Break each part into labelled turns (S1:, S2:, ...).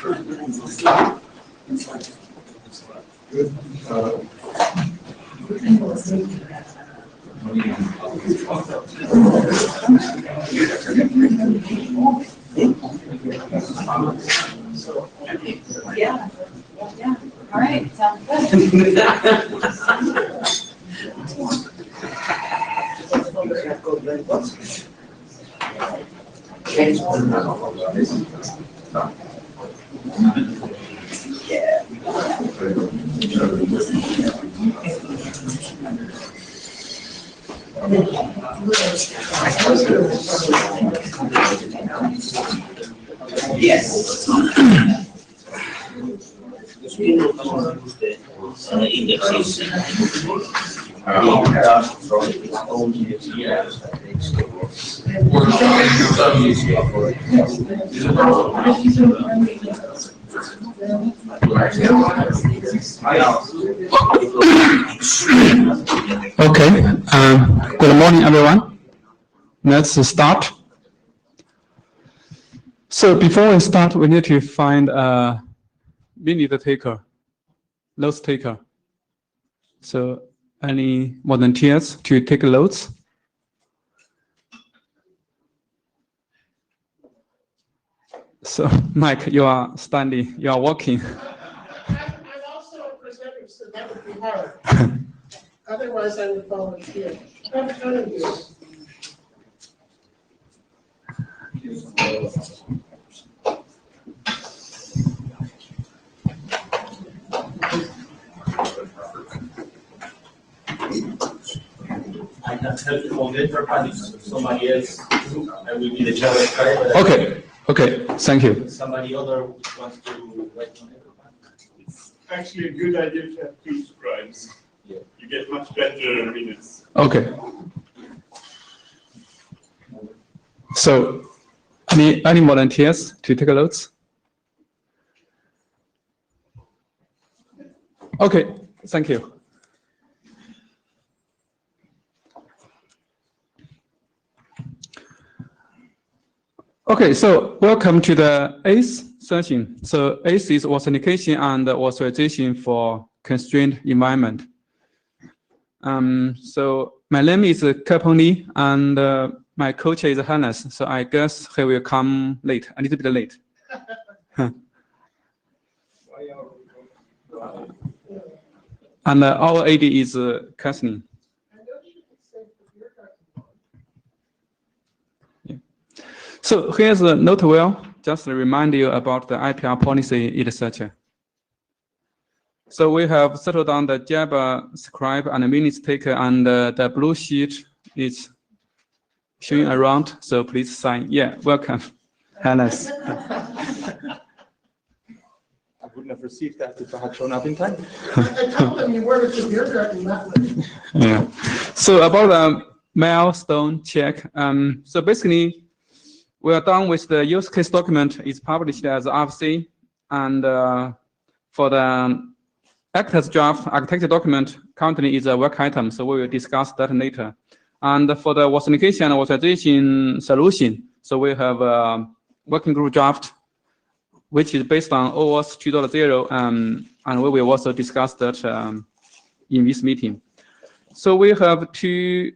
S1: Yeah. Yeah. All right. Sounds good. Yes.
S2: Okay, good morning, everyone. Let's start. So before we start, we need to find a minute taker, notes taker. So any volunteers to take notes? So Mike, you are standing, you are walking.
S3: I'm also a presenter, so that would be hard. Otherwise, I would volunteer. I'm telling you.
S4: I can help you on everybody, somebody else, I will be the chair.
S2: Okay, thank you.
S4: Somebody other wants to write on everybody.
S5: It's actually a good idea to have two scribes.
S4: Yeah.
S5: You get much better minutes.
S2: Okay. So any volunteers to take notes? Okay, thank you. Okay, so welcome to the 8th session. So 8th is authentication and authorization for constrained environment. So my name is Kaponi and my coach is Hannes. So I guess he will come late, a little bit late. And our AD is Kathleen. So here's a note well, just to remind you about the IPR policy, etc. So we have settled on the Java scribe and the minutes taker, and the blue sheet is showing around. So please sign. Yeah, welcome, Hannes.
S6: I wouldn't have received that if I had shown up in time.
S3: I told them you weren't at the beer garden that way.
S2: Yeah. So about the milestone check. So basically, we are done with the use case document. It's published as RFC, and for the actors draft architecture document currently is a work item, so we will discuss that later. And for the authentication and authorization solution, so we have a working group draft, which is based on OAuth 2.0, and we will also discuss that in this meeting. So we have two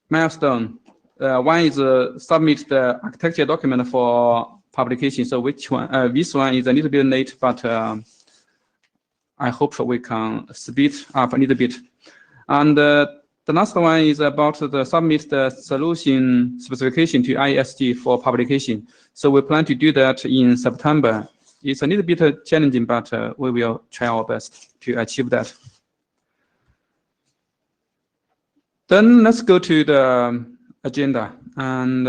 S2: milestones. One is submit the architecture document for publication. So which one? This one is a little bit late, but I hope we can speed up a little bit. And the last one is about the submit the solution specification to ISG for publication. So we plan to do that in September. It's a little bit challenging, but we will try our best to achieve that. Then let's go to the agenda. And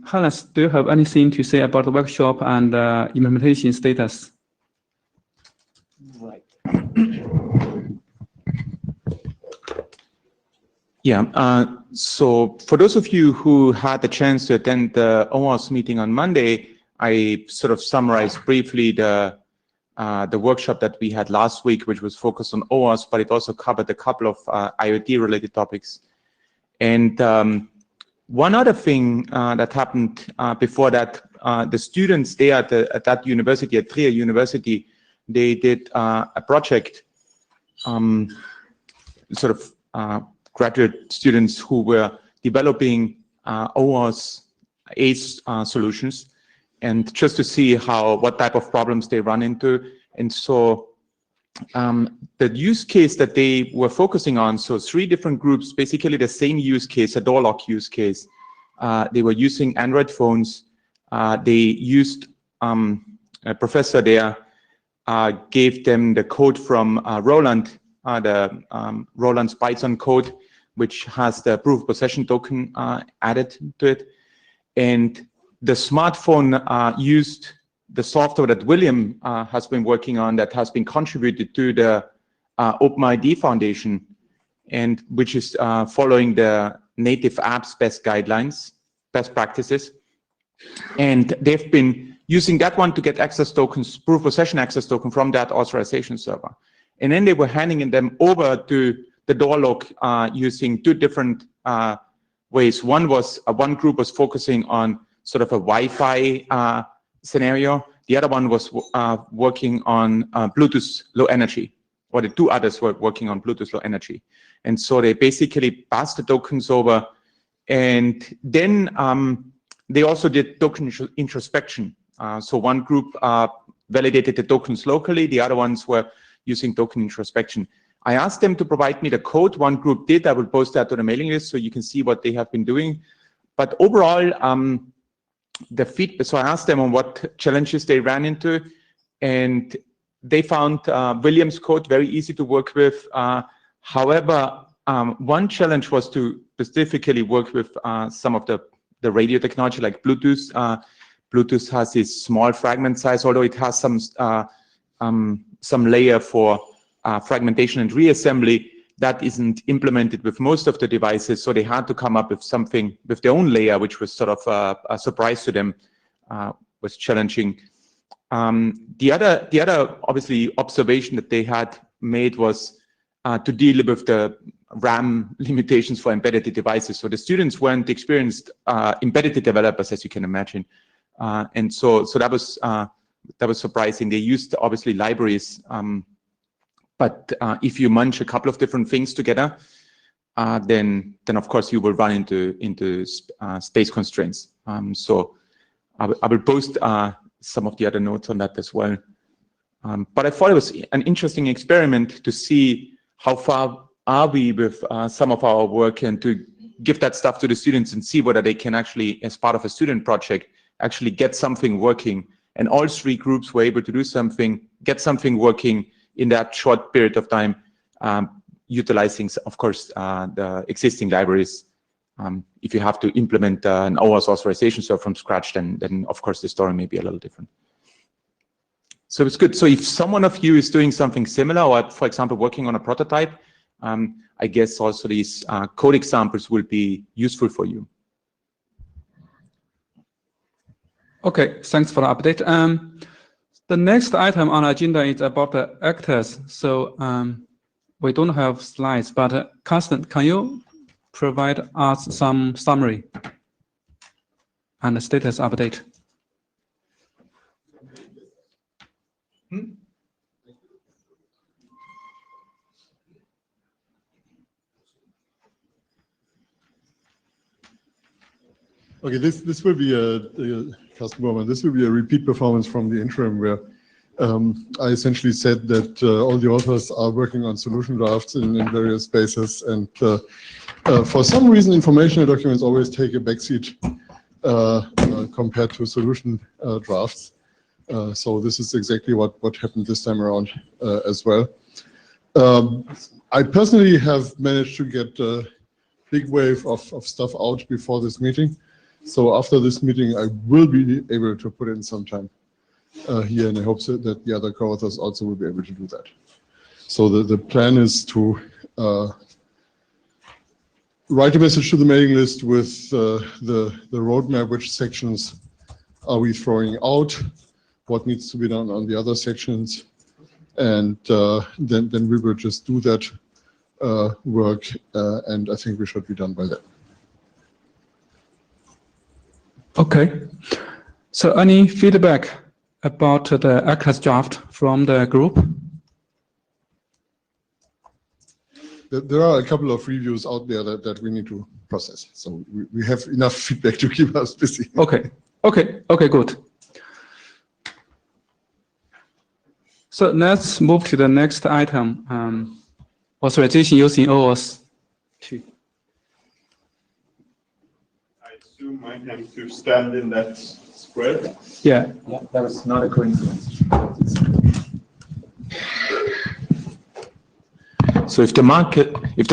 S2: Hannes, do you have anything to say about the workshop and implementation status?
S6: Right. Yeah. So for those of you who had the chance to attend the OWASP meeting on Monday, I sort of summarized briefly the workshop that we had last week, which was focused on OWASP, but it also covered a couple of IoT-related topics. And one other thing that happened before that the students there at that university, at Trier University, they did a project, sort of graduate students who were developing OAuth ACE solutions, and just to see what type of problems they run into. And so the use case that they were focusing on, so 3 different groups, basically the same use case, a door lock use case. They were using Android phones. They used a professor there gave them the code from Roland, Roland's Python code, which has the proof of possession token added to it. And the smartphone used the software that William has been working on, that has been contributed to the OpenID Foundation, and which is following the native apps best practices. And they've been using that one to get access tokens, proof of possession access token from that authorization server. And then they were handing them over to the door lock using 2 different ways. One group was focusing on sort of a Wi-Fi scenario. The other one was working on Bluetooth low energy, or the 2 others were working on Bluetooth low energy. And so they basically passed the tokens over, and then they also did token introspection. So one group validated the tokens locally, the other ones were using token introspection. I asked them to provide me the code. One group did. I will post that to the mailing list so you can see what they have been doing. But overall, the feedback, so I asked them on what challenges they ran into, and they found William's code very easy to work with. However, one challenge was to specifically work with some of the radio technology like Bluetooth. Bluetooth has this small fragment size, although it has some layer for fragmentation and reassembly that isn't implemented with most of the devices. So they had to come up with something with their own layer, which was sort of a surprise to them, was challenging. The other obviously observation that they had made was to deal with the RAM limitations for embedded devices. So the students weren't experienced embedded developers, as you can imagine, and so that was surprising. They used obviously libraries, but if you munch a couple of different things together, then of course you will run into space constraints. So I will post some of the other notes on that as well. But I thought it was an interesting experiment to see how far are we with some of our work, and to give that stuff to the students and see whether they can actually, as part of a student project, actually get something working. And all 3 groups were able to do something, get something working in that short period of time, utilizing, of course, the existing libraries. If you have to implement an OAuth authorization server from scratch, then of course the story may be a little different. So it's good. So if someone of you is doing something similar, or for example, working on a prototype, I guess also these code examples will be useful for you.
S2: Okay, thanks for the update. The next item on the agenda is about the actors. So we don't have slides, but Carsten, can you provide us some summary and the status update?
S5: Okay, this will be this will be a repeat performance from the interim, where I essentially said that all the authors are working on solution drafts in various spaces, and for some reason, informational documents always take a backseat compared to solution drafts. So this is exactly what happened this time around as well. I personally have managed to get a big wave of stuff out before this meeting. So after this meeting, I will be able to put in some time here, and I hope that the other co-authors also will be able to do that. So the plan is to write a message to the mailing list with the roadmap, which sections are we throwing out, what needs to be done on the other sections, and then we will just do that work, and I think we should be done by then.
S2: Okay. So any feedback about the Atlas draft from the group?
S5: There are a couple of reviews out there that we need to process. So we have enough feedback to keep us busy.
S2: Okay, good. So let's move to the next item, authorization using OAuth 2.
S7: I assume I have to stand in that square.
S2: Yeah.
S6: That was not a coincidence. So if the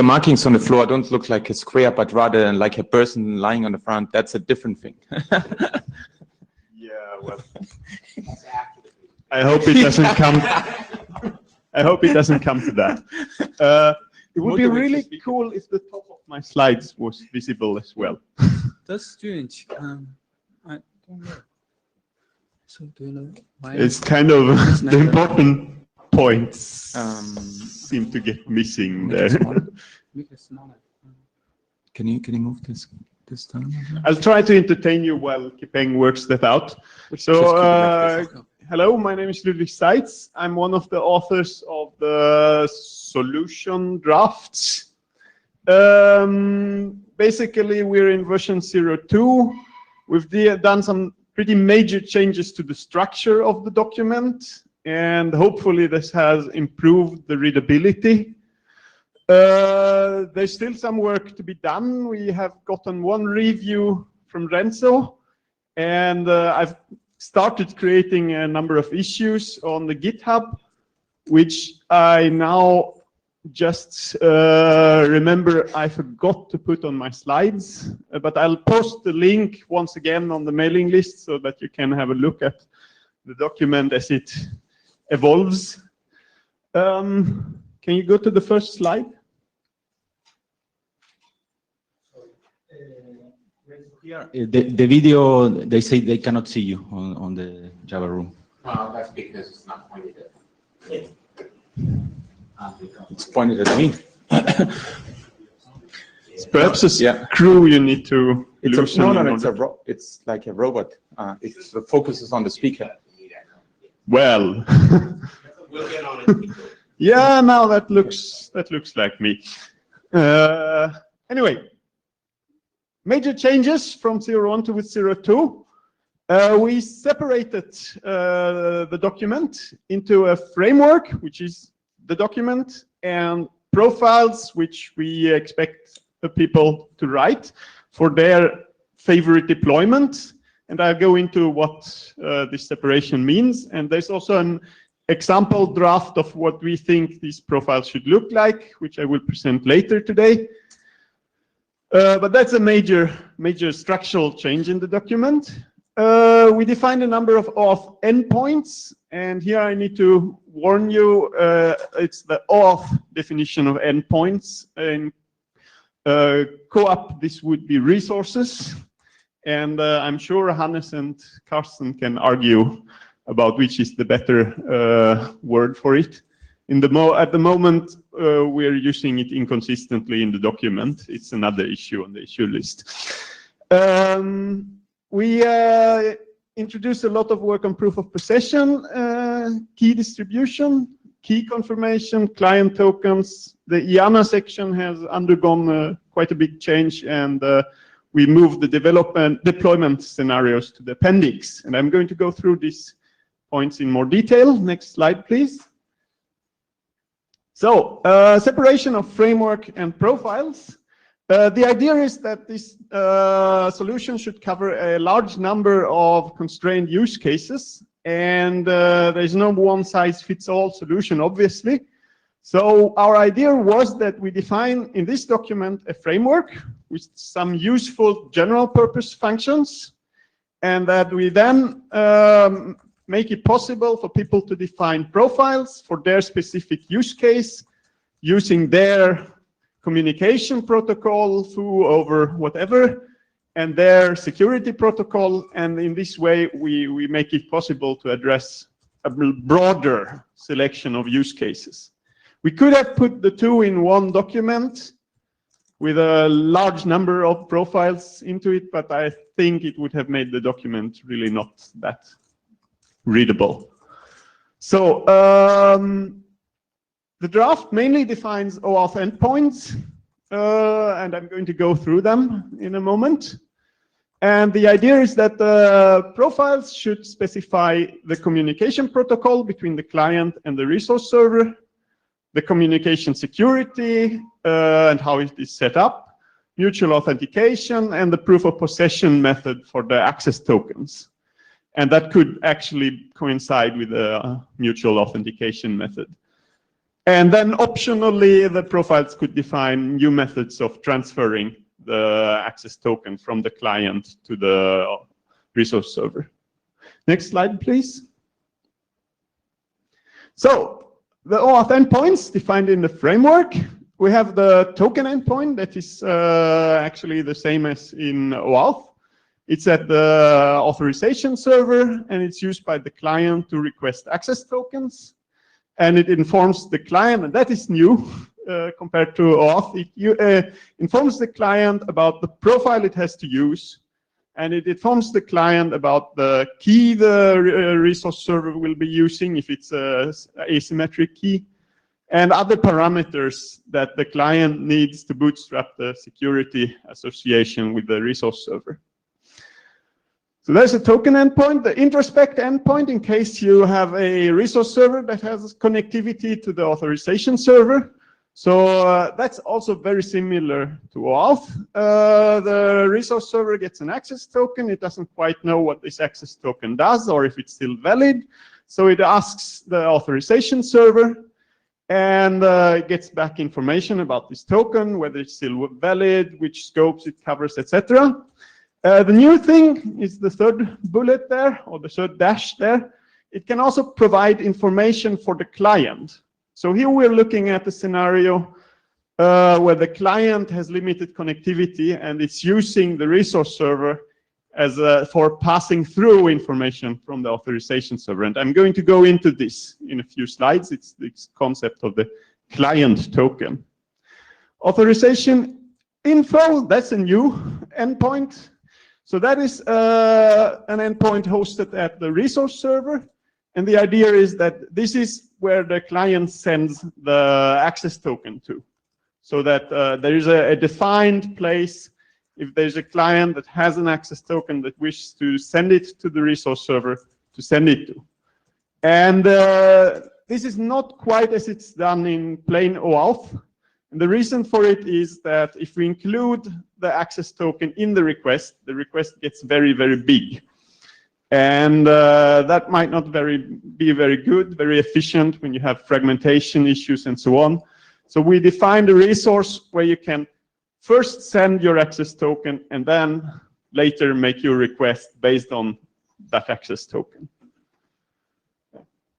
S6: markings on the floor don't look like a square, but rather like a person lying on the front, that's a different thing.
S7: Yeah, well, I hope it doesn't come. I hope it doesn't come to that. It would be really cool if the top of my slides was visible as well.
S2: That's strange. I don't know. So do you know why?
S7: It's kind of the important points seem to get missing there.
S2: Make it smaller.
S6: Can you move this down?
S7: I'll try to entertain you while Kipeng works that out. So, hello, my name is Ludwig Seitz. I'm one of the authors of the solution drafts. Basically, we're in version 0.2. We've done some pretty major changes to the structure of the document, and hopefully this has improved the readability. There's still some work to be done. We have gotten one review from Renzo, and I've started creating a number of issues on the GitHub, which I now just remember I forgot to put on my slides, but I'll post the link once again on the mailing list so that you can have a look at the document as it evolves. Can you go to the first slide?
S8: Here, the video, they say they cannot see you on the Java room.
S4: Well, that's because it's not pointed at.
S6: It's pointed at me.
S7: It's perhaps a screw you need to loosen.
S6: It's like a robot. It focuses on the speaker.
S7: Well,
S4: We'll get on it.
S7: yeah, now that looks like me. Anyway, major changes from 0.1 to 0.2. We separated the document into a framework, which is the document, and profiles, which we expect the people to write for their favorite deployment. And I'll go into what this separation means. And there's also an example draft of what we think these profiles should look like, which I will present later today. But that's a major structural change in the document. We defined a number of OAuth endpoints, and here I need to warn you, it's the OAuth definition of endpoints. In co-op, this would be resources, and I'm sure Hannes and Carsten can argue about which is the better word for it. At the moment, we're using it inconsistently in the document. It's another issue on the issue list. We introduced a lot of work on proof of possession, key distribution, key confirmation, client tokens. The IANA section has undergone quite a big change, and we moved the deployment scenarios to the appendix. And I'm going to go through these points in more detail. Next slide, please. So, separation of framework and profiles. The idea is that this solution should cover a large number of constrained use cases, and there's no one-size-fits-all solution, obviously. So our idea was that we define in this document a framework with some useful general-purpose functions, and that we then make it possible for people to define profiles for their specific use case using their communication protocol, foo over whatever, and their security protocol. And in this way, we make it possible to address a broader selection of use cases. We could have put the two in one document, with a large number of profiles into it, but I think it would have made the document really not that readable. So the draft mainly defines OAuth endpoints, and I'm going to go through them in a moment. And the idea is that the profiles should specify the communication protocol between the client and the resource server, the communication security and how it is set up, mutual authentication, and the proof of possession method for the access tokens. And that could actually coincide with the mutual authentication method. And then optionally, the profiles could define new methods of transferring the access token from the client to the resource server. Next slide, please. So the OAuth endpoints defined in the framework. We have the token endpoint that is actually the same as in OAuth. It's at the authorization server, and it's used by the client to request access tokens. And it informs the client, and that is new compared to OAuth. It informs the client about the profile it has to use, and it informs the client about the key the resource server will be using, if it's an asymmetric key, and other parameters that the client needs to bootstrap the security association with the resource server. So there's a token endpoint, the introspect endpoint, in case you have a resource server that has connectivity to the authorization server. So that's also very similar to OAuth. The resource server gets an access token. It doesn't quite know what this access token does or if it's still valid. So it asks the authorization server, and it gets back information about this token, whether it's still valid, which scopes it covers, etc. The new thing is the third bullet there, or the third dash there. It can also provide information for the client. So here we're looking at a scenario where the client has limited connectivity and it's using the resource server as for passing through information from the authorization server. And I'm going to go into this in a few slides. It's this concept of the client token. Authorization info, that's a new endpoint. So that is an endpoint hosted at the resource server. And the idea is that this is where the client sends the access token to. So that there is a defined place. If there's a client that has an access token that wishes to send it to the resource server, to send it to. And this is not quite as it's done in plain OAuth. And the reason for it is that if we include the access token in the request gets very, very big. And that might not be very good, very efficient when you have fragmentation issues and so on. So we define the resource where you can first send your access token and then later make your request based on that access token.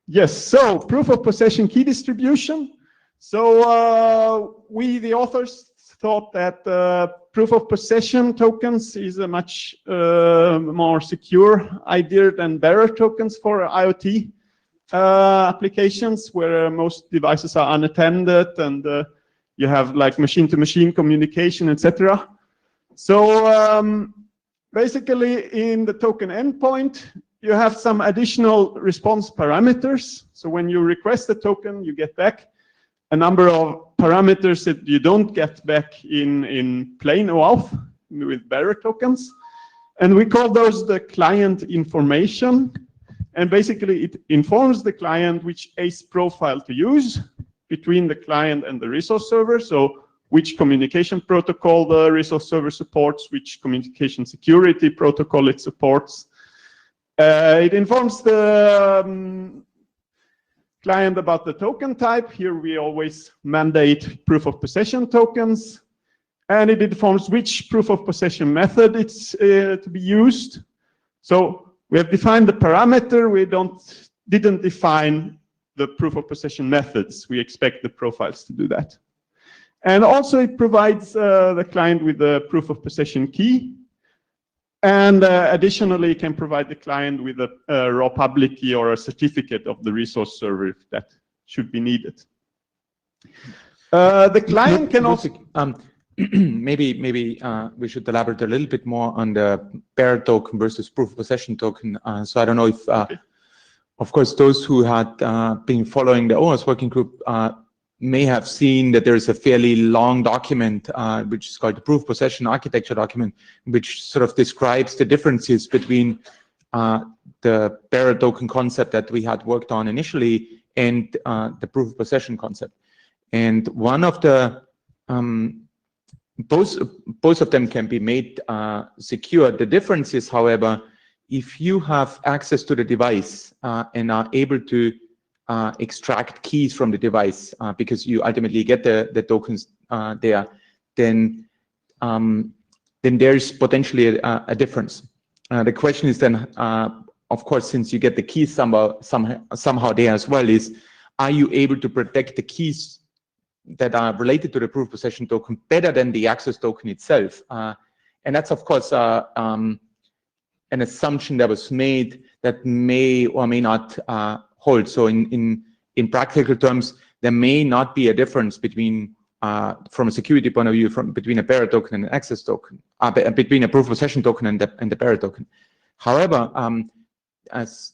S7: Yes, so proof of possession key distribution. So we, the authors, thought that proof of possession tokens is a much more secure idea than bearer tokens for IoT applications where most devices are unattended and you have like machine-to-machine communication, etc. So basically in the token endpoint, you have some additional response parameters. So when you request a token, you get back a number of parameters that you don't get back in plain OAuth with bearer tokens. And we call those the client information. And basically it informs the client which ACE profile to use between the client and the resource server. So which communication protocol the resource server supports, which communication security protocol it supports. It informs the client about the token type. Here we always mandate proof of possession tokens. And it informs which proof of possession method it's to be used. So we have defined the parameter. We didn't define the proof of possession methods. We expect the profiles to do that. And also it provides the client with the proof of possession key. And additionally, it can provide the client with a raw public key or a certificate of the resource server if that should be needed. The client can also...
S6: maybe we should elaborate a little bit more on the bearer token versus proof of possession token. So I don't know if, of course, those who had been following the OWASP working group may have seen that there is a fairly long document, which is called the proof of possession architecture document, which sort of describes the differences between the bearer token concept that we had worked on initially and the proof of possession concept. And one of the both of them can be made secure. The difference is, however, if you have access to the device and are able to extract keys from the device because you ultimately get the tokens there, then there's potentially a difference. The question is then, of course, since you get the keys somehow there as well, is are you able to protect the keys that are related to the proof of possession token better than the access token itself? And that's, of course, an assumption that was made that may or may not hold. So in practical terms, there may not be a difference between, from a security point of view, between a bearer token and an access token, between a proof of possession token and the bearer token. However, as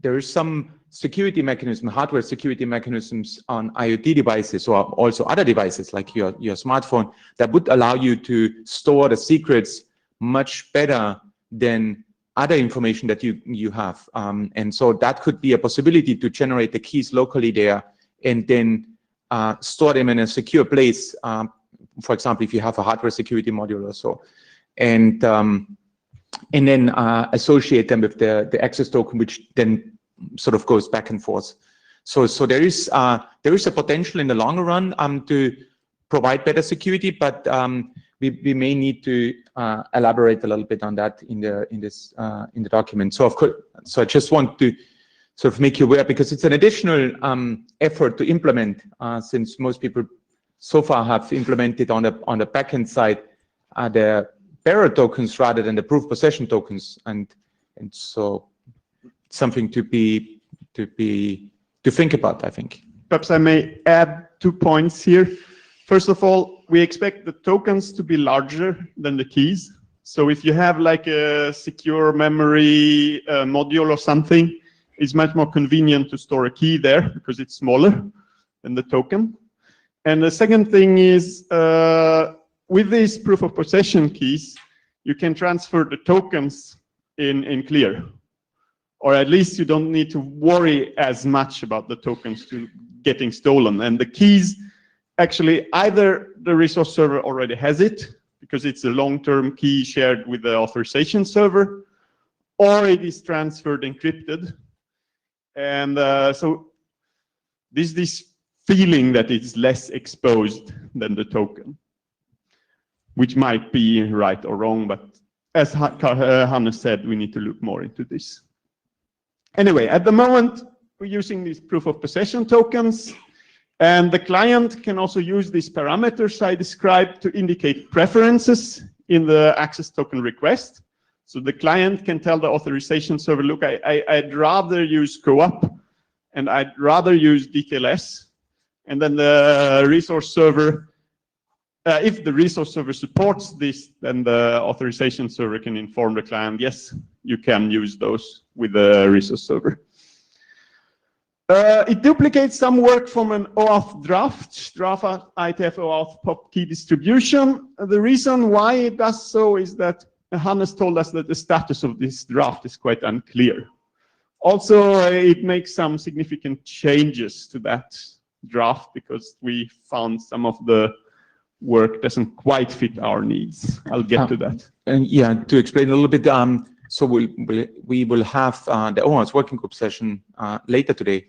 S6: there is some security mechanism, hardware security mechanisms on IoT devices or also other devices like your smartphone that would allow you to store the secrets much better than other information that you have. And so that could be a possibility to generate the keys locally there and then store them in a secure place. For example, if you have a hardware security module or so, and then associate them with the access token, which then sort of goes back and forth. So there is a potential in the longer run to provide better security, but we may need to elaborate a little bit on that in the document. So of course, I just want to sort of make you aware, because it's an additional effort to implement, since most people so far have implemented on the backend side the bearer tokens rather than the proof of possession tokens, and so something to think about, I think.
S7: Perhaps I may add 2 points here. First of all, we expect the tokens to be larger than the keys. So if you have like a secure memory module or something, it's much more convenient to store a key there because it's smaller than the token. And the second thing is, with these proof of possession keys, you can transfer the tokens in clear. Or at least you don't need to worry as much about the tokens getting stolen. And the keys, actually, either the resource server already has it, because it's a long-term key shared with the authorization server, or it is transferred encrypted. And so this feeling that it's less exposed than the token, which might be right or wrong, but as Hannes said, we need to look more into this. Anyway, at the moment, we're using these proof of possession tokens, and the client can also use these parameters I described to indicate preferences in the access token request. So the client can tell the authorization server, look, I'd rather use co-op, and I'd rather use DTLS. And then the resource server, if the resource server supports this, then the authorization server can inform the client, yes, you can use those with the resource server. It duplicates some work from an OAuth draft IETF OAuth POP key distribution. The reason why it does so is that Hannes told us that the status of this draft is quite unclear. Also, it makes some significant changes to that draft because we found some of the work doesn't quite fit our needs. I'll get to that.
S6: And yeah, to explain a little bit, so we will have the OWASP working group session later today,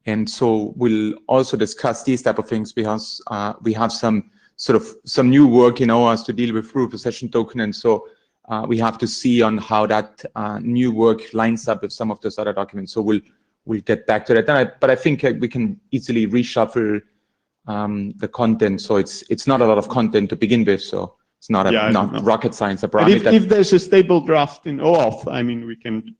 S6: and so we'll also discuss these type of things because we have some new work in OWASP to deal with proof of possession token, and so we have to see on how that new work lines up with some of those other documents. So we'll get back to that. But I think we can easily reshuffle the content, so it's not a lot of content to begin with, so it's not rocket science.
S7: But if there's a stable draft in OAuth, I mean, we can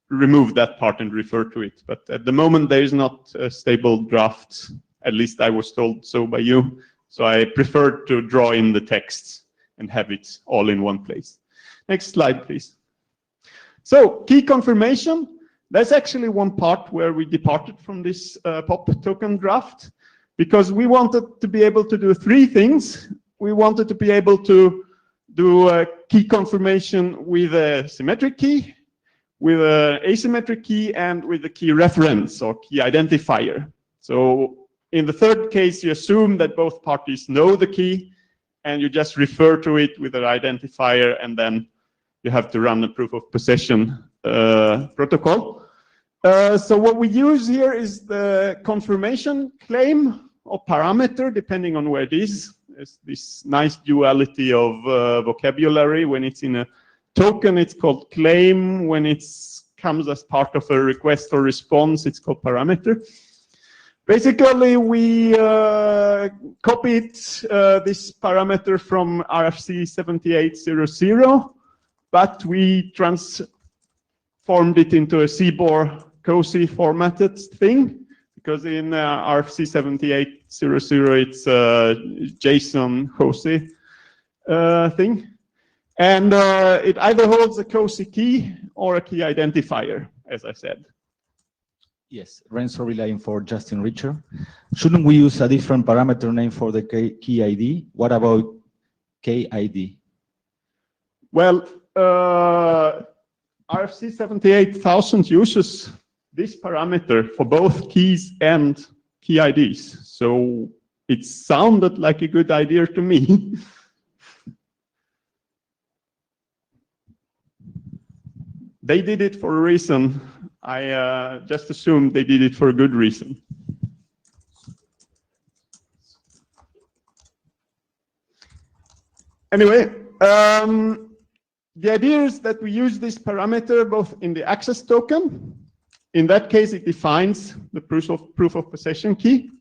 S7: remove that part and refer to it. But at the moment, there is not a stable draft. At least I was told so by you. So I prefer to draw in the texts and have it all in one place. Next slide, please. So key confirmation, that's actually one part where we departed from this POP token draft, because we wanted to be able to do three things. We wanted to be able to do a key confirmation with a symmetric key, with an asymmetric key, and with a key reference or key identifier. So in the third case, you assume that both parties know the key, and you just refer to it with an identifier, and then you have to run a proof of possession protocol. So what we use here is the confirmation claim or parameter, depending on where it is. There's this nice duality of vocabulary. When it's in a token, it's called claim. When it comes as part of a request or response, it's called parameter. Basically, we copied this parameter from RFC 7800, but we transformed it into a CBOR COSI formatted thing, because in RFC 7800 it's a JSON COSI thing. And it either holds a COSI key or a key identifier, as I said.
S8: Yes, Renzo relying for Justin Richer. Shouldn't we use a different parameter name for the key ID? What about KID?
S7: Well, RFC 78000 uses this parameter for both keys and key IDs. So it sounded like a good idea to me. They did it for a reason. I just assumed they did it for a good reason. Anyway, the idea is that we use this parameter both in the access token. In that case, it defines the proof of possession key.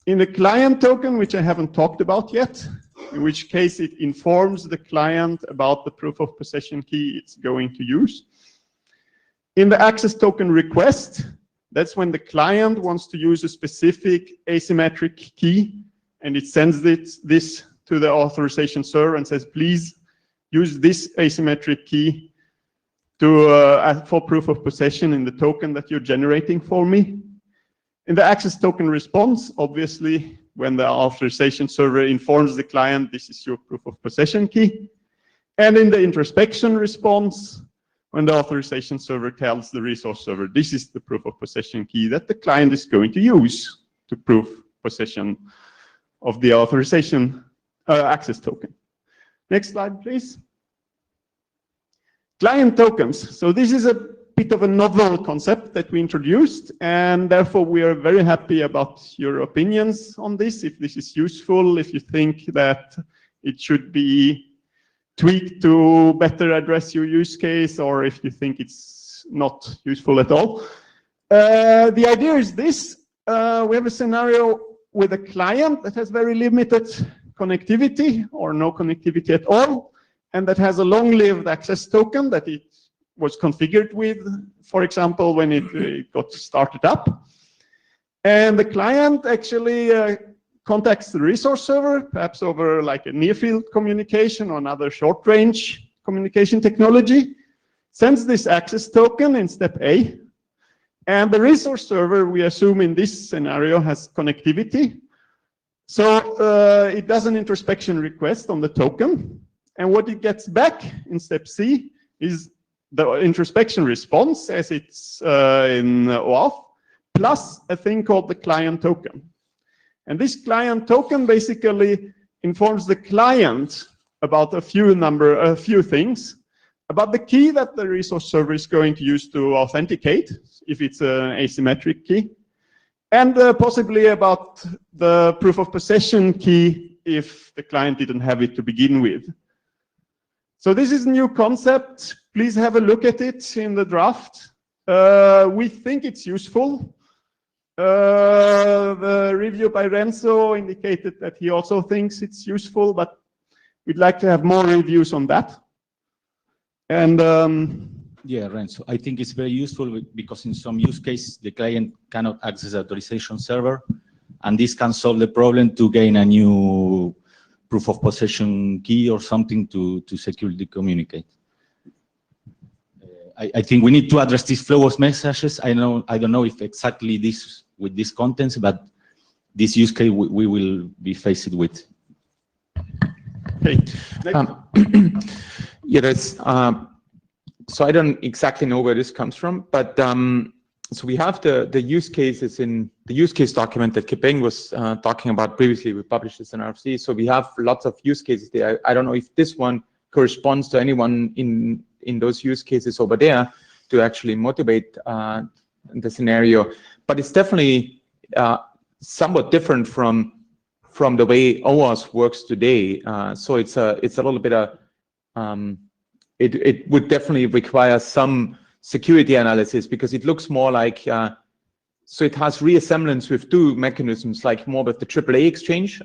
S7: In the client token, which I haven't talked about yet, in which case it informs the client about the proof of possession key it's going to use. In the access token request, that's when the client wants to use a specific asymmetric key, and it sends this to the authorization server and says, please use this asymmetric key for proof of possession in the token that you're generating for me. In the access token response, obviously, when the authorization server informs the client, this is your proof of possession key. And in the introspection response, when the authorization server tells the resource server, this is the proof of possession key that the client is going to use to prove possession of the authorization access token. Next slide, please. Client tokens. So this is a bit of a novel concept that we introduced, and therefore we are very happy about your opinions on this. If this is useful, if you think that it should be tweaked to better address your use case, or if you think it's not useful at all. The idea is this. We have a scenario with a client that has very limited connectivity or no connectivity at all, and that has a long-lived access token that it was configured with, for example, when it got started up. And the client actually contacts the resource server, perhaps over like a near-field communication or another short-range communication technology, sends this access token in step A, and the resource server, we assume in this scenario, has connectivity. So it does an introspection request on the token, and what it gets back in step C is the introspection response as it's in OAuth, plus a thing called the client token. And this client token basically informs the client about a few things, about the key that the resource server is going to use to authenticate, if it's an asymmetric key, and possibly about the proof of possession key if the client didn't have it to begin with. So this is a new concept. Please have a look at it in the draft. We think it's useful. The review by Renzo indicated that he also thinks it's useful, but we'd like to have more reviews on that. And
S8: yeah, Renzo, I think it's very useful because in some use cases, the client cannot access the authorization server. and this can solve the problem to gain a new proof of possession key or something to securely communicate. I think we need to address this flow of messages. I don't know if exactly this with these contents, but this use case we will be faced with.
S7: Okay.
S6: Yeah, that's, so I don't exactly know where this comes from, but so we have the use cases in the use case document that Kipeng was talking about previously. We published this in RFC, so we have lots of use cases there. I don't know if this one corresponds to anyone in those use cases over there to actually motivate the scenario, but it's definitely somewhat different from the way OWASP works today. So it's a little bit of it would definitely require some security analysis, because it looks more like so it has reassemblance with two mechanisms, like more with the AAA exchange,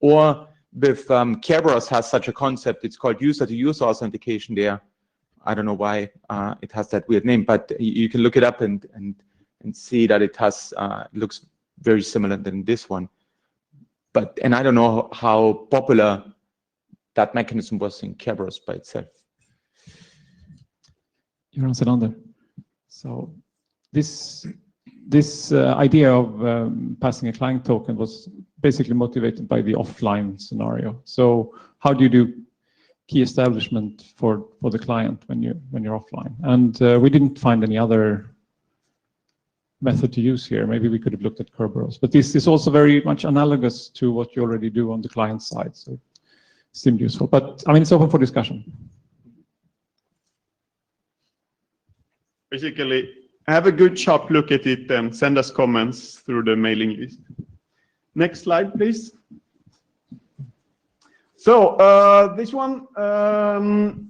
S6: or with Kerberos has such a concept. It's called user-to-user authentication there. I don't know why it has that weird name, but you can look it up and see that it has looks very similar than this one. But I don't know how popular that mechanism was in Kerberos by itself.
S9: Johan Selander. So this idea of passing a client token was basically motivated by the offline scenario. So how do you do key establishment for the client when you're offline? And we didn't find any other method to use here. Maybe we could have looked at Kerberos, but this is also very much analogous to what you already do on the client side. So it seemed useful, but I mean, it's open for discussion.
S7: Basically, have a good sharp look at it and send us comments through the mailing list. Next slide, please. So this one,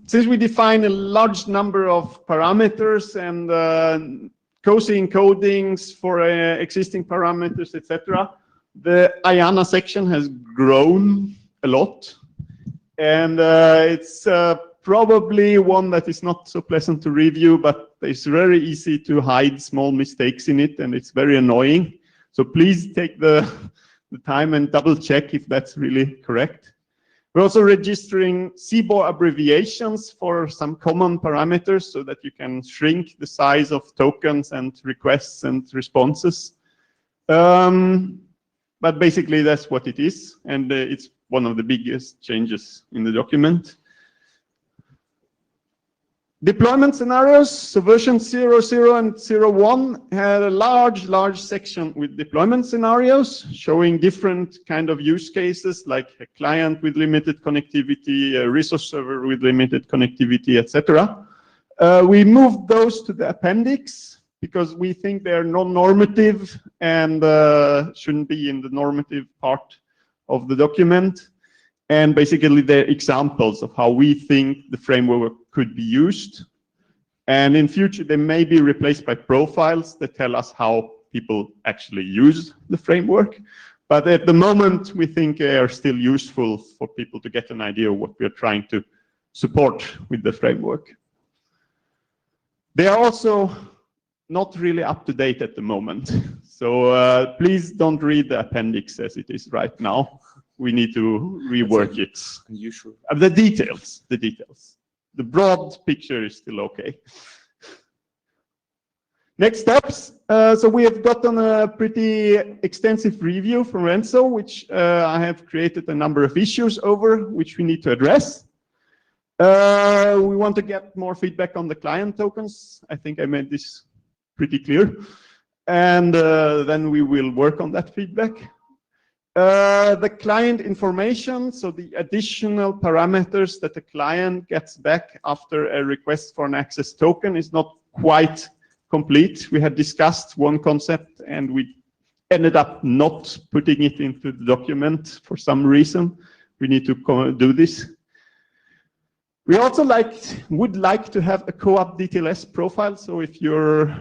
S7: since we define a large number of parameters and cozy encodings for existing parameters, etc., the IANA section has grown a lot, and it's probably one that is not so pleasant to review, but it's very easy to hide small mistakes in it, and it's very annoying. So please take the time and double check if that's really correct. We're also registering CBOR abbreviations for some common parameters so that you can shrink the size of tokens and requests and responses. But basically that's what it is, and it's one of the biggest changes in the document. Deployment scenarios, so version 0.0 and 0.1 had a large section with deployment scenarios showing different kind of use cases, like a client with limited connectivity, a resource server with limited connectivity, etc. We moved those to the appendix because we think they're non-normative and shouldn't be in the normative part of the document. And basically they're examples of how we think the framework could be used. And in future, they may be replaced by profiles that tell us how people actually use the framework. But at the moment, we think they are still useful for people to get an idea of what we're trying to support with the framework. They are also not really up to date at the moment. So please don't read the appendix as it is right now. We need to rework it.
S6: Unusual.
S7: The details. The broad picture is still okay. Next steps. So we have gotten a pretty extensive review from Renzo, which I have created a number of issues over, which we need to address. We want to get more feedback on the client tokens. I think I made this pretty clear. And then we will work on that feedback. The client information, so the additional parameters that the client gets back after a request for an access token is not quite complete. We had discussed one concept and we ended up not putting it into the document for some reason. We need to do this. We also would like to have a co-op DTLS profile. So if you're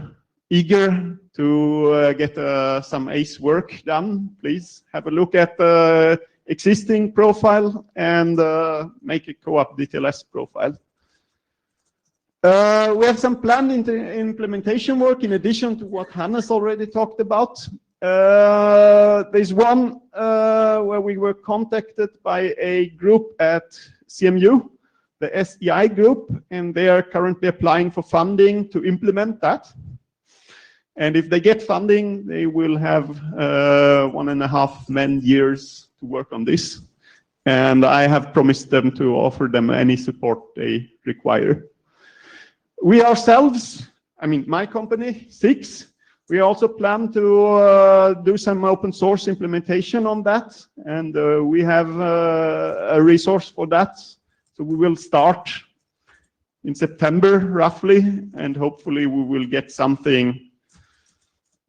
S7: eager to get some ACE work done, please have a look at the existing profile and make a co-op DTLS profile. We have some planned implementation work in addition to what Hannes already talked about. There's one where we were contacted by a group at CMU, the SEI group, and they are currently applying for funding to implement that. And if they get funding, they will have 1.5 man-years to work on this. And I have promised them to offer them any support they require. We ourselves, I mean, my company, 6, we also plan to do some open source implementation on that. And we have a resource for that. So we will start in September, roughly, and hopefully we will get something,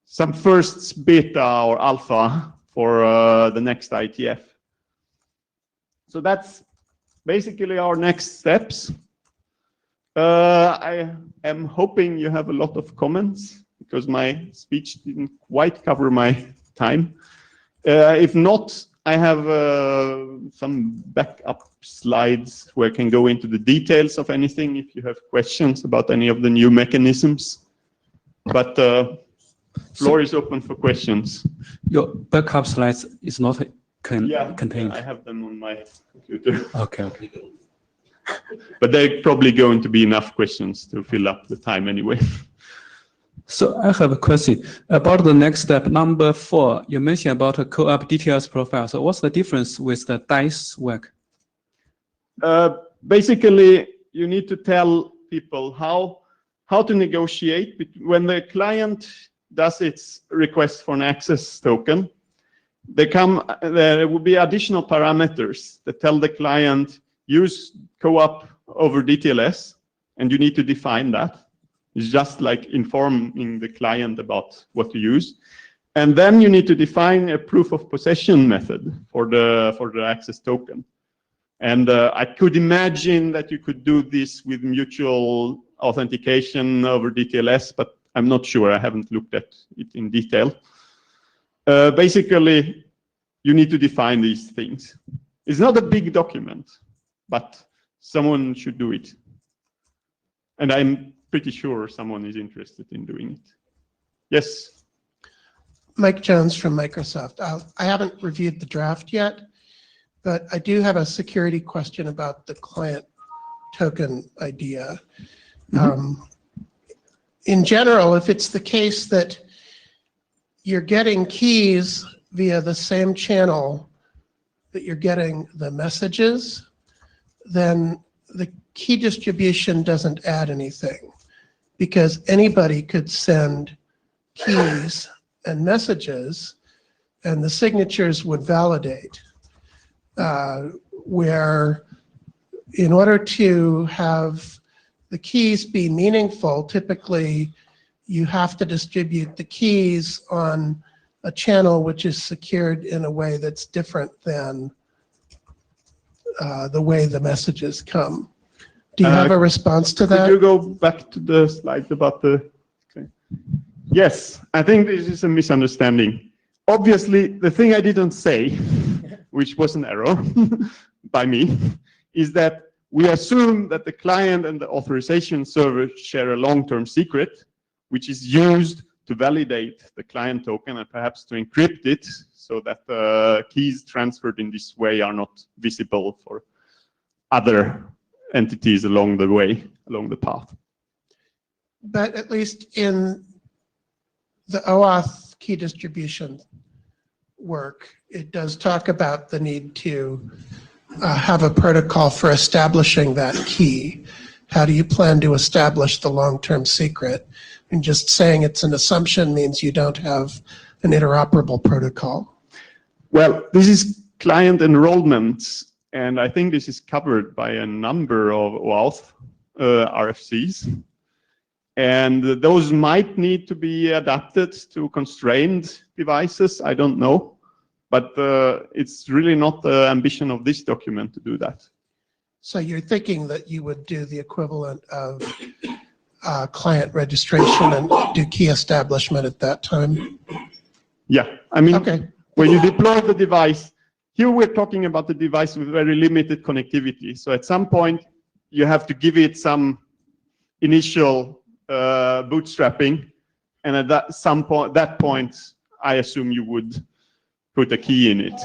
S7: some first beta or alpha for the next IETF. So that's basically our next steps. I am hoping you have a lot of comments because my speech didn't quite cover my time. If not, I have some backup slides where I can go into the details of anything if you have questions about any of the new mechanisms. But floor is open for questions.
S2: Your backup slides is not contained.
S7: I have them on my computer.
S2: Okay.
S7: But there are probably going to be enough questions to fill up the time anyway.
S2: So I have a question about the next step, number 4. You mentioned about a co-op details profile. So what's the difference with the DICE work?
S7: Basically, you need to tell people how to negotiate when the client does its request for an access token. There will be additional parameters that tell the client use co-op over DTLS, and you need to define that. It's just like informing the client about what to use. And then you need to define a proof of possession method for the access token. And I could imagine that you could do this with mutual authentication over DTLS, but I'm not sure. I haven't looked at it in detail. Basically, you need to define these things. It's not a big document, but someone should do it. And I'm pretty sure someone is interested in doing it. Yes?
S3: Mike Jones from Microsoft. I haven't reviewed the draft yet, but I do have a security question about the client token idea. In general, if it's the case that you're getting keys via the same channel that you're getting the messages, then the key distribution doesn't add anything, because anybody could send keys and messages and the signatures would validate. Where in order to have the keys be meaningful, typically you have to distribute the keys on a channel which is secured in a way that's different than the way the messages come. Do you have a response to that?
S7: Could you go back to the slide about the... Okay. Yes, I think this is a misunderstanding. Obviously, the thing I didn't say, which was an error by me, is that we assume that the client and the authorization server share a long-term secret, which is used to validate the client token and perhaps to encrypt it so that the keys transferred in this way are not visible for other entities along the way, along the path.
S3: But at least in the OAuth key distribution work, it does talk about the need to have a protocol for establishing that key. How do you plan to establish the long-term secret? And just saying it's an assumption means you don't have an interoperable protocol.
S7: Well, this is client enrollment, and I think this is covered by a number of OAuth RFCs. And those might need to be adapted to constrained devices, I don't know. But it's really not the ambition of this document to do that.
S3: So you're thinking that you would do the equivalent of client registration and do key establishment at that time?
S7: Yeah, I mean,
S3: okay.
S7: When you deploy the device, here we're talking about the device with very limited connectivity. So at some point, you have to give it some initial bootstrapping. And at that point, I assume you would put a key in it.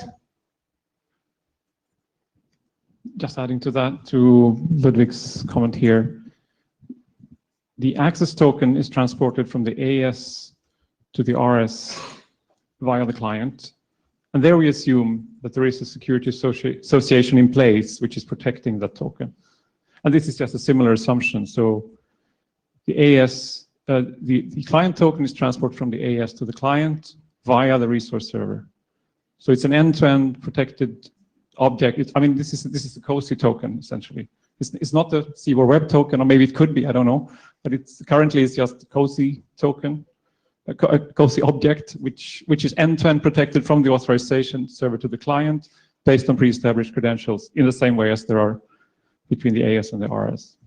S9: Just adding to that, to Ludwig's comment here, the access token is transported from the AS to the RS via the client. And there we assume that there is a security association in place which is protecting that token. And this is just a similar assumption. So the AS, the client token is transported from the AS to the client via the resource server. So it's an end-to-end protected object. I mean, this is the COSI token, essentially. It's not the CBOR web token, or maybe it could be, I don't know. But currently it's just a COSI token, a COSI object, which is end-to-end protected from the authorization server to the client based on pre-established credentials in the same way as there are between the AS and the RS.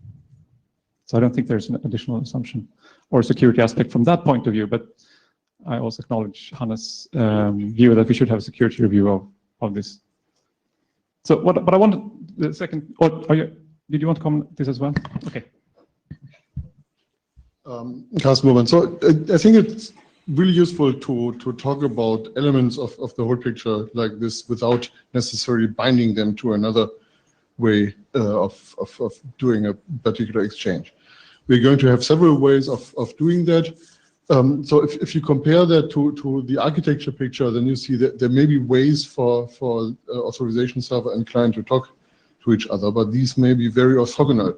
S9: So I don't think there's an additional assumption or security aspect from that point of view, but I also acknowledge Hannes' view that we should have a security review of this. So but I wanted the second, did you want to comment this as well? Okay.
S5: Carsten, so I think it's really useful to talk about elements of the whole picture like this without necessarily binding them to another way of doing a particular exchange. We're going to have several ways of doing that. So if you compare that to the architecture picture, then you see that there may be ways for authorization server and client to talk to each other, but these may be very orthogonal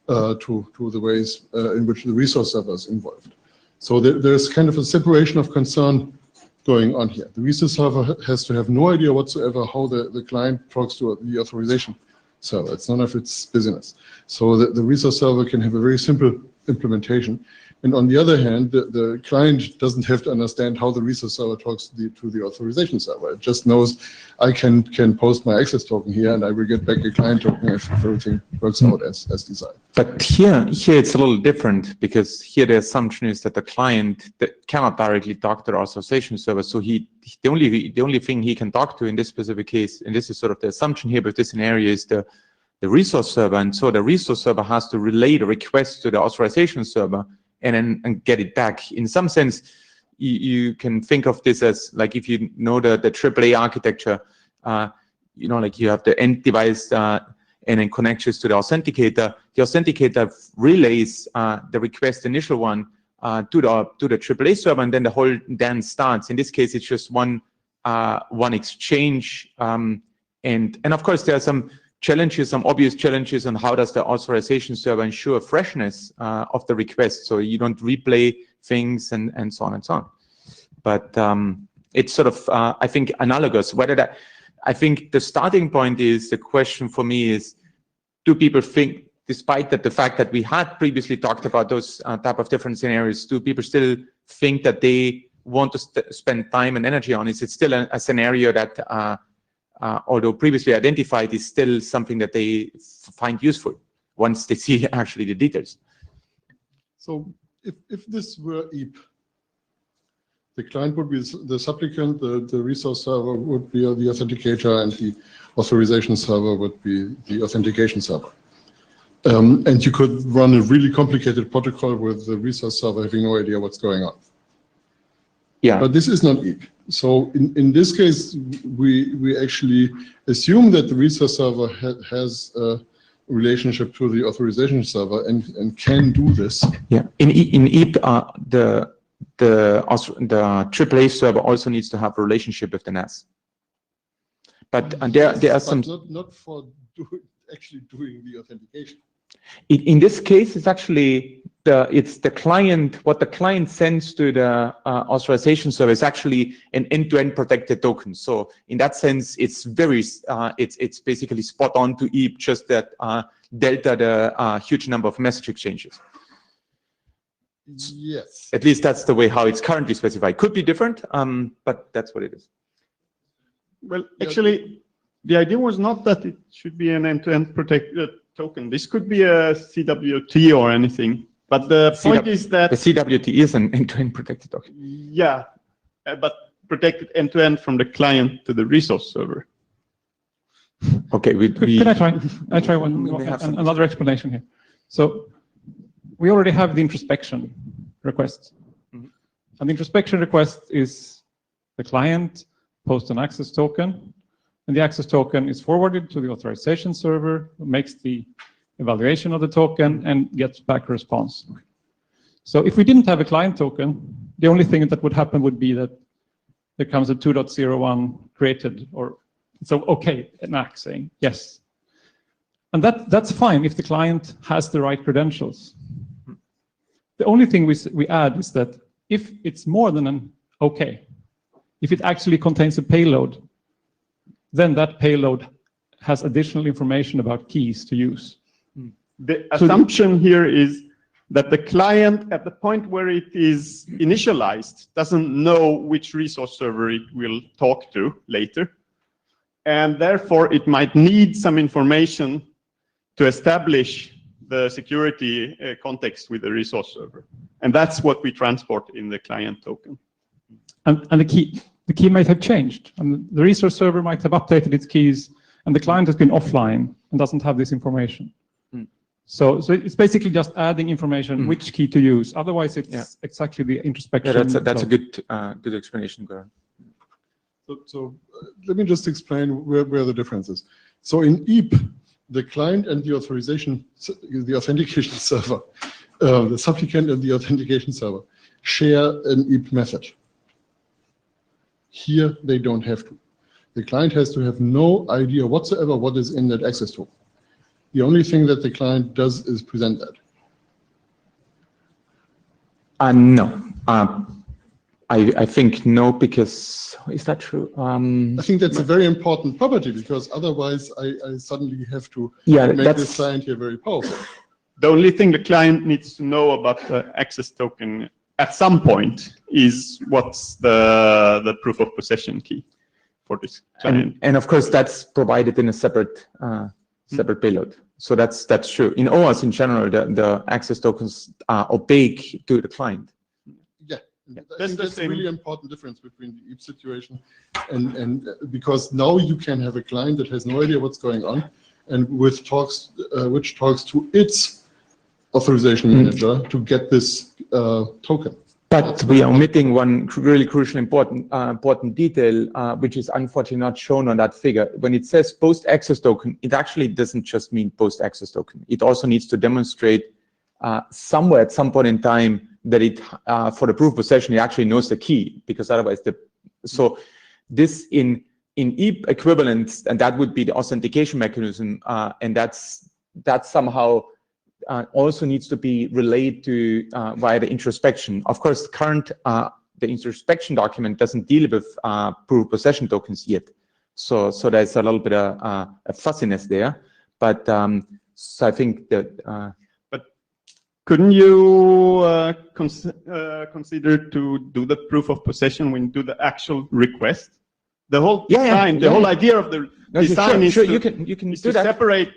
S5: to the ways in which the resource server is involved. So there's kind of a separation of concern going on here. The resource server has to have no idea whatsoever how the client talks to the authorization server. It's none of its business. So the resource server can have a very simple implementation. And on the other hand, the client doesn't have to understand how the resource server talks to the authorization server. It just knows I can post my access token here and I will get back a client token if everything works out as desired.
S6: But here it's a little different because here the assumption is that the client that cannot directly talk to the authorization server. So the only thing he can talk to in this specific case, and this is sort of the assumption here with this scenario, is the resource server. And so the resource server has to relay the request to the authorization server and get it back. In some sense, you can think of this as like if you know the AAA architecture, like you have the end device and then connections to the authenticator. The authenticator relays the request initial one to the AAA server, and then the whole dance starts. In this case, it's just one exchange, and of course there are some challenges, some obvious challenges on how does the authorization server ensure freshness of the request, so you don't replay things and so on and so on. But it's sort of, I think, analogous. I think the starting point is, the question for me is, do people think, despite the fact that we had previously talked about those type of different scenarios, do people still think that they want to spend time and energy on? Is it still a scenario that although previously identified, is still something that they find useful once they see actually the details?
S5: So if this were EAP, the client would be the supplicant, the resource server would be the authenticator, and the authorization server would be the authentication server. And you could run a really complicated protocol with the resource server having no idea what's going on.
S6: Yeah.
S5: But this is not EAP. So in this case, we actually assume that the resource server has a relationship to the authorization server and can do this.
S6: Yeah. In EAP, the AAA server also needs to have a relationship with the NAS. But there are some
S5: not for actually doing the authentication.
S6: In this case, it's actually it's the client. What the client sends to the authorization server is actually an end-to-end protected token. So in that sense, it's very it's basically spot on to EAP, just that delta the huge number of message exchanges.
S5: Yes.
S6: At least that's the way how it's currently specified. Could be different, but that's what it is.
S7: Well, actually, the idea was not that it should be an end-to-end protected token. This could be a CWT or anything. But the point is that
S6: the CWT is an end-to-end protected token.
S7: Yeah, but protected end-to-end from the client to the resource server.
S6: Okay,
S9: Could I try? I try another explanation here. So we already have the introspection request, and the introspection request is The client posts an access token, and the access token is forwarded to the authorization server, who makes the evaluation of the token and gets back a response. So if we didn't have a client token, the only thing that would happen would be that there comes a 2.01 created, or so okay, an ACK saying yes. And that's fine if the client has the right credentials. The only thing we add is that if it's more than an okay, if it actually contains a payload, then that payload has additional information about keys to use.
S7: The assumption here is that the client, at the point where it is initialized, doesn't know which resource server it will talk to later. And therefore, it might need some information to establish the security context with the resource server. And that's what we transport in the client token.
S9: And the key might have changed. And the resource server might have updated its keys, and the client has been offline and doesn't have this information. So it's basically just adding information, which key to use. Otherwise, it's exactly the introspection.
S6: Yeah, that's a good explanation, Goran.
S5: So let me just explain where the difference is. So in EAP, the client and the authentication server, the supplicant and the authentication server share an EAP method. Here, they don't have to. The client has to have no idea whatsoever what is in that access token. The only thing that the client does is present that.
S6: No. I think no, because is that true?
S5: I think that's a very important property, because otherwise I suddenly have to make this client here very powerful.
S7: The only thing the client needs to know about the access token at some point is what's the proof of possession key for this client.
S6: And of course, that's provided in a separate payload. So that's true. In OAuth in general, the access tokens are opaque to the client.
S5: Yeah. I think that's a really important difference between the EAP situation and because now you can have a client that has no idea what's going on, and which talks to its authorization manager to get this token.
S6: But we are omitting one really crucial important detail, which is unfortunately not shown on that figure. When it says post access token, it actually doesn't just mean post access token. It also needs to demonstrate somewhere at some point in time that it, for the proof of possession, it actually knows the key, because otherwise so this in EAP equivalent, and that would be the authentication mechanism, and that's somehow also needs to be relayed to via the introspection. Of course, the introspection document doesn't deal with proof of possession tokens yet, so there's a little bit of a fuzziness there. But so I think that. But
S7: couldn't you consider to do the proof of possession when you do the actual request? The whole time, the whole idea of the design is to separate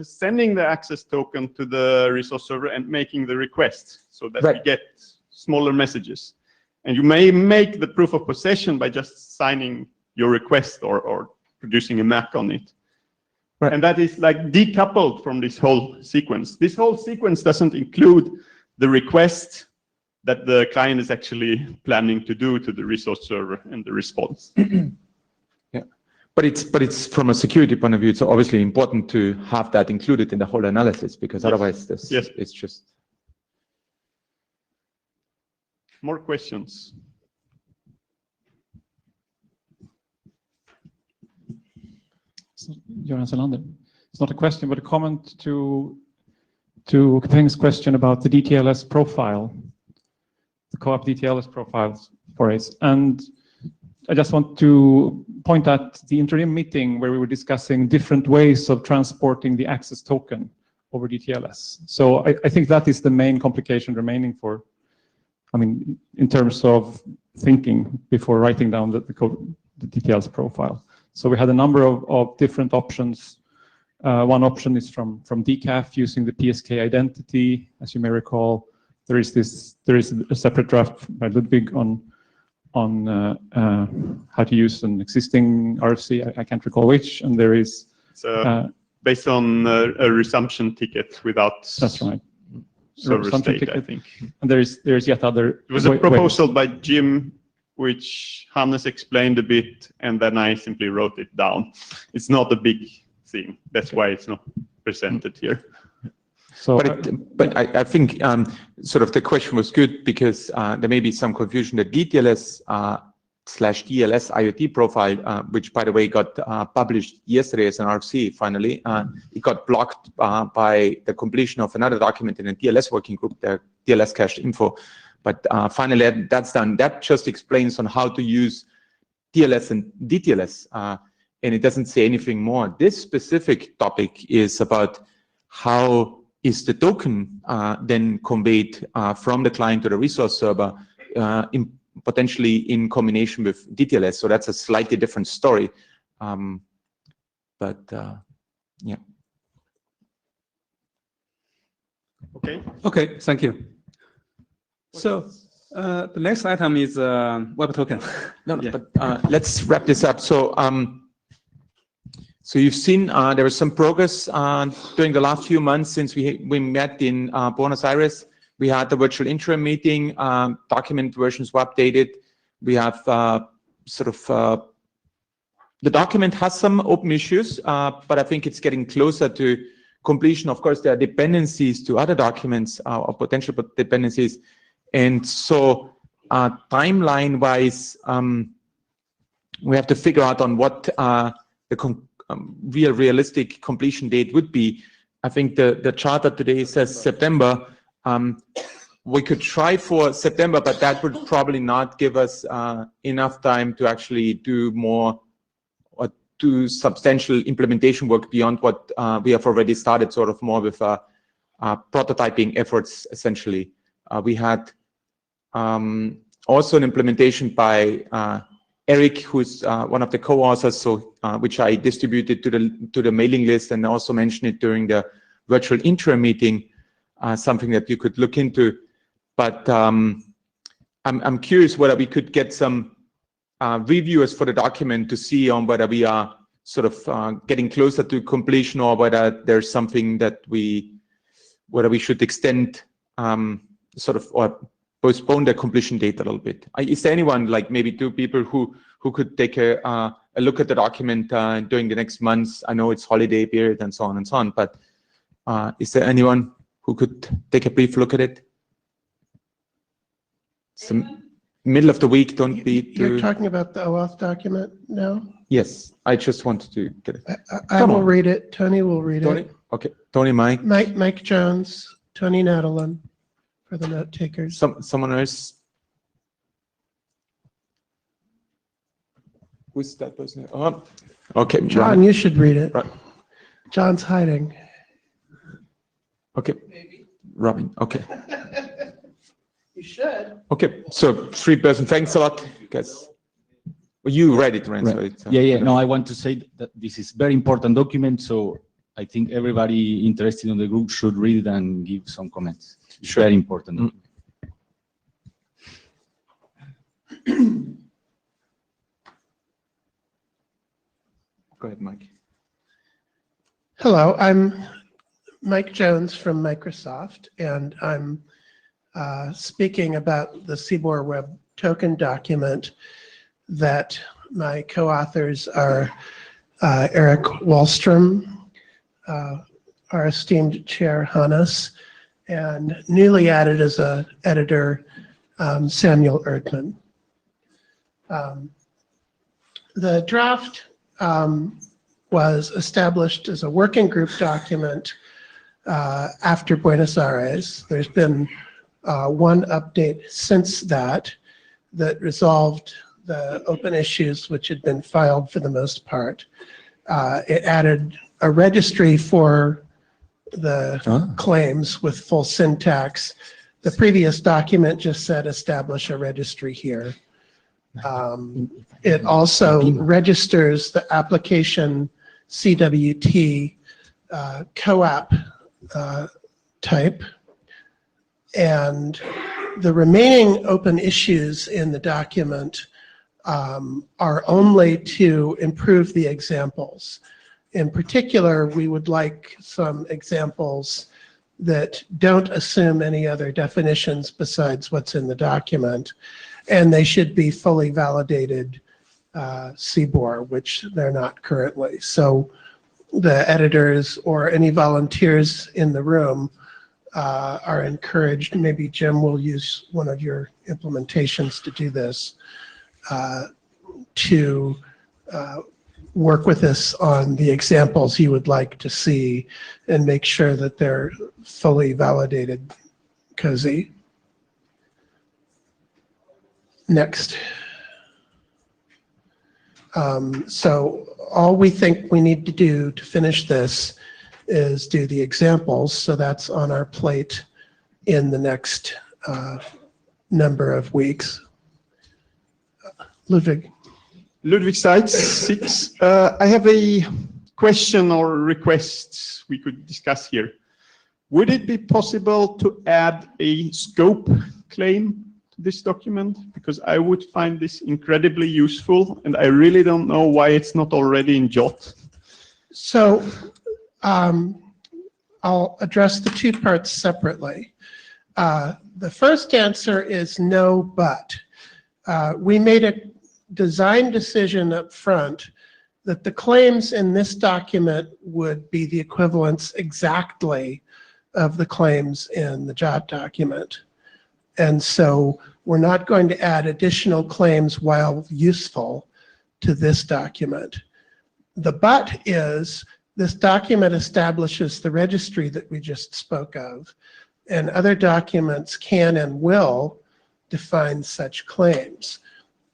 S7: sending the access token to the resource server and making the request, so that we get smaller messages. And you may make the proof of possession by just signing your request or producing a MAC on it. Right. And that is like decoupled from this whole sequence. This whole sequence doesn't include the request that the client is actually planning to do to the resource server and the response.
S6: But it's from a security point of view, it's obviously important to have that included in the whole analysis, because otherwise it's just.
S7: More questions?
S9: Göran Selander. It's not a question, but a comment to Peng's question about the DTLS profile, the co-op DTLS profiles for ACE. And I just want to point at the interim meeting where we were discussing different ways of transporting the access token over DTLS. So I think that is the main complication remaining in terms of thinking before writing down the DTLS profile. So we had a number of different options. One option is from DCAF using the PSK identity. As you may recall, there is a separate draft by Ludwig on how to use an existing RFC. I can't recall which, and there is
S7: based on a resumption ticket without.
S9: That's right.
S7: Server state, I think.
S9: And there's yet other.
S7: It was a proposal by Jim which Hannes explained a bit, and then I simply wrote it down. It's not a big thing. That's why it's not presented here.
S9: So,
S6: But I think sort of the question was good because there may be some confusion. The DTLS / DLS IoT profile, which by the way got published yesterday as an RFC finally, it got blocked by the completion of another document in a DLS working group, the DLS cached info. But finally that's done. That just explains on how to use DLS and DTLS, and it doesn't say anything more. This specific topic is about how is the token then conveyed from the client to the resource server, potentially in combination with DTLS. So that's a slightly different story. But yeah.
S7: Okay.
S2: Okay, thank you. So the next item is web token.
S6: No, but let's wrap this up. So so you've seen there was some progress during the last few months since we met in Buenos Aires. We had the virtual interim meeting, document versions were updated. We have the document has some open issues, but I think it's getting closer to completion. Of course, there are dependencies to other documents or potential dependencies. And so timeline-wise, we have to figure out on what the realistic completion date would be. I think the charter today says September. We could try for September, but that would probably not give us enough time to actually do more or do substantial implementation work beyond what we have already started, sort of more with prototyping efforts, essentially. We had also an implementation by Eric, who's one of the co-authors, so which I distributed to the mailing list and also mentioned it during the virtual interim meeting, something that you could look into. But I'm curious whether we could get some reviewers for the document to see on whether we are sort of getting closer to completion or whether there's something that whether we should extend sort of or postpone the completion date a little bit. Is there anyone, like maybe two people who could take a look at the document during the next months? I know it's holiday period and so on and so on, but is there anyone who could take a brief look at it? Some middle of the week, don't be too...
S3: You're talking about the OAuth document now?
S6: Yes, I just wanted to get it.
S3: I will read it. Tony will read
S6: Tony?
S3: it.
S6: Okay, Tony, Mike.
S3: Mike Jones, Tony Nadelin for the note takers.
S6: Someone else? Who's that person? Oh, okay.
S3: John, you should read it.
S6: Right.
S3: John's hiding.
S6: Okay. Robin, okay.
S3: You should.
S6: Okay, so 3-person, thanks a lot, guys. Well, you read it, Renzo.
S8: Right.
S6: It's,
S8: Yeah. No, I want to say that this is very important document, so I think everybody interested in the group should read it and give some comments. It's very important.
S6: Go ahead, Mike.
S3: Hello, I'm Mike Jones from Microsoft, and I'm speaking about the CBOR Web Token document that my co-authors are Eric Wallstrom, our esteemed chair, Hannes, and newly added as an editor, Samuel Erdman. The draft was established as a working group document after Buenos Aires. There's been one update since that resolved the open issues which had been filed for the most part. It added a registry for the claims with full syntax. The previous document just said establish a registry here. It also registers the application CWT COAP type, and the remaining open issues in the document are only to improve the examples. In particular, we would like some examples that don't assume any other definitions besides what's in the document. And they should be fully validated CBOR, which they're not currently. So the editors or any volunteers in the room are encouraged, maybe Jim will use one of your implementations to do this, to work with us on the examples you would like to see and make sure that they're fully validated. Cozy. Next. So all we think we need to do to finish this is do the examples. So that's on our plate in the next number of weeks. Ludwig.
S7: Ludwig Seitz, 6. I have a question or request we could discuss here. Would it be possible to add a scope claim to this document? Because I would find this incredibly useful, and I really don't know why it's not already in JOT.
S3: So I'll address the two parts separately. The first answer is no, but. We made a design decision up front that the claims in this document would be the equivalents exactly of the claims in the JOT document. And so we're not going to add additional claims while useful to this document. The but is this document establishes the registry that we just spoke of, and other documents can and will define such claims.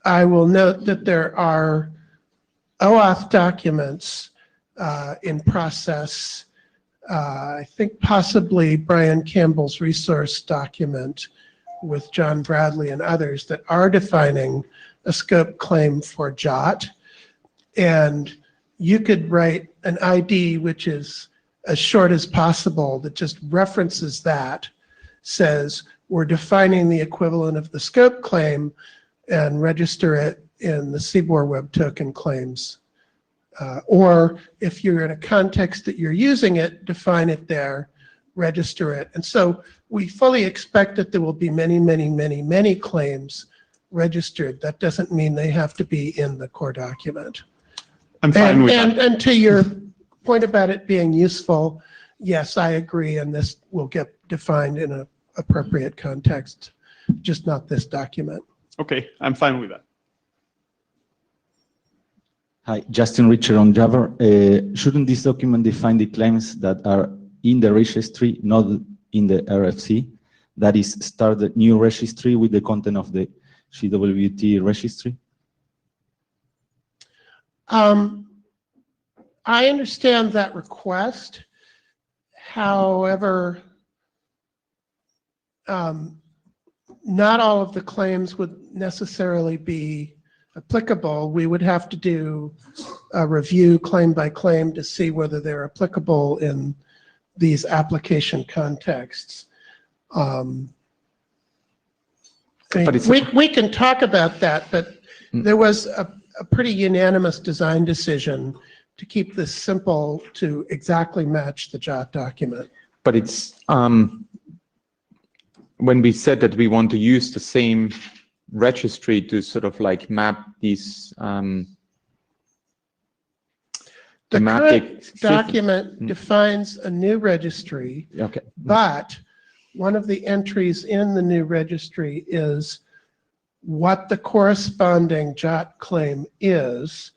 S3: I will note that there are OAuth documents in process. I think possibly Brian Campbell's resource document with John Bradley and others that are defining a scope claim for JOT. And you could write an ID which is as short as possible that just references that, says we're defining the equivalent of the scope claim, and register it in the CBOR Web Token claims. Or if you're in a context that you're using it, define it there, register it. And so we fully expect that there will be many, many, many, many claims registered. That doesn't mean they have to be in the core document.
S7: I'm fine with that.
S3: And to your point about it being useful, yes, I agree, and this will get defined in an appropriate context, just not this document.
S7: Okay, I'm fine with that.
S8: Hi, Justin Richer on Java. Shouldn't this document define the claims that are in the registry, not in the RFC? That is, start the new registry with the content of the GWT registry?
S3: I understand that request. However, not all of the claims would necessarily be applicable. We would have to do a review claim by claim to see whether they're applicable in these application contexts. We can talk about that, but there was a pretty unanimous design decision to keep this simple to exactly match the JOT document.
S6: But it's when we said that we want to use the same registry to sort of like map these
S3: the current document defines a new registry,
S6: okay,
S3: but one of the entries in the new registry is what the corresponding JOT claim is,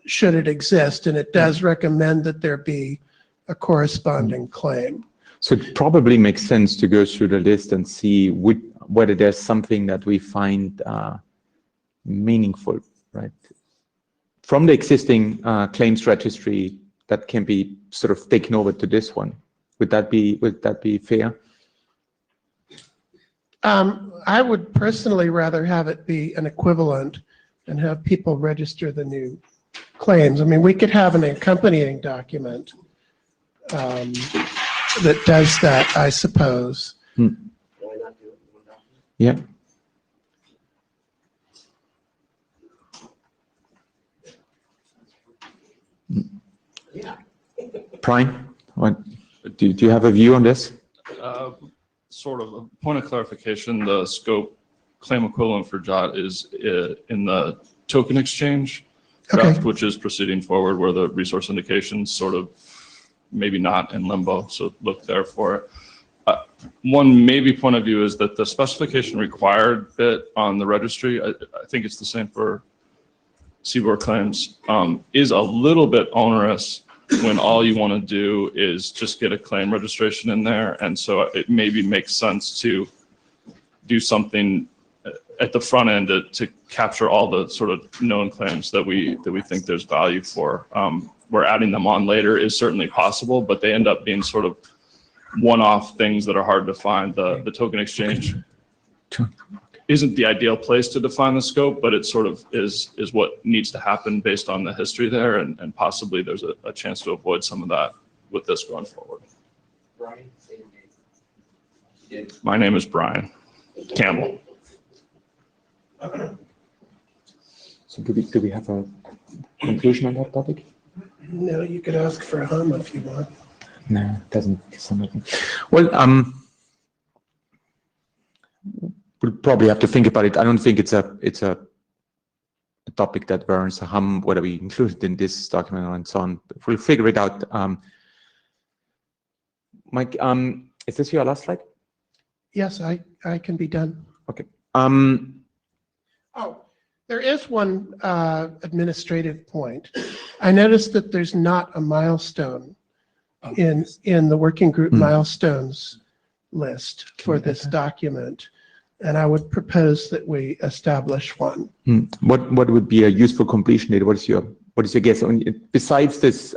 S3: should it exist, and it does recommend that there be a corresponding claim.
S6: So it probably makes sense to go through the list and see whether there's something that we find meaningful, right? From the existing claims registry that can be sort of taken over to this one. Would that be fair?
S3: I would personally rather have it be an equivalent and have people register the new claims. I mean, we could have an accompanying document that does that, I suppose.
S6: Yeah. Brian, do you have a view on this?
S10: Sort of a point of clarification, the scope claim equivalent for JOT is in the token exchange
S3: Okay.
S10: draft, which is proceeding forward, where the resource indications sort of maybe not in limbo, so look there for it. One maybe point of view is that the specification required bit on the registry, I think it's the same for seaboard claims, is a little bit onerous when all you want to do is just get a claim registration in there. And so it maybe makes sense to do something at the front end to capture all the sort of known claims that we think there's value for. Where adding them on later is certainly possible, but they end up being sort of one-off things that are hard to find. The token exchange isn't the ideal place to define the scope, but it sort of is what needs to happen based on the history there, and possibly there's a chance to avoid some of that with this going forward.
S1: Brian, say your name.
S10: My name is Brian Campbell.
S6: So do we have a conclusion on that topic?
S3: No, you could ask for a hum if you want.
S6: No, it doesn't sound like it. Well, we'll probably have to think about it. I don't think it's a topic that warrants a hum, whether we include it in this document and so on. But we'll figure it out. Mike, is this your last slide?
S3: Yes, I can be done.
S6: Okay.
S3: Oh, there is one administrative point. I noticed that there's not a milestone in the working group milestones list for this document, and I would propose that we establish one.
S6: What would be a useful completion date? What is your guess? Besides this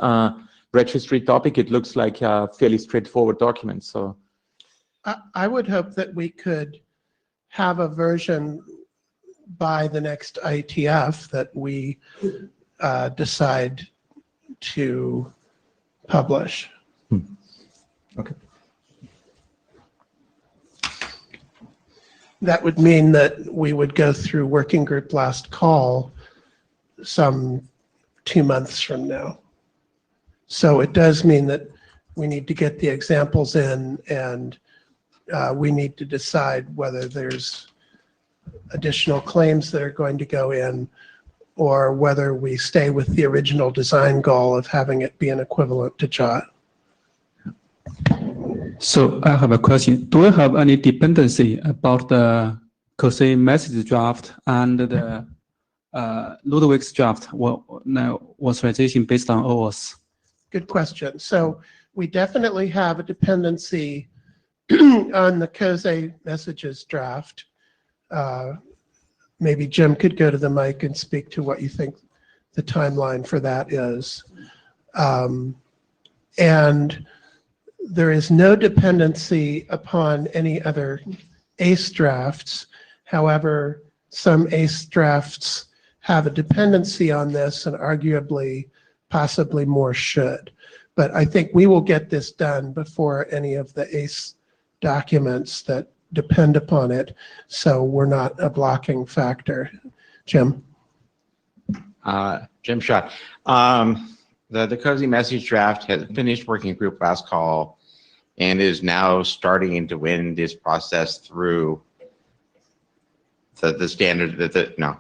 S6: registry topic, it looks like a fairly straightforward document. So
S3: I would hope that we could have a version by the next IETF that we decide to publish.
S6: Okay.
S3: That would mean that we would go through working group last call some 2 months from now. So it does mean that we need to get the examples in, and we need to decide whether there's additional claims that are going to go in, or whether we stay with the original design goal of having it be an equivalent to JOT.
S2: So I have a question. Do we have any dependency about the COSE message draft and the Ludwig's draft? Now authorization based on OAuth?
S3: Good question. So we definitely have a dependency on the COSE messages draft. Maybe Jim could go to the mic and speak to what you think the timeline for that is. And there is no dependency upon any other ACE drafts. However, some ACE drafts have a dependency on this, and arguably, possibly more should. But I think we will get this done before any of the ACE documents that depend upon it, so we're not a blocking factor. Jim?
S11: Jim Schott. The COSE message draft has finished working group last call and is now starting to win this process through the standard that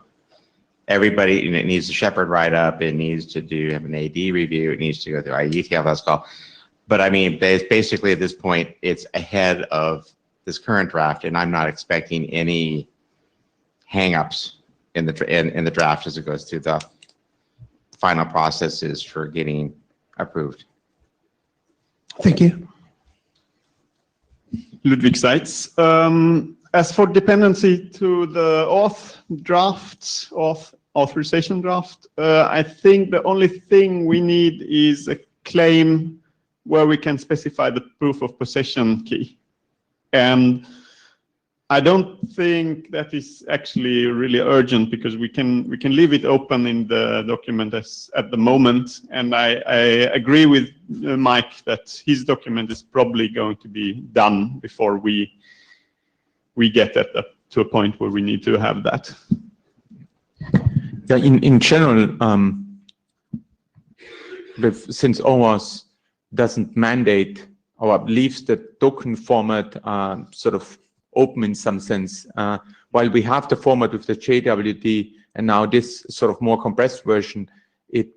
S11: everybody, it needs to shepherd write-up, it needs to have an AD review, it needs to go through IETF last call. But I mean, basically at this point, it's ahead of this current draft, and I'm not expecting any hang-ups in the draft as it goes through the final processes for getting approved.
S3: Thank you.
S7: Ludwig Seitz. As for dependency to the authorization draft, I think the only thing we need is a claim where we can specify the proof of possession key. And I don't think that is actually really urgent, because we can leave it open in the document at the moment. And I agree with Mike that his document is probably going to be done before we get to a point where we need to have that.
S6: Yeah, in general, since OAuth doesn't mandate or leaves the token format sort of open in some sense. While we have the format with the JWT and now this sort of more compressed version, it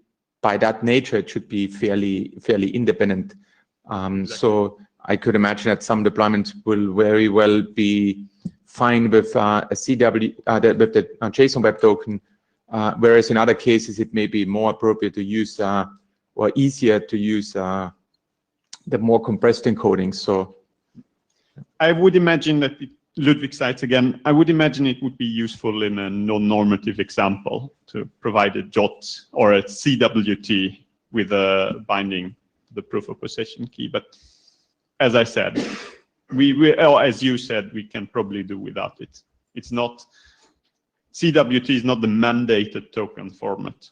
S6: by that nature it should be fairly independent. So I could imagine that some deployments will very well be fine with a CW with the JSON Web Token, whereas in other cases it may be more appropriate to use or easier to use the more compressed encoding. So
S7: I would imagine that Ludwig cites again, I would imagine it would be useful in a non-normative example to provide a JOT or a CWT with a binding the proof of possession key. But as I said, as you said, we can probably do without it. It's not, CWT is not the mandated token format.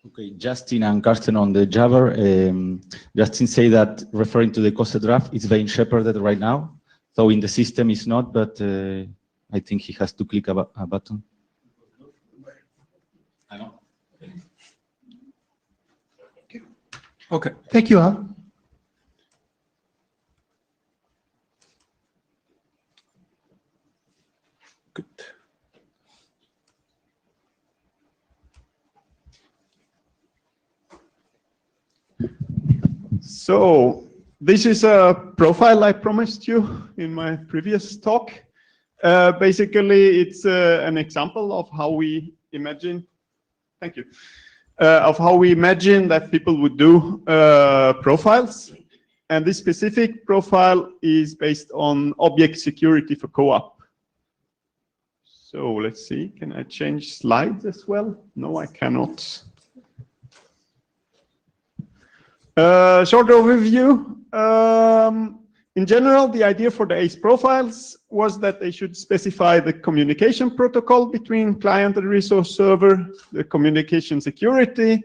S8: Okay, Justin and Carsten on the Java. Justin say that referring to the COSE draft, it's being shepherded right now. So in the system it's not, but I think he has to click a button. I know.
S2: Okay.
S3: Thank you, Al.
S6: good.
S7: So this is a profile I promised you in my previous talk. Basically, it's an example of how we imagine, thank you, of how we imagine that people would do profiles. And this specific profile is based on object security for co-op. So let's see, can I change slides as well? No, I cannot. Short overview. In general, the idea for the ACE profiles was that they should specify the communication protocol between client and resource server, the communication security,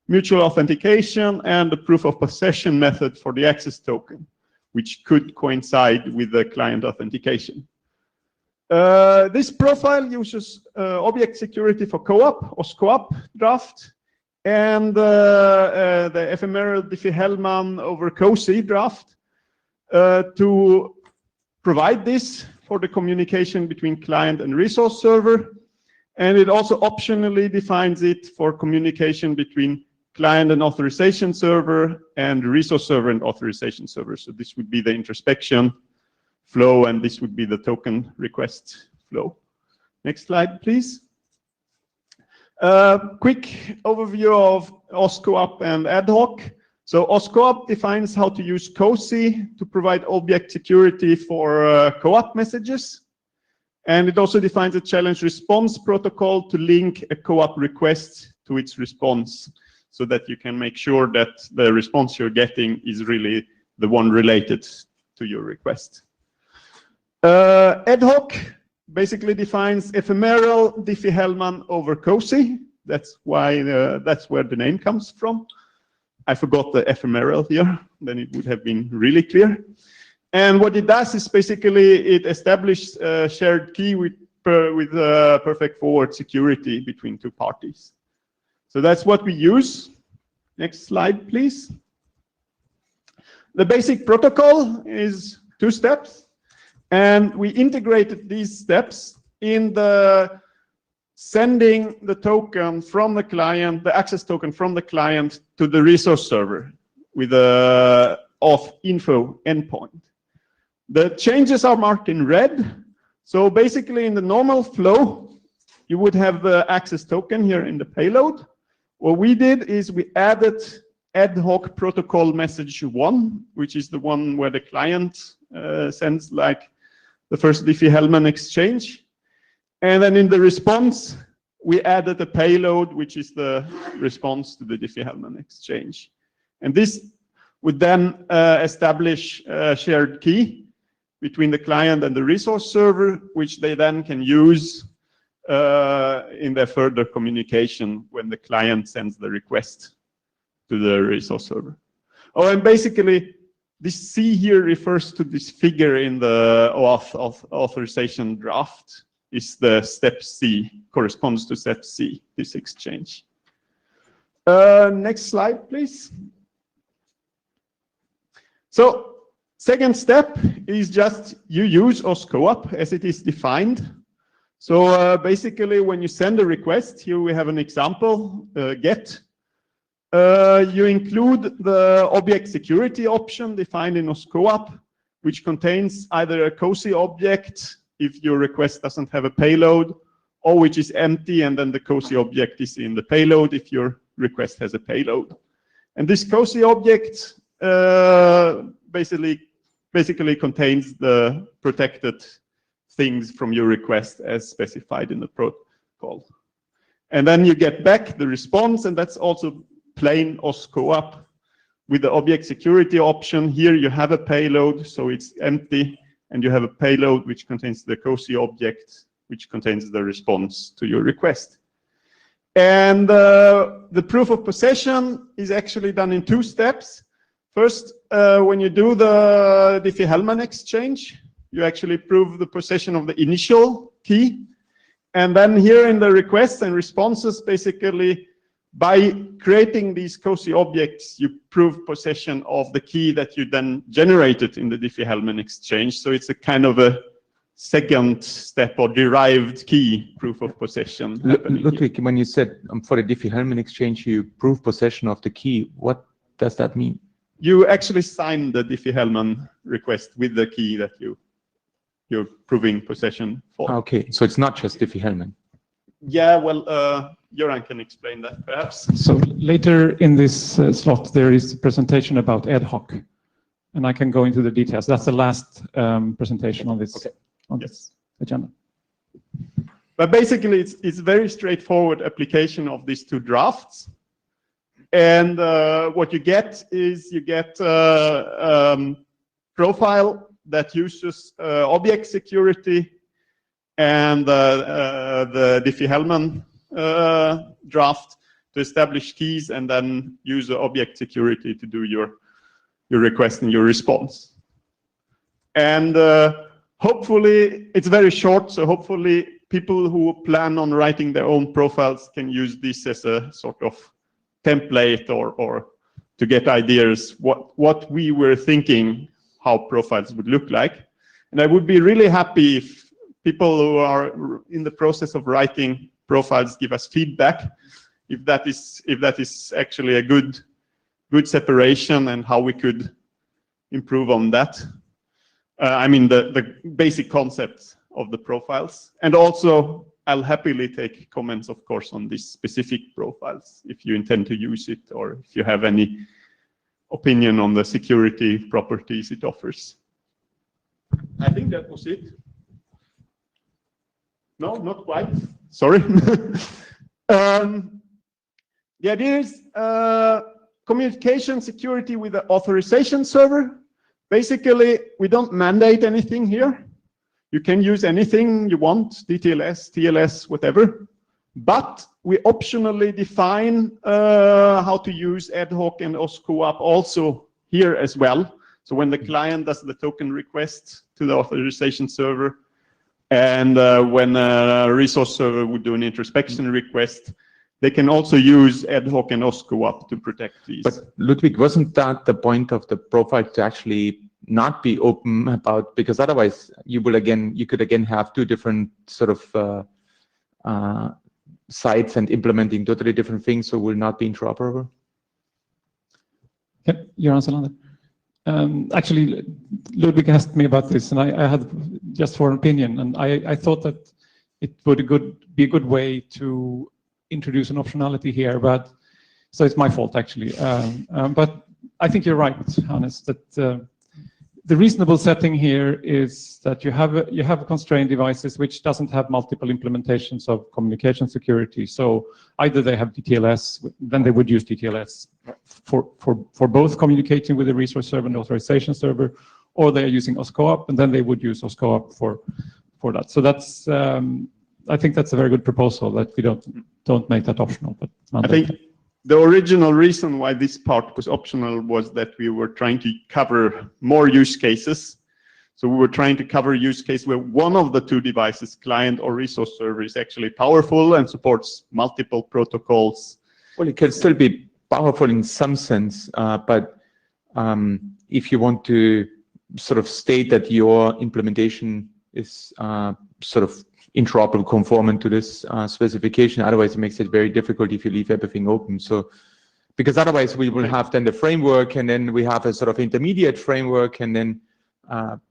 S7: mutual authentication, and the proof of possession method for the access token, which could coincide with the client authentication. This profile uses object security for co-op or SCOAP draft, and the ephemeral Diffie-Hellman over COSI draft to provide this for the communication between client and resource server. And it also optionally defines it for communication between client and authorization server and resource server and authorization server. So this would be the introspection flow, and this would be the token request flow. Next slide, please. Quick overview of OSCOAP and ad hoc. So OSCOAP defines how to use COSI to provide object security for co-op messages. And it also defines a challenge response protocol to link a co-op request to its response, so that you can make sure that the response you're getting is really the one related to your request. Ad hoc basically defines ephemeral Diffie-Hellman over COSI. That's why that's where the name comes from. I forgot the ephemeral here, then it would have been really clear. And what it does is basically it establishes a shared key with perfect forward security between two parties. So that's what we use. Next slide, please. The basic protocol is 2 steps. And we integrated these steps in the sending the token from the client, the access token from the client to the resource server with a auth info endpoint. The changes are marked in red. So basically in the normal flow, you would have the access token here in the payload. What we did is we added ad hoc protocol message 1, which is the one where the client sends like the first Diffie-Hellman exchange. And then in the response, we added a payload, which is the response to the Diffie-Hellman exchange. And this would then establish a shared key between the client and the resource server, which they then can use in their further communication when the client sends the request to the resource server. Oh, and basically, this C here refers to this figure in the authorization draft. Is the step C, corresponds to step C, this exchange. Next slide, please. So Second step is just you use OSCOAP as it is defined. So basically, when you send a request, here we have an example, GET. You include the object security option defined in OSCOAP, which contains either a COSI object if your request doesn't have a payload, or which is empty, and then the COSI object is in the payload if your request has a payload. And this COSI object basically contains the protected things from your request as specified in the protocol. And then you get back the response, and that's also plain OSCOAP with the object security option. Here you have a payload, so it's empty, and you have a payload which contains the COSI object, which contains the response to your request. And the proof of possession is actually done in 2 steps. First, when you do the Diffie-Hellman exchange, you actually prove the possession of the initial key. And then here in the requests and responses, basically, by creating these COSI objects, you prove possession of the key that you then generated in the Diffie-Hellman exchange. So it's a kind of a second step or derived key proof of possession.
S6: Ludwig, when you said for the Diffie-Hellman exchange, you prove possession of the key, what does that mean?
S7: You actually sign the Diffie-Hellman request with the key that you're proving possession for.
S6: Okay, so it's not just Diffie-Hellman.
S7: Yeah, well, Göran can explain that perhaps.
S9: So later in this slot, there is a presentation about ad hoc, and I can go into the details. That's the last presentation on this, this agenda.
S7: But basically, it's very straightforward application of these 2 drafts. And what you get is you get a profile that uses object security and the Diffie-Hellman draft to establish keys, and then use the object security to do your request and your response. And hopefully, it's very short, so hopefully people who plan on writing their own profiles can use this as a sort of template or to get ideas what we were thinking how profiles would look like. And I would be really happy if people who are in the process of writing profiles give us feedback if that is actually a good separation and how we could improve on that. I mean the basic concepts of the profiles. And also I'll happily take comments, of course, on these specific profiles if you intend to use it, or if you have any opinion on the security properties it offers. I think that was it. No, not quite. Sorry. The idea is communication security with the authorization server. Basically, we don't mandate anything here. You can use anything you want, DTLS, TLS, whatever. But we optionally define how to use ad hoc and OSCOAP also here as well. So when the client does the token request to the authorization server, and when a resource server would do an introspection request, they can also use ad hoc and OSCOAP to protect these.
S6: But Ludwig, wasn't that the point of the profile, to actually not be open about, because otherwise you could again have 2 different sort of sites and implementing totally different things, so will not be interoperable?
S9: Yep, Göran Selander. Actually, Ludwig asked me about this, and I had just for an opinion, and I thought that it would be a good way to introduce an optionality here, but so it's my fault actually. But I think you're right, Hannes, that the reasonable setting here is that you have constrained devices which doesn't have multiple implementations of communication security. So either they have DTLS, then they would use DTLS for both communicating with the resource server and authorization server, or they are using OSCOAP, and then they would use OSCOAP for that. So that's I think that's a very good proposal, that we don't make that optional. But
S7: I think the original reason why this part was optional was that we were trying to cover more use cases. So we were trying to cover a use case where one of the 2 devices, client or resource server, is actually powerful and supports multiple protocols.
S6: Well, it can still be powerful in some sense, but if you want to sort of state that your implementation is sort of interoperable, conformant to this specification. Otherwise, it makes it very difficult if you leave everything open. So, because otherwise we will have then the framework, and then we have a sort of intermediate framework, and then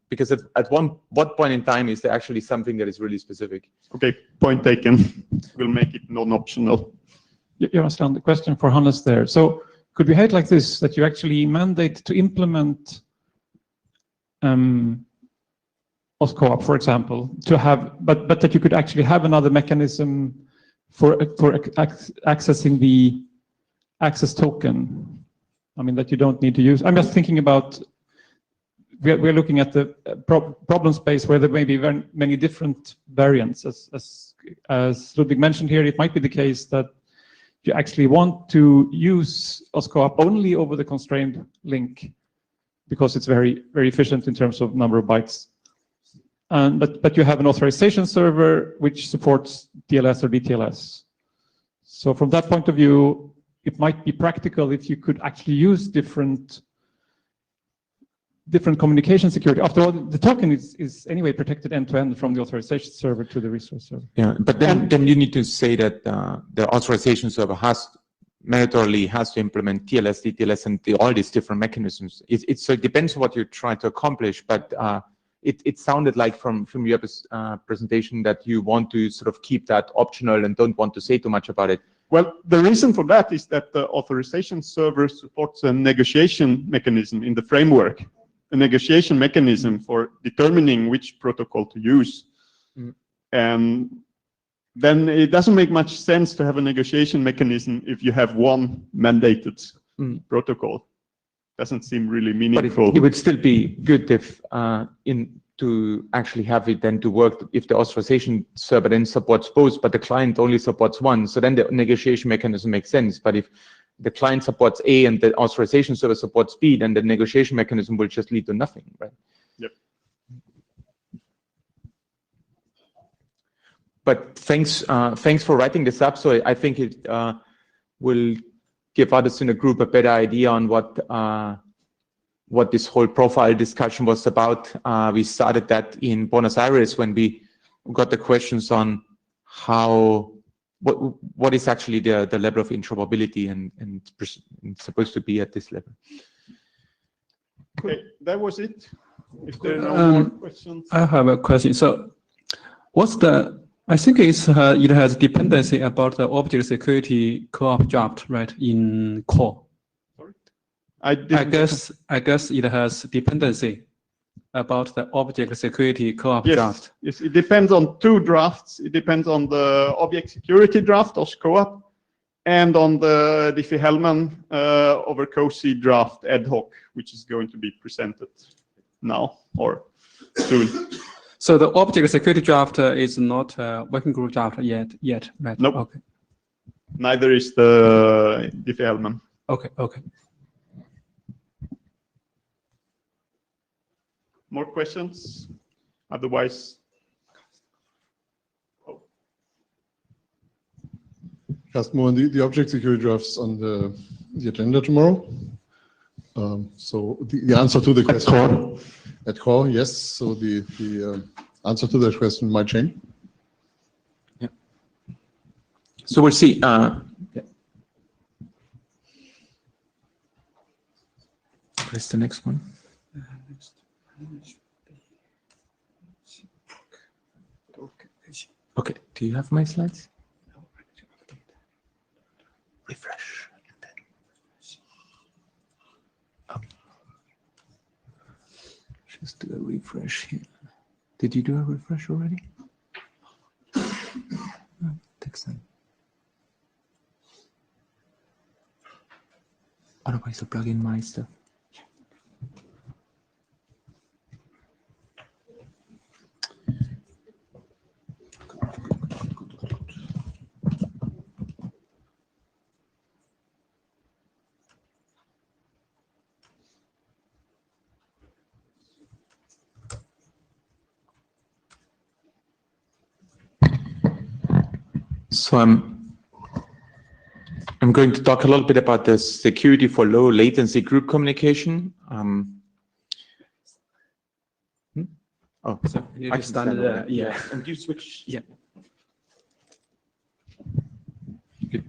S6: because at what point in time is there actually something that is really specific?
S7: Okay, point taken. We'll make it non-optional.
S9: Jonas, the question for Hannes there. So could we have it like this, that you actually mandate to implement OSCOAP, for example, to have, but that you could actually have another mechanism for accessing the access token? I mean, that you don't need to use. I'm just thinking about, we're looking at the problem space where there may be very many different variants. As Ludwig mentioned here, it might be the case that you actually want to use OSCOAP only over the constrained link because it's very, very efficient in terms of number of bytes. But you have an authorization server which supports DLS or DTLS. So from that point of view, it might be practical if you could actually use different communication security. After all, the token is anyway protected end-to-end from the authorization server to the resource server.
S6: Yeah, but then you need to say that the authorization server mandatorily has to implement TLS, DTLS, and all these different mechanisms. So it depends on what you're trying to accomplish, but it sounded like from your presentation that you want to sort of keep that optional and don't want to say too much about it.
S7: Well, the reason for that is that the authorization server supports a negotiation mechanism in the framework, a negotiation mechanism for determining which protocol to use. And then it doesn't make much sense to have a negotiation mechanism if you have one mandated protocol. Doesn't seem really meaningful.
S6: But it would still be good if to actually have it then to work if the authorization server then supports both, but the client only supports one. So then the negotiation mechanism makes sense. But if the client supports A and the authorization server supports B, then the negotiation mechanism will just lead to nothing, right?
S7: Yep.
S6: But thanks for writing this up. So I think it will give others in the group a better idea on what this whole profile discussion was about. We started that in Buenos Aires when we got the questions on what is actually the level of interoperability and supposed to be at this level.
S7: Okay, that was it. If there are no more questions.
S2: I have a question. So I think it has dependency about the object security co-op draft, right, in core.
S7: Sorry?
S2: I guess it has dependency about the object security co-op draft.
S7: Yes, it depends on two drafts. It depends on the object security draft of co-op and on the Diffie-Hellman over COSI draft ad hoc, which is going to be presented now or soon.
S2: So the object security draft is not a working group draft yet, right?
S7: Nope.
S2: Okay.
S7: Neither is the Diffie-Hellman.
S2: Okay.
S7: More questions? Otherwise,
S5: Carsten, the object security drafts on the agenda tomorrow. So the answer to the question at core, yes. So the answer to that question might change.
S6: Yeah. So we'll see. Where's the next one? Okay. Do you have my slides? Refresh. Just do a refresh here. Did you do a refresh already? Takes time. Otherwise, I'll plug in my stuff. So I'm going to talk a little bit about the security for low latency group communication. Oh,
S2: So you
S6: I
S2: just
S6: can stand
S2: stand
S6: over
S2: there.
S6: there.
S2: Yeah.
S6: And you switch.
S2: Yeah.
S6: Good.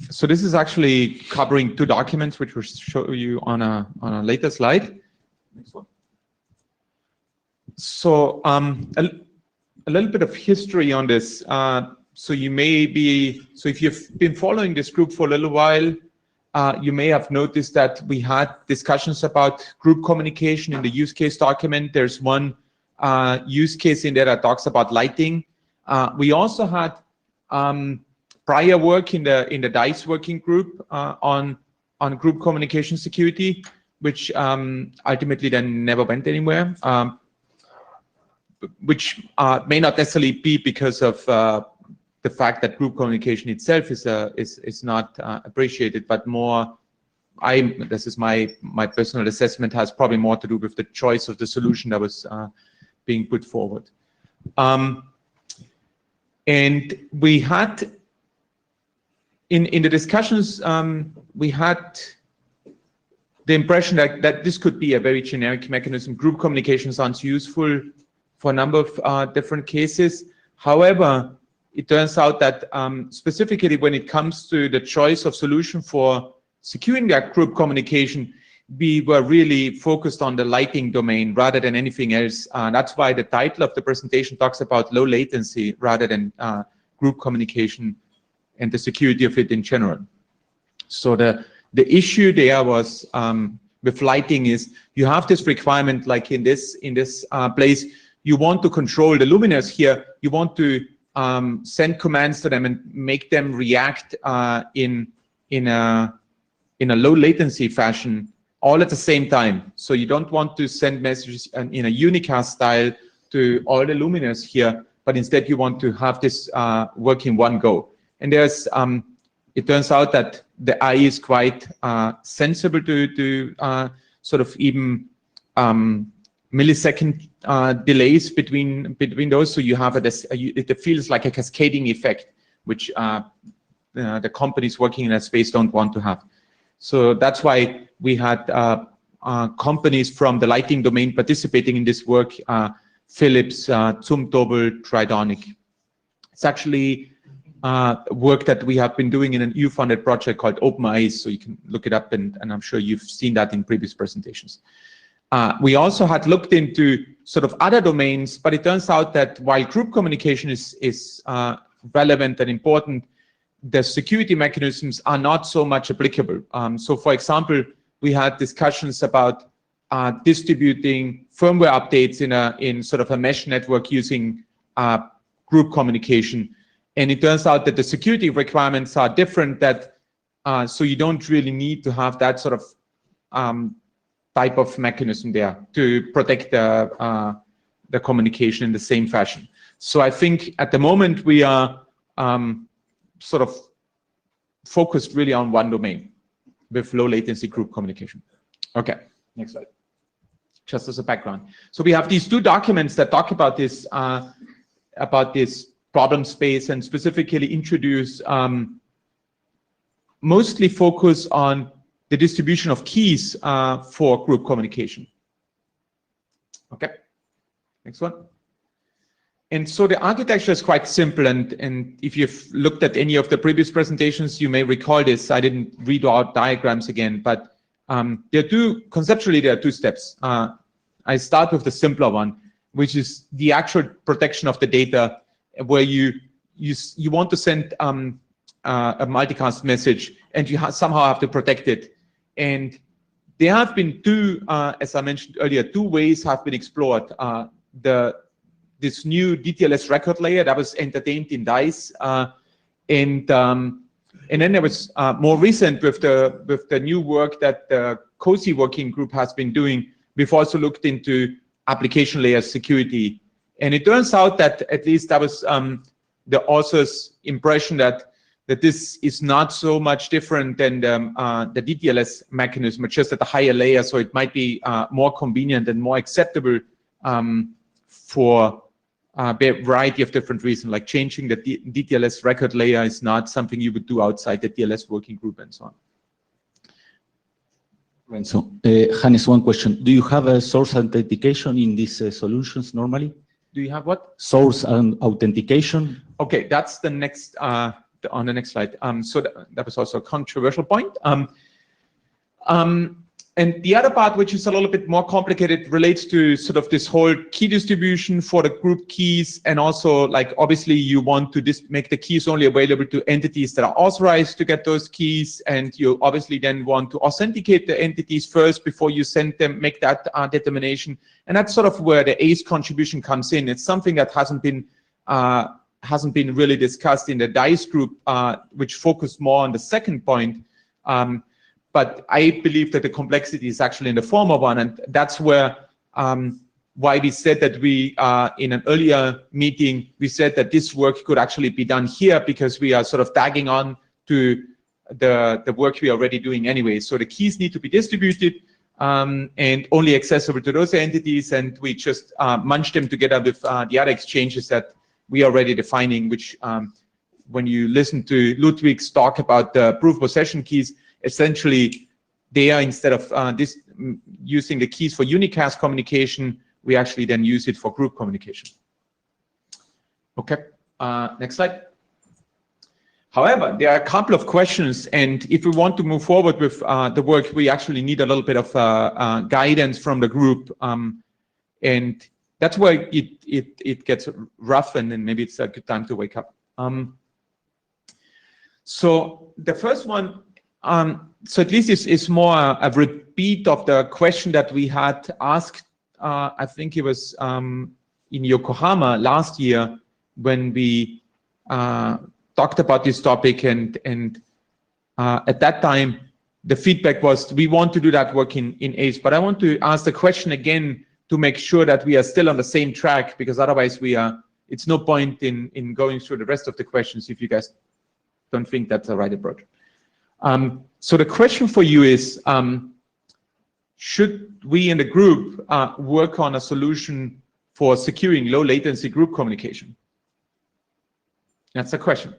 S6: So this is actually covering two documents, which we'll show you on a later slide. Next one. So a little bit of history on this. So if you've been following this group for a little while, you may have noticed that we had discussions about group communication in the use case document. There's one use case in there that talks about lighting. We also had prior work in the DICE working group on group communication security, which ultimately then never went anywhere. Which may not necessarily be because of the fact that group communication itself is not appreciated, but more, this is my personal assessment, has probably more to do with the choice of the solution that was being put forward. And we had, in the discussions, we had the impression that this could be a very generic mechanism. Group communication sounds useful for a number of different cases. However, it turns out that specifically when it comes to the choice of solution for securing that group communication, we were really focused on the lighting domain rather than anything else. That's why the title of the presentation talks about low latency rather than group communication and the security of it in general. So the issue there was with lighting is you have this requirement, like in this place, you want to control the luminaires here. You want to send commands to them and make them react in a low latency fashion all at the same time. So you don't want to send messages in a unicast style to all the luminaires here, but instead you want to have this work in one go. And there's it turns out that the IE is quite sensible to sort of even millisecond delays between those, so you have it feels like a cascading effect, which the companies working in that space don't want to have. So that's why we had companies from the lighting domain participating in this work: Philips, Zumtobel, Tridonic. It's actually work that we have been doing in an EU-funded project called Open Eyes, so you can look it up, and I'm sure you've seen that in previous presentations. We also had looked into sort of other domains, but it turns out that while group communication is relevant and important, the security mechanisms are not so much applicable. So for example, we had discussions about distributing firmware updates in sort of a mesh network using group communication. And it turns out that the security requirements are different, so you don't really need to have that sort of type of mechanism there to protect the communication in the same fashion. So I think at the moment we are sort of focused really on one domain with low latency group communication. Okay, next slide. Just as a background. So we have these two documents that talk about this problem space and specifically introduce, mostly focus on the distribution of keys for group communication. Okay, next one. And so the architecture is quite simple, and if you've looked at any of the previous presentations, you may recall this. I didn't read out diagrams again, but conceptually there are two steps. I start with the simpler one, which is the actual protection of the data, where you want to send a multicast message, and you somehow have to protect it. And there have been two, as I mentioned earlier, two ways have been explored. This new DTLS record layer that was entertained in DICE, and then there was more recent with the new work that the COSI working group has been doing. We've also looked into application layer security, and it turns out that at least that was the author's impression that this is not so much different than the DTLS mechanism, it's just at a higher layer, so it might be more convenient and more acceptable for a variety of different reasons, like changing the DTLS record layer is not something you would do outside the TLS working group and so on.
S8: So, Hannes, one question. Do you have a source authentication in these solutions normally?
S6: Do you have what?
S8: Source and authentication?
S6: Okay, that's the next, on the next slide. So that was also a controversial point. And the other part, which is a little bit more complicated, relates to sort of this whole key distribution for the group keys. And also, like, obviously you want to make the keys only available to entities that are authorized to get those keys. And you obviously then want to authenticate the entities first before you send them, make that determination. And that's sort of where the ACE contribution comes in. It's something that hasn't been really discussed in the DICE group, which focused more on the second point. But I believe that the complexity is actually in the former one, and that's where why we said that we in an earlier meeting we said that this work could actually be done here, because we are sort of tagging on to the work we are already doing anyway. So the keys need to be distributed and only accessible to those entities, and we just munch them together with the other exchanges that we are already defining. Which when you listen to Ludwig's talk about the proof possession keys, essentially, they are, instead of using the keys for unicast communication, we actually then use it for group communication. Okay, next slide. However, there are a couple of questions, and if we want to move forward with the work, we actually need a little bit of guidance from the group, and that's where it gets rough, and then maybe it's a good time to wake up. So the first one, so at least it's more a repeat of the question that we had asked, I think it was in Yokohama last year when we talked about this topic, and at that time the feedback was we want to do that work in ACE, but I want to ask the question again to make sure that we are still on the same track, because otherwise it's no point in going through the rest of the questions if you guys don't think that's the right approach. So the question for you is, should we in the group work on a solution for securing low latency group communication? That's the question.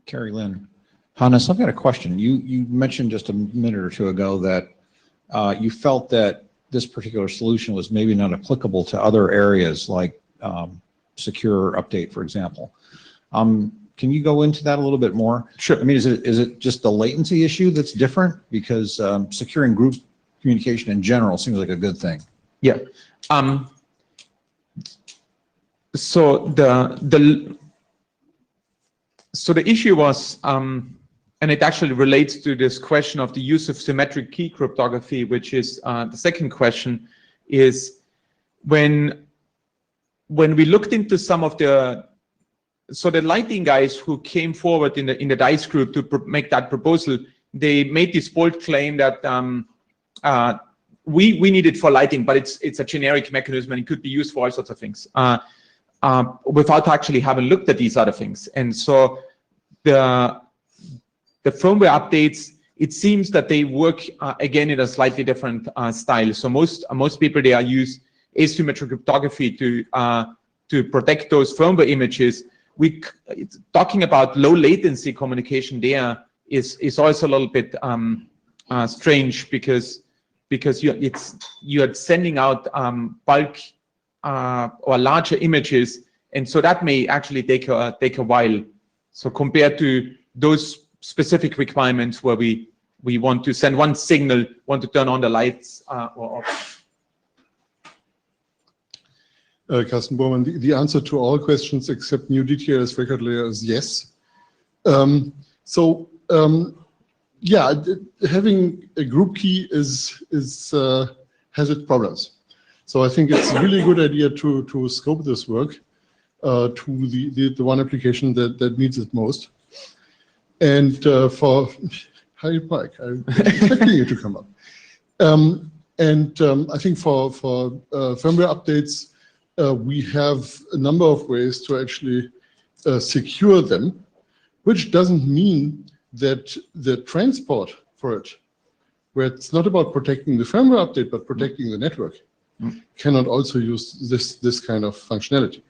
S12: Carrie Lynn. Hannes, I've got a question. You mentioned just a minute or two ago that you felt that this particular solution was maybe not applicable to other areas like secure update, for example. Can you go into that a little bit more?
S6: Sure.
S12: I mean, is it just the latency issue that's different? Because securing group communication in general seems like a good thing.
S6: Yeah. So the issue was, and it actually relates to this question of the use of symmetric key cryptography, which is the second question, is when we looked into some of the lighting guys who came forward in the DICE group to make that proposal, they made this bold claim that we need it for lighting, but it's a generic mechanism and it could be used for all sorts of things without actually having looked at these other things. And so the firmware updates, it seems that they work again in a slightly different style. So most people, they use asymmetric cryptography to protect those firmware images. Talking about low latency communication there is also a little bit strange because you're sending out bulk or larger images, and so that may actually take a while. So compared to those specific requirements where we want to send one signal, want to turn on the lights or off.
S5: Carsten Bormann, the answer to all questions except new DTLS record layer is yes. Yeah, having a group key has its problems. So I think it's a really good idea to scope this work to the one application that needs it most. And hi Mike, I'm expecting you to come up. I think for firmware updates, we have a number of ways to actually secure them, which doesn't mean that the transport for it, where it's not about protecting the firmware update, but protecting the network, cannot also use this kind of functionality.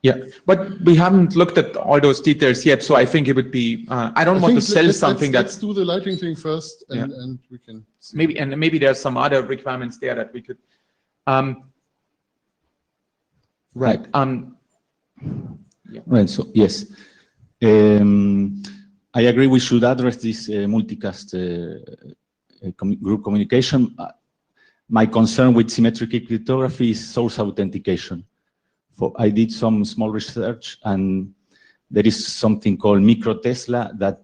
S6: Yeah, but we haven't looked at all those details yet, so I think it would be, I don't want to sell something
S5: Let's
S6: that's
S5: do the lighting thing first,
S6: Yeah.
S5: and we can see.
S6: maybe there's some other requirements there that we could, right,
S8: Right, so yes. I agree we should address this multicast group communication. My concern with symmetric cryptography is source authentication. I did some small research, and there is something called micro Tesla that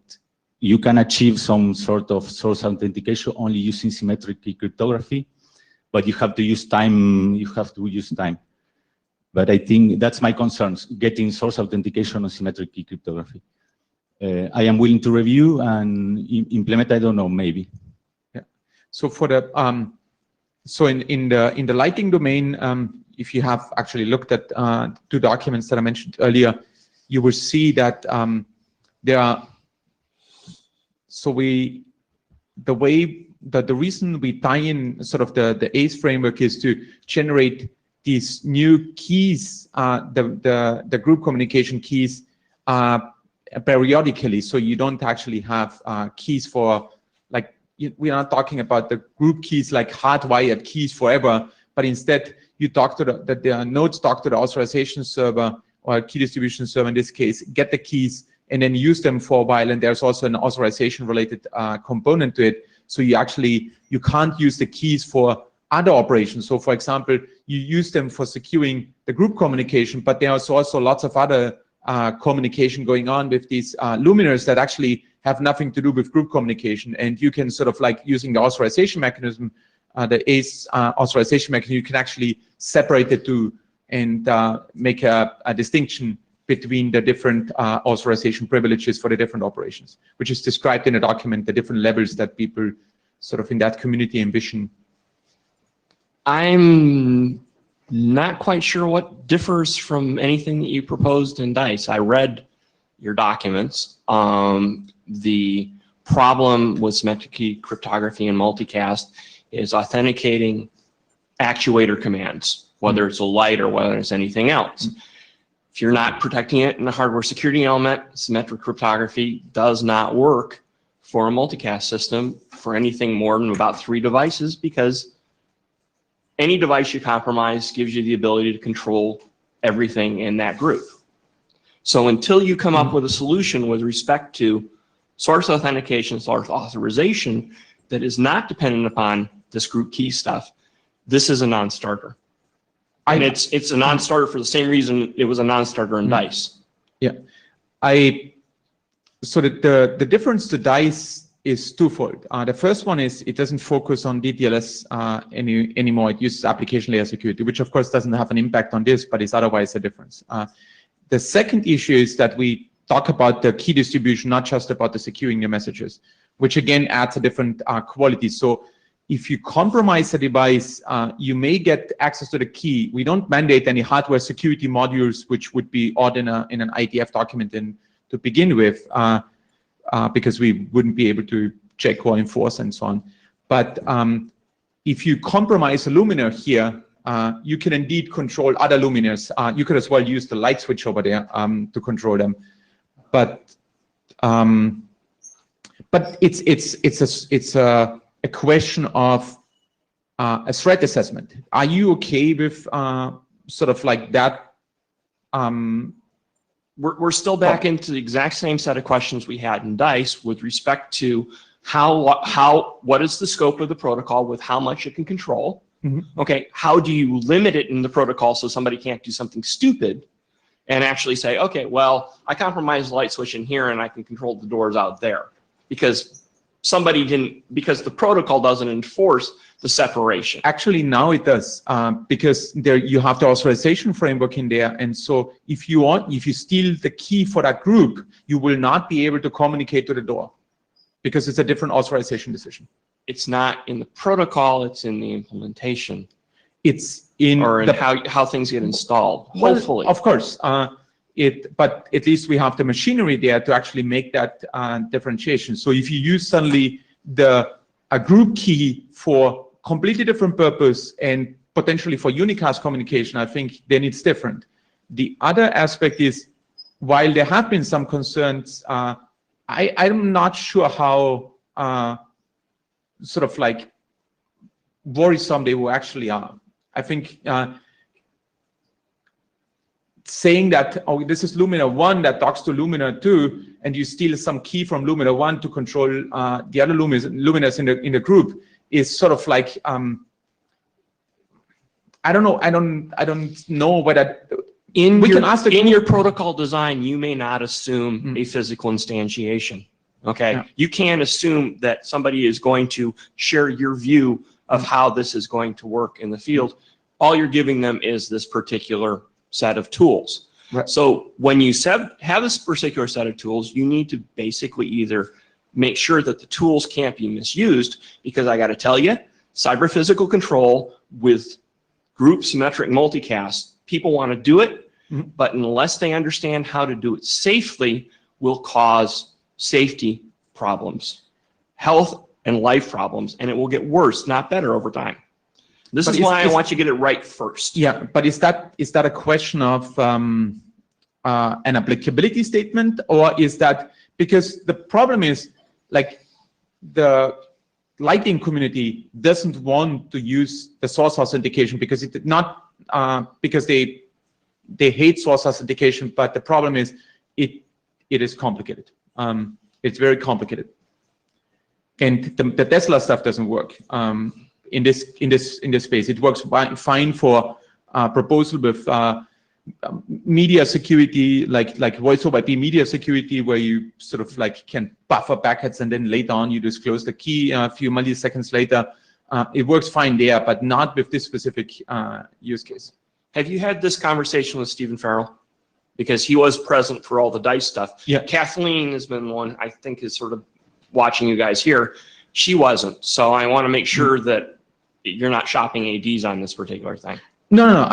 S8: you can achieve some sort of source authentication only using symmetric cryptography, but you have to use time. But I think that's my concerns, getting source authentication on symmetric key cryptography. I am willing to review and implement, I don't know, maybe.
S6: Yeah. So for the, so in the lighting domain, if you have actually looked at 2 documents that I mentioned earlier, you will see that there are, so the reason we tie in sort of the ACE framework is to generate these new keys, the group communication keys, periodically, so you don't actually have keys for, like, we are not talking about the group keys like hardwired keys forever, but instead you talk to the nodes talk to the authorization server or key distribution server in this case, get the keys and then use them for a while, and there's also an authorization related component to it. So you can't use the keys for other operations. So for example, you use them for securing the group communication, but there's also lots of other communication going on with these luminaires that actually have nothing to do with group communication. And you can sort of, like, using the authorization mechanism, the ACE authorization mechanism, you can actually separate the two and make a distinction between the different authorization privileges for the different operations, which is described in a document, the different levels that people sort of in that community envision.
S13: I'm not quite sure what differs from anything that you proposed in DICE. I read your documents. The problem with symmetric key cryptography and multicast is authenticating actuator commands, whether it's a light or whether it's anything else. If you're not protecting it in a hardware security element, symmetric cryptography does not work for a multicast system for anything more than about 3 devices, because any device you compromise gives you the ability to control everything in that group. So until you come up with a solution with respect to source authentication, source authorization that is not dependent upon this group key stuff, this is a non-starter. And it's a non-starter for the same reason it was a non-starter in DICE.
S6: Yeah, so the difference to DICE is twofold. The first one is it doesn't focus on DTLS anymore. It uses application layer security, which of course doesn't have an impact on this, but is otherwise a difference. The second issue is that we talk about the key distribution, not just about the securing the messages, which again adds a different quality. So if you compromise a device, you may get access to the key. We don't mandate any hardware security modules, which would be odd in an IETF document to begin with, because we wouldn't be able to check or enforce and so on. But if you compromise a luminaire here, you can indeed control other luminaires. You could as well use the light switch over there to control them. But it's a question of a threat assessment. Are you okay with sort of like that?
S13: We're still back into the exact same set of questions we had in DICE with respect to what is the scope of the protocol with how much it can control.
S6: Mm-hmm.
S13: Okay, how do you limit it in the protocol so somebody can't do something stupid and actually say, okay, well, I compromised the light switch in here and I can control the doors out there because because the protocol doesn't enforce the separation.
S6: Actually, now it does, because there you have the authorization framework in there, and so if you steal the key for that group, you will not be able to communicate to the door because it's a different authorization decision.
S13: It's not in the protocol; it's in the implementation.
S6: It's in
S13: how things get installed. Hopefully,
S6: of course. But at least we have the machinery there to actually make that differentiation. So if you use suddenly a group key for completely different purpose and potentially for unicast communication, I think then it's different. The other aspect is, while there have been some concerns, I'm not sure how sort of like worrisome they will actually are. I think saying that, oh, this is Lumina 1 that talks to Lumina 2, and you steal some key from Lumina 1 to control the other Luminas in the group is sort of like, I don't know. I don't know whether
S13: in your protocol design, you may not assume a physical instantiation. Okay,
S6: Yeah.
S13: you can't assume that somebody is going to share your view of how this is going to work in the field. All you're giving them is this particular set of tools.
S6: Right.
S13: So when you have this particular set of tools, you need to basically either make sure that the tools can't be misused, because I got to tell you, cyber physical control with group symmetric multicast, people want to do it, but unless they understand how to do it safely, will cause safety problems, health and life problems, and it will get worse, not better over time. This is why I want you to get it right first.
S6: Yeah, but is that a question of an applicability statement, or is that because the problem is, like, the lighting community doesn't want to use the source authentication because it did not because they hate source authentication, but the problem is it is complicated. It's very complicated, and the Tesla stuff doesn't work in this space. It works fine for proposal with media security, like voice over IP media security, where you sort of like can buffer packets and then later on you disclose the key a few milliseconds later. It works fine there, but not with this specific use case.
S13: Have you had this conversation with Stephen Farrell? Because he was present for all the DICE stuff.
S6: Yeah.
S13: Kathleen has been one, I think, is sort of watching you guys here. She wasn't. So I want to make sure that you're not shopping ADs on this particular thing.
S6: No.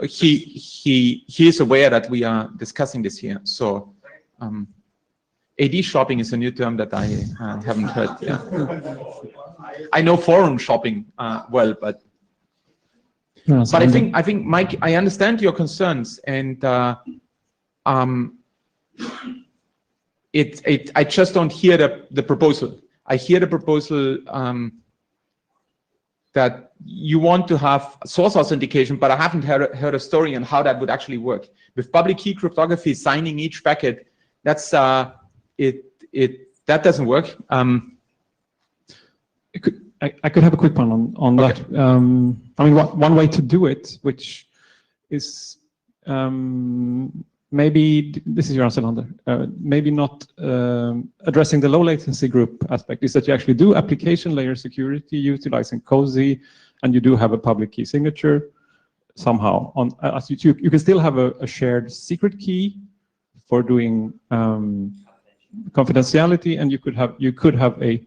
S6: He is aware that we are discussing this here. So AD shopping is a new term that I haven't heard. Yeah. I know forum shopping well, but I think Mike, I understand your concerns, and I just don't hear the proposal. I hear the proposal that you want to have source authentication, but I haven't heard a story on how that would actually work. With public key cryptography, signing each packet, that's that doesn't work.
S9: I could have a quick one on
S6: Okay.
S9: that. I mean, one way to do it, which is maybe, this is your answer, Lander, maybe not addressing the low latency group aspect, is that you actually do application layer security utilizing COSI, and you do have a public key signature somehow. You can still have a shared secret key for doing confidentiality, and you could have a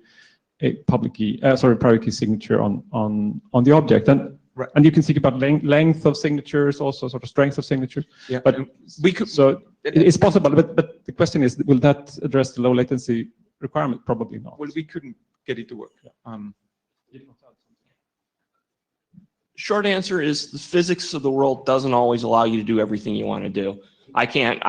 S9: public key, private key signature on the object, and
S6: right.
S9: And you can think about length of signatures, also sort of strength of signatures.
S6: Yeah.
S9: But
S6: we could.
S9: So it's possible, but the question is, will that address the low latency requirement? Probably not.
S6: Well, we couldn't get it to work.
S13: Short answer is the physics of the world doesn't always allow you to do everything you want to do. I can't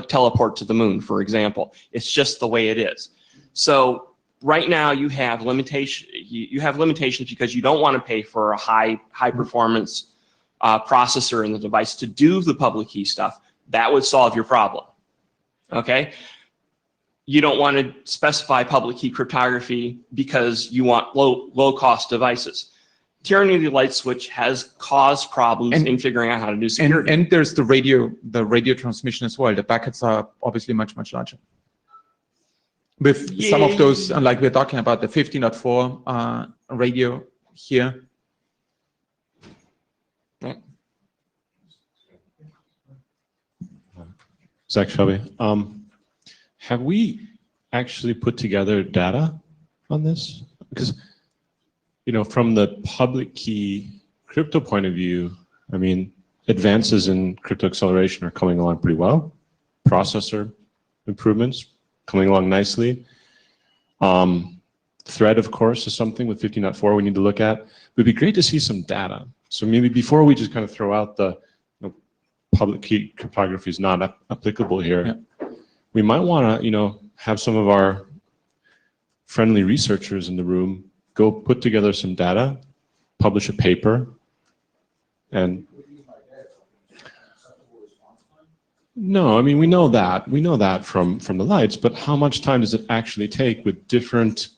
S13: teleport to the moon, for example. It's just the way it is. So right now you have limitations because you don't want to pay for a high performance processor in the device to do the public key stuff. That would solve your problem. Okay. You don't want to specify public key cryptography because you want low cost devices. Tyranny of the light switch has caused problems in figuring out how to do security.
S6: And there's the radio transmission as well. The packets are obviously much larger. With some of those, like we're talking about the 15.4 radio here.
S13: Yeah.
S14: Zach Shelby. Have we actually put together data on this? Because, you know, from the public key crypto point of view, I mean, advances in crypto acceleration are coming along pretty well. Processor improvements coming along nicely. Thread, of course, is something with 15.4 we need to look at. It would be great to see some data. So maybe before we just kind of throw out the public key cryptography is not applicable here, we might want to, have some of our friendly researchers in the room go put together some data, publish a paper, and no, I mean, we know that from the lights, but how much time does it actually take with different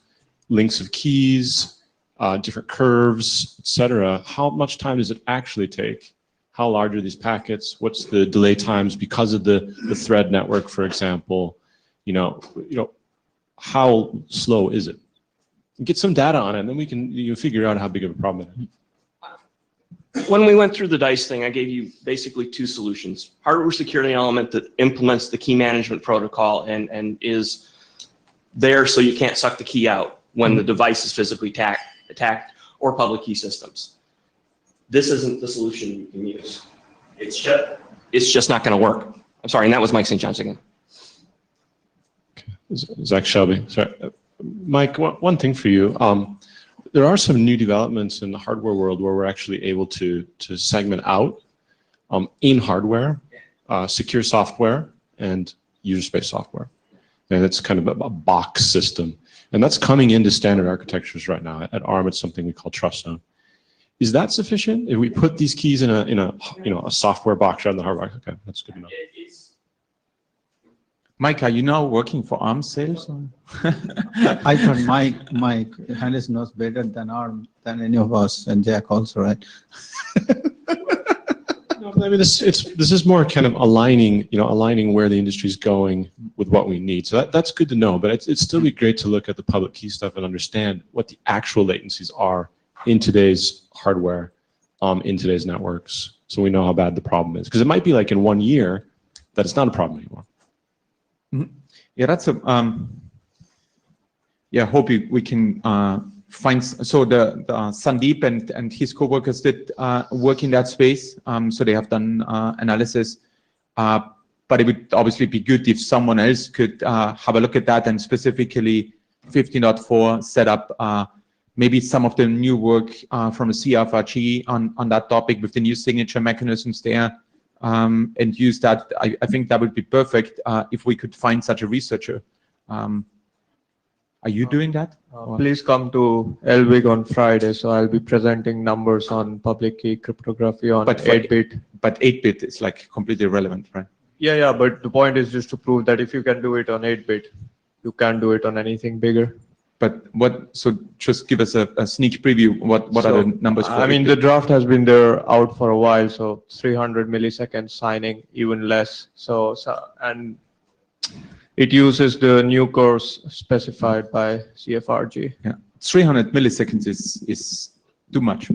S14: links of keys, different curves, etc.? How much time does it actually take? How large are these packets? What's the delay times because of the thread network, for example? How slow is it? Get some data on it, and then we can figure out how big of a problem it is.
S13: When we went through the DICE thing, I gave you basically two solutions. Hardware security element that implements the key management protocol and is there so you can't suck the key out when the device is physically attacked, or public key systems. This isn't the solution you can use. It's just not going to work. I'm sorry, and that was Mike St. John's again.
S14: Zach Shelby, sorry. Mike, one thing for you. There are some new developments in the hardware world where we're actually able to segment out in hardware, secure software and user space software. And it's kind of a box system. And that's coming into standard architectures right now. At ARM, it's something we call trust zone. Is that sufficient? If we put these keys in a software box rather than hardware, okay, that's good enough.
S6: Mike, are you now working for ARM sales?
S15: I thought Mike Hannes knows better than any of us, and Jack also, right?
S14: No, I mean, this is more kind of aligning where the industry is going with what we need. So that's good to know, but it'd still be great to look at the public key stuff and understand what the actual latencies are in today's hardware, in today's networks, so we know how bad the problem is. Because it might be like in 1 year that it's not a problem anymore.
S6: Yeah, that's a hope we can find. So the Sandeep and his co-workers did work in that space. So they have done analysis, but it would obviously be good if someone else could have a look at that, and specifically 15.4 set up maybe some of the new work from a CFRG on that topic with the new signature mechanisms there. And use that. I think that would be perfect if we could find such a researcher. Are you doing that?
S16: Please come to LWIG on Friday. So I'll be presenting numbers on public key cryptography on 8-bit.
S6: But 8-bit is like completely irrelevant, right?
S16: Yeah. But the point is just to prove that if you can do it on 8-bit, you can do it on anything bigger.
S6: But so just give us a sneak preview. What are the numbers for?
S16: I mean, the draft has been there out for a while, so 300 milliseconds signing, even less. So and it uses the new course specified by CFRG.
S6: Yeah, 300 milliseconds is too much.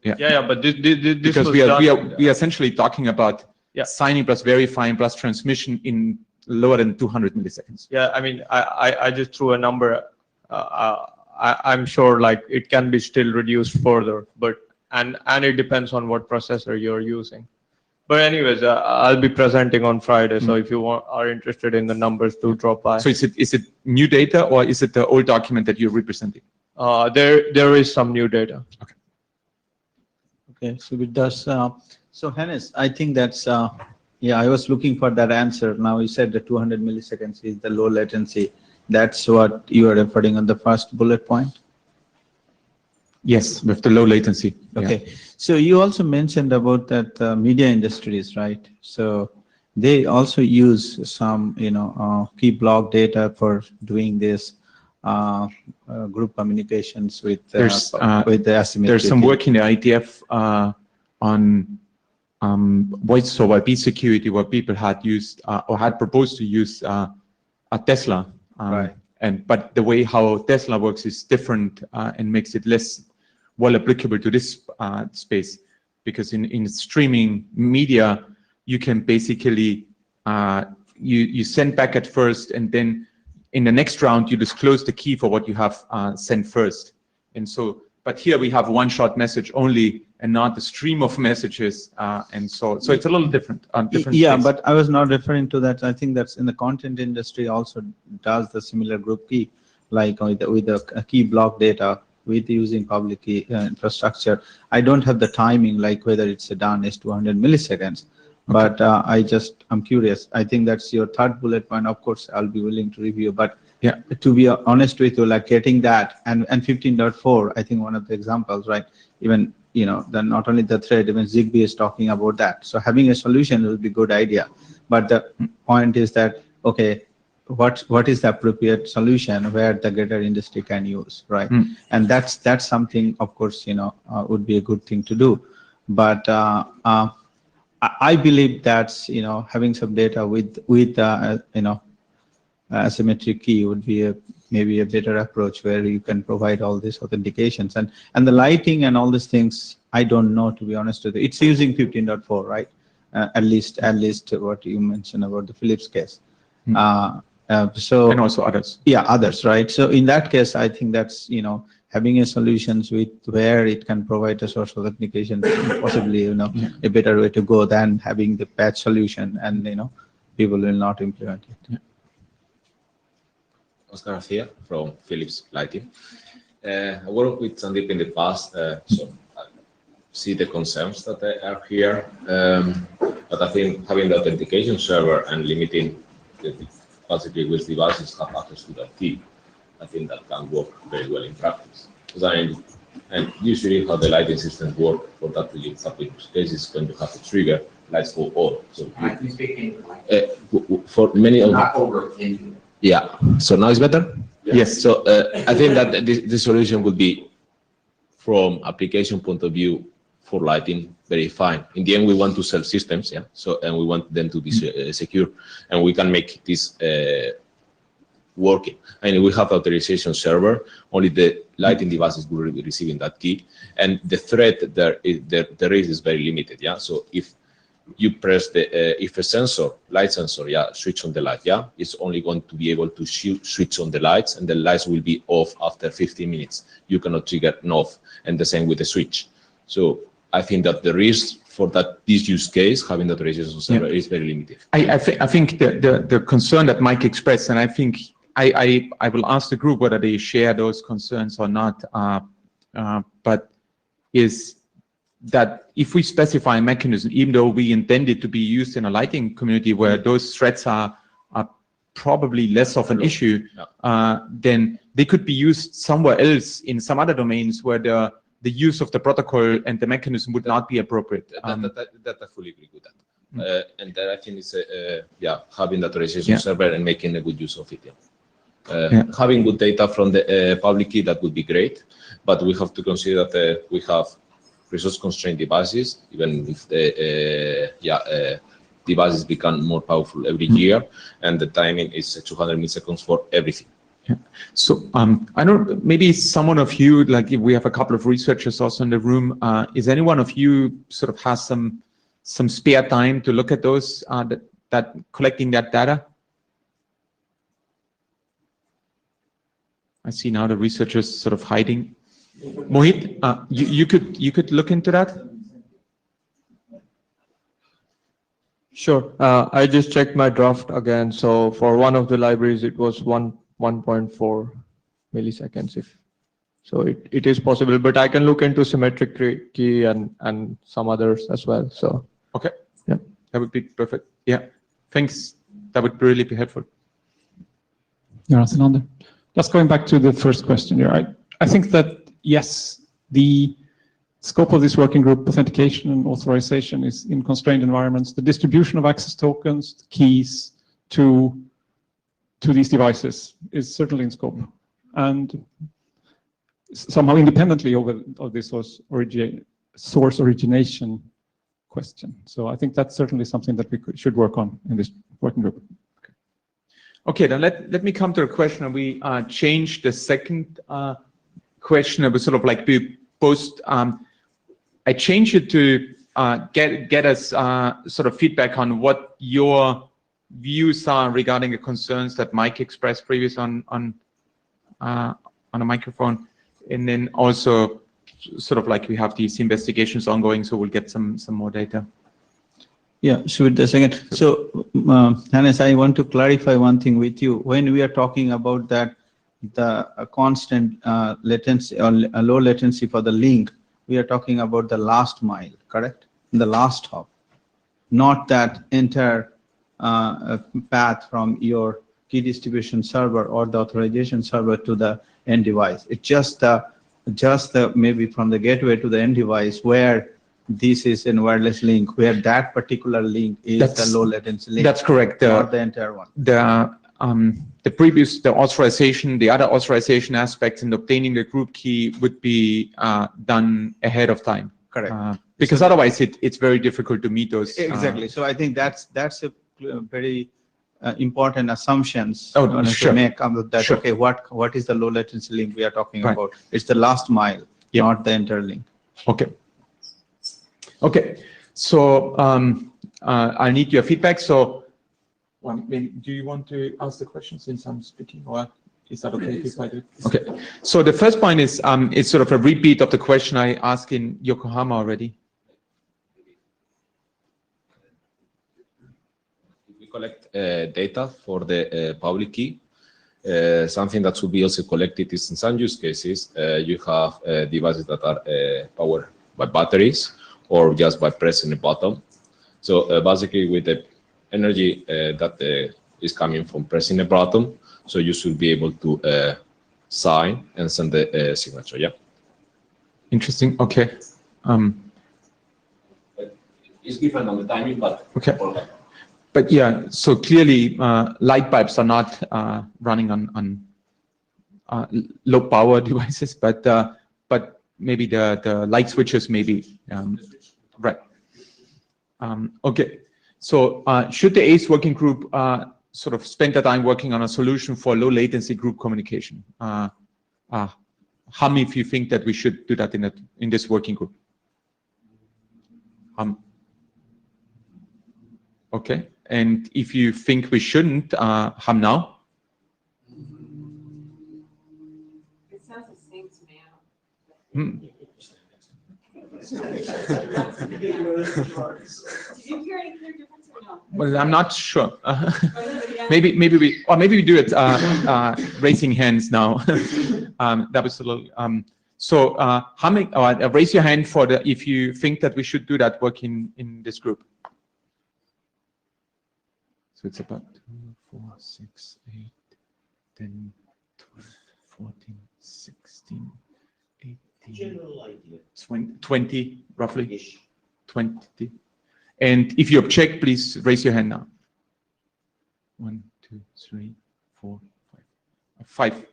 S16: Yeah. But this
S6: because we are essentially talking about signing plus verifying plus transmission in lower than 200 milliseconds.
S16: Yeah, I mean, I just threw a number. I'm sure like it can be still reduced further, but and it depends on what processor you're using. But anyways, I'll be presenting on Friday, so if you are interested in the numbers, do drop by.
S6: So is it new data, or is it the old document that you're representing?
S16: There is some new data.
S6: Okay.
S15: Okay, so with that, so Hannes, I think that's I was looking for that answer. Now you said the 200 milliseconds is the low latency. That's what you are referring on the first bullet point?
S6: Yes, with the low latency.
S15: Okay. Yeah. So you also mentioned about that media industries, right? So they also use some, key block data for doing this group communications with the asymmetric.
S6: There's some work in the IETF on voice over IP security where people had used or had proposed to use a Tesla.
S15: Right.
S6: But the way how Tesla works is different and makes it less well applicable to this space, because in streaming media you can basically you send back at first, and then in the next round you disclose the key for what you have sent first. And so, but here we have one shot message only, and not the stream of messages, and so it's a little different.
S15: Yeah, but I was not referring to that. I think that's in the content industry also does the similar group key, like with the key block data with using public key infrastructure. I don't have the timing, like whether it's done is 200 milliseconds, But I'm curious. I think that's your third bullet point. Of course, I'll be willing to review. But yeah, to be honest with you, like getting that and 15.4, I think one of the examples, right? Even then not only the thread, even Zigbee is talking about that. So having a solution will be a good idea. But the point is that okay, what is the appropriate solution where the greater industry can use, right? And that's something, of course, would be a good thing to do. But I believe that's having some data with asymmetric key would be maybe a better approach where you can provide all these authentications and the lighting and all these things. I don't know, to be honest with you. It's using 15.4, right? At least what you mentioned about the Philips case. So
S6: and also others.
S15: Yeah, others, right? So in that case, I think that's having a solutions with where it can provide a source of authentication, possibly a better way to go than having the patch solution, and people will not implement it.
S6: Yeah.
S17: Oscar Garcia from Philips Lighting. I worked with Sandeep in the past, so I see the concerns that are here. But I think having the authentication server and limiting the capacity which devices have access to that key, I think that can work very well in practice. And usually how the lighting systems work for that particular case is going to have a trigger, lights go on. So for many of them. Yeah. So now it's better? Yes. So I think that the solution would be, from application point of view, for lighting, very fine. In the end, we want to sell systems, yeah. So and we want them to be secure, and we can make this working. And we have authorization server. Only the lighting devices will be receiving that key, and the threat there is very limited, yeah. So if you press if a sensor, light sensor, yeah, switch on the light, yeah, it's only going to be able to switch on the lights, and the lights will be off after 15 minutes. You cannot trigger an off, and the same with the switch. So I think that the risk for this use case, having the authorization server, is very limited.
S6: I think the concern that Mike expressed, and I think I will ask the group whether they share those concerns or not, but is that if we specify a mechanism, even though we intend it to be used in a lighting community where those threats are probably less of an issue, then they could be used somewhere else in some other domains where the use of the protocol and the mechanism would not be appropriate.
S17: That I fully agree with that. And that I think is having the authorization server and making a good use of it. Having good data from the public key, that would be great, but we have to consider that we have resource-constrained devices, even if the devices become more powerful every year, and the timing is 200 milliseconds for everything.
S6: Yeah. So I know maybe someone of you, like if we have a couple of researchers also in the room, is any one of you sort of has some spare time to look at those, that collecting that data? I see now the researchers sort of hiding. Mohit, you could look into that?
S16: Sure. I just checked my draft again. So for one of the libraries, it was 1.4 milliseconds. So it is possible, but I can look into symmetric key and some others as well. So
S6: okay,
S16: yeah,
S6: that would be perfect. Yeah, thanks. That would really be helpful.
S9: Yeah, Sananda. Just going back to the first question here, I think that yes, the scope of this working group, authentication and authorization, is in constrained environments. The distribution of access tokens, the keys to these devices is certainly in scope, and somehow independently of this source origination question. So I think that's certainly something that we should work on in this working group.
S6: Okay, then let me come to a question, and we changed the second question. It was sort of like we post. I changed it to get us sort of feedback on what your views are regarding the concerns that Mike expressed previously on a microphone, and then also sort of like we have these investigations ongoing, so we'll get some more data.
S15: Yeah, sure. The second. So, Hannes, I want to clarify one thing with you. When we are talking about that, the constant latency or low latency for the link, we are talking about the last mile, correct? The last hop. not that entire path from your key distribution server or the authorization server to the end device. It's just maybe from the gateway to the end device where this is a wireless link, where that particular link is the low latency link.
S6: That's correct.
S15: Not the entire one.
S6: The authorization, the other authorization aspects in obtaining the group key would be done ahead of time.
S15: Correct.
S6: Because otherwise it's very difficult to meet those.
S15: Exactly. So I think that's a very important assumptions
S6: Sure.
S15: to make about that.
S6: Sure.
S15: Okay, what is the low latency link we are talking
S6: Right.
S15: about? It's the last mile,
S6: Yep.
S15: not the entire link.
S6: Okay. Okay. So I need your feedback. So do you want to ask the question since I'm speaking, or is that okay if I do? Okay. So the first point is it's sort of a repeat of the question I asked in Yokohama already.
S17: We collect data for the public key. Something that should be also collected is in some use cases, you have devices that are powered by batteries or just by pressing a button. So basically with the energy that is coming from pressing a button, so you should be able to sign and send the signature, yeah?
S6: Interesting, okay.
S17: It's different on the timing, but...
S6: Okay. But yeah, so clearly light bulbs are not running on low power devices, but maybe the light switches maybe, right. Okay, so should the ACE working group sort of spend the time working on a solution for low latency group communication? How many of you think that we should do that in this working group? Okay, and if you think we shouldn't, how now?
S1: It sounds the same to me.
S6: Hmm.
S1: Did you hear any clear difference or no?
S6: Well, I'm not sure. maybe we do it raising hands now. That was a little. So how many? Raise your hand for if you think that we should do that work in this group. So it's about 2, 4, 6, 8, 10, 12, 14, 16, 18, general idea. 20 roughly. 20. And if you object, please raise your hand now. 1, 2, 3, 4, 5. 5.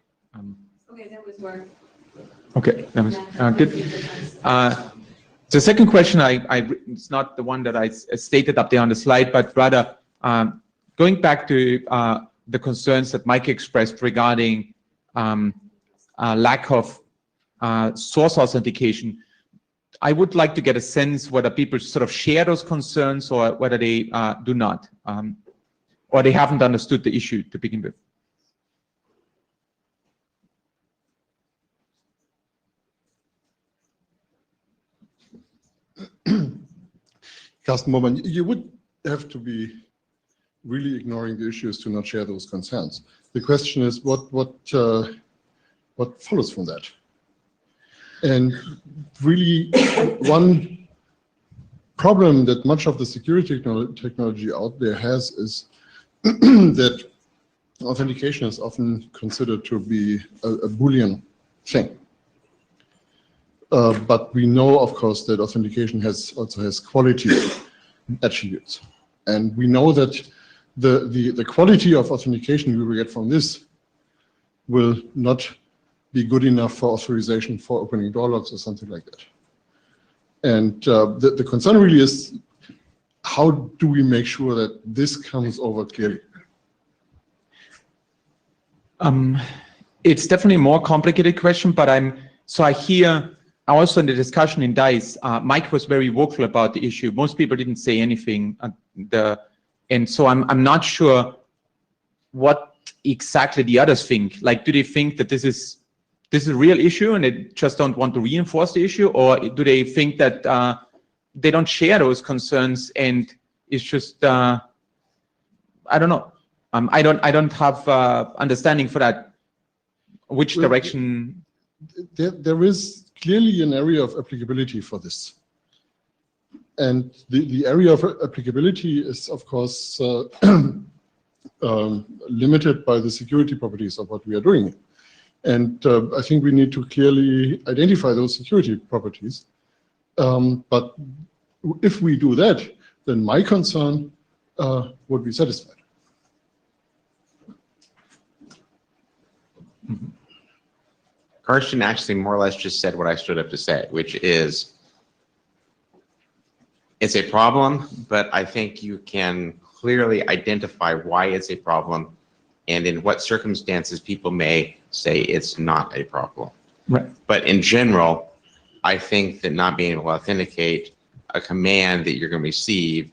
S1: Okay, that was work.
S6: Okay, that was good. The second question, it's not the one that I stated up there on the slide, but rather going back to the concerns that Mike expressed regarding lack of source authentication. I would like to get a sense whether people sort of share those concerns or whether they do not, or they haven't understood the issue to begin with.
S5: Carsten Moorman, you would have to be really ignoring the issues to not share those concerns. The question is what follows from that? And really one problem that much of the security technology out there has is that authentication is often considered to be a Boolean thing. But we know, of course, that authentication also has quality attributes. And we know that the quality of authentication we will get from this will not be good enough for authorization for opening door locks or something like that. And the concern really is, how do we make sure that this comes over clearly?
S6: It's definitely a more complicated question, but I hear also in the discussion in DICE, Mike was very vocal about the issue. Most people didn't say anything. And so I'm not sure what exactly the others think. Like, do they think that this is a real issue and they just don't want to reinforce the issue? Or do they think that they don't share those concerns and it's just, I don't know. I don't have understanding for that. Which direction?
S5: There is clearly an area of applicability for this. And the area of applicability is, of course, limited by the security properties of what we are doing. And I think we need to clearly identify those security properties. But if we do that, then my concern would be satisfied.
S11: Karsten actually more or less just said what I stood up to say, which is it's a problem, but I think you can clearly identify why it's a problem and in what circumstances people may say it's not a problem.
S2: Right.
S11: But in general, I think that not being able to authenticate a command that you're going to receive,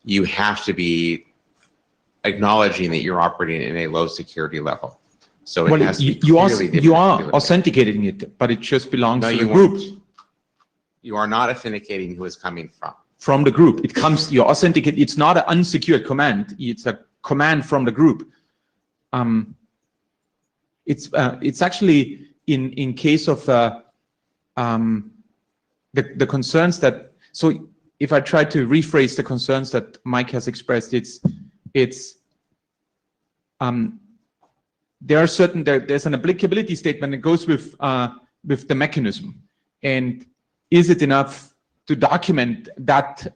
S11: you have to be acknowledging that you're operating in a low security level. So it has to be
S6: you
S11: clearly
S6: are authenticating it, but it just belongs
S11: No,
S6: to the
S11: you
S6: group.
S11: won't. You are not authenticating who it's coming from.
S6: From the group, it comes. You authenticate. It's not an unsecured command. It's a command from the group. It's actually in case of the concerns that. So if I try to rephrase the concerns that Mike has expressed, there are certain there's an applicability statement that goes with the mechanism, and is it enough to document that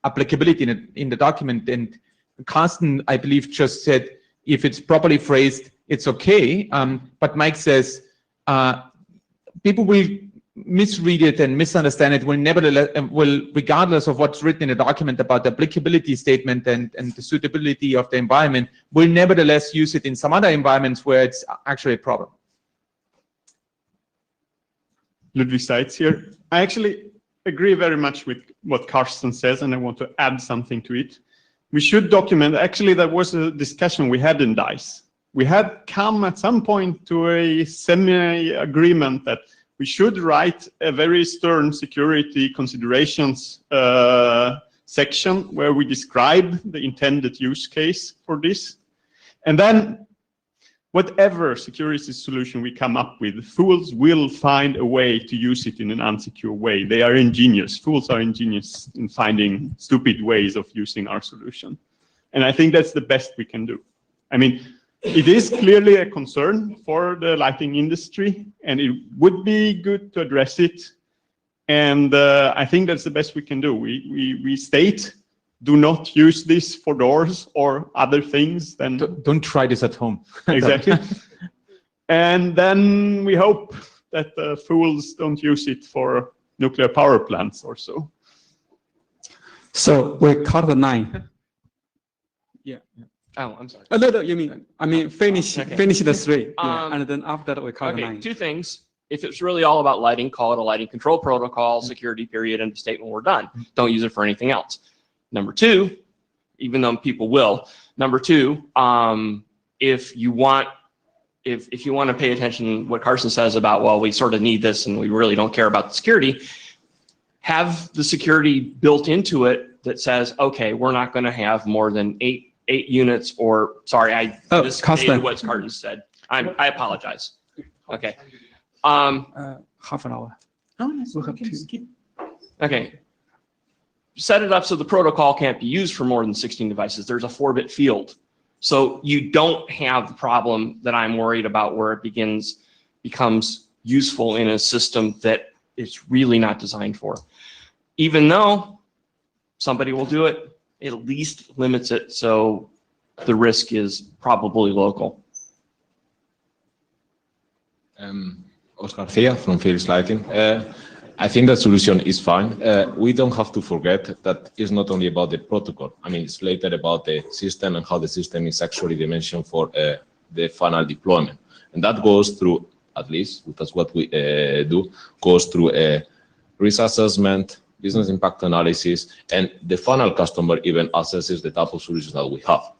S6: applicability in the document? And Carsten, I believe, just said if it's properly phrased, it's okay. But Mike says people will misread it and misunderstand it. Will nevertheless, regardless of what's written in the document about the applicability statement and the suitability of the environment, will nevertheless use it in some other environments where it's actually a problem.
S7: Ludwig Seitz here. I actually agree very much with what Karsten says, and I want to add something to it. We should document, actually that was a discussion we had in DICE. We had come at some point to a semi-agreement that we should write a very stern security considerations section where we describe the intended use case for this. And then whatever security solution we come up with, fools will find a way to use it in an unsecure way. They are ingenious. Fools are ingenious in finding stupid ways of using our solution. And I think that's the best we can do. I mean, it is clearly a concern for the lighting industry, and it would be good to address it. And I think that's the best we can do. We state, do not use this for doors or other things. Then
S6: don't try this at home.
S7: Exactly. And then we hope that the fools don't use it for nuclear power plants or so.
S2: So we cut the 9. Yeah.
S13: Oh, I'm sorry.
S2: No, you mean, I mean, finish the 3. Yeah. And then after that, we cut the 9.
S13: Two things. If it's really all about lighting, call it a lighting control protocol, security period, and the statement, we're done. Don't use it for anything else. Number 2, even though people will, number 2, if you want to pay attention to what Carsten says about, well, we sort of need this and we really don't care about the security, have the security built into it that says, okay, we're not going to have more than 8 units, or sorry, I misstated what Carsten said. I apologize. Okay.
S2: Half an hour.
S13: Okay. Set it up so the protocol can't be used for more than 16 devices. There's a 4-bit field. So you don't have the problem that I'm worried about where it becomes useful in a system that it's really not designed for. Even though somebody will do it, it at least limits it so the risk is probably local.
S17: Oscar Thea from Felix Lighting. I think that solution is fine. We don't have to forget that it's not only about the protocol. I mean, it's later about the system and how the system is actually dimensioned for the final deployment. And that goes through, at least that's what we do, goes through a risk assessment, business impact analysis, and the final customer even assesses the type of solutions that we have.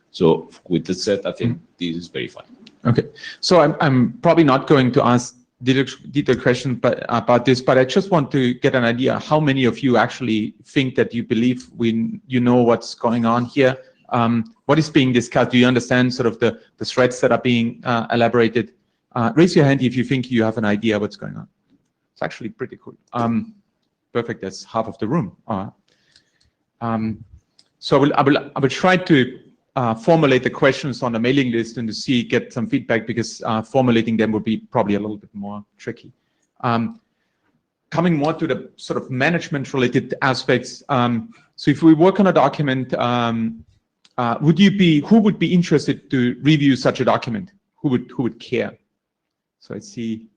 S17: So with that said, I think this is very fine.
S6: Okay, so I'm probably not going to ask detailed question about this, but I just want to get an idea how many of you actually think that you believe you know what's going on here. What is being discussed? Do you understand sort of the threats that are being elaborated? Raise your hand if you think you have an idea what's going on. It's actually pretty cool. perfect. That's half of the room. So I will try to formulate the questions on the mailing list and to get some feedback, because formulating them would be probably a little bit more tricky. Coming more to the sort of management-related aspects. So if we work on a document, who would be interested to review such a document? Who would care? So I see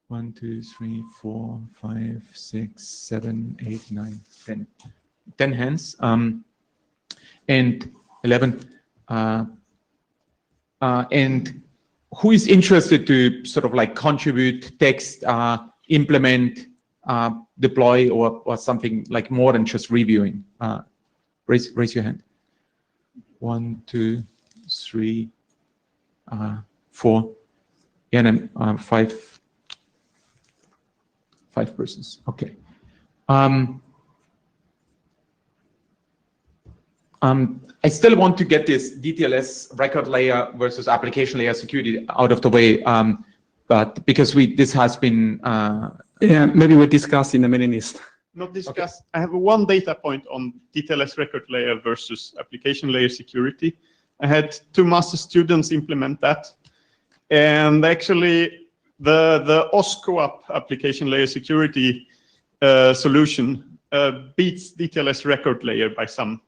S6: 1, 2, 3, 4, 5, 6, 7, 8, 9, 10. 10 hands. And 11. And who is interested to sort of like contribute text, implement, deploy, or something like more than just reviewing? Raise your hand. 1, 2, 3, 4, and then 5 persons. Okay. I still want to get this DTLS record layer versus application layer security out of the way, but because this has been
S2: yeah, maybe we'll discuss in the mailing list.
S7: Not discuss. Okay. I have one data point on DTLS record layer versus application layer security. I had 2 master students implement that, and actually the OSCOAP application layer security solution beats DTLS record layer by some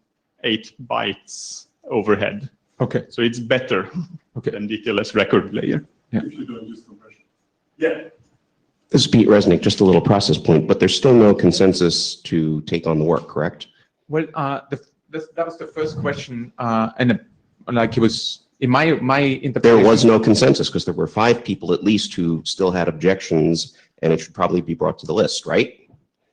S7: 8 bytes overhead.
S6: Okay.
S7: So it's better than DTLS record layer.
S6: Yeah.
S7: Yeah.
S18: This is Pete Resnick, just a little process point, but there's still no consensus to take on the work, correct?
S6: Well, that was the first question, and like it was in my interpretation.
S18: There was no consensus because there were 5 people at least who still had objections, and it should probably be brought to the list, right?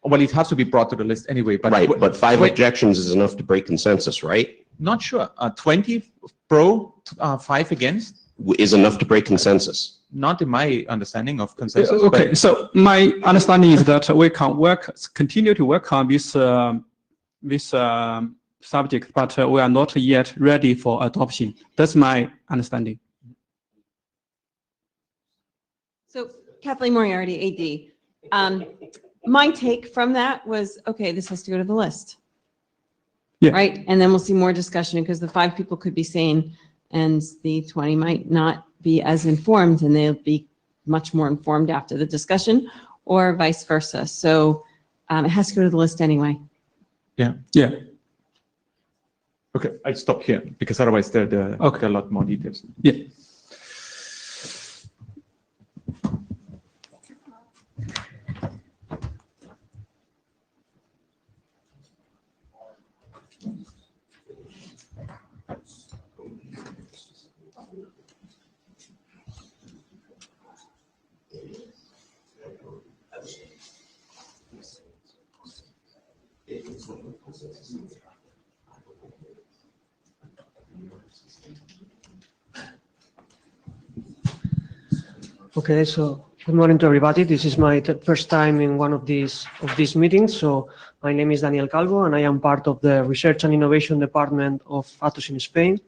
S6: Well, it has to be brought to the list anyway. But
S18: right, but 5 objections is enough to break consensus, right?
S6: Not sure. 20 pro, 5 against?
S18: Is enough to break consensus.
S6: Not in my understanding of consensus.
S2: Okay, so my understanding is that we can continue to work on this subject, but we are not yet ready for adoption. That's my understanding.
S19: So Kathleen Moriarty, AD. My take from that was, okay, this has to go to the list.
S2: Yeah.
S19: Right? And then we'll see more discussion, because the 5 people could be sane and the 20 might not be as informed, and they'll be much more informed after the discussion, or vice versa. So it has to go to the list anyway.
S6: Yeah.
S2: Yeah.
S6: Okay, I stop here because otherwise there are a lot more details.
S2: Yeah.
S20: Okay, so good morning to everybody. This is my first time in one of these meetings. So my name is Daniel Calvo, and I am part of the Research and Innovation Department of Atos in Spain.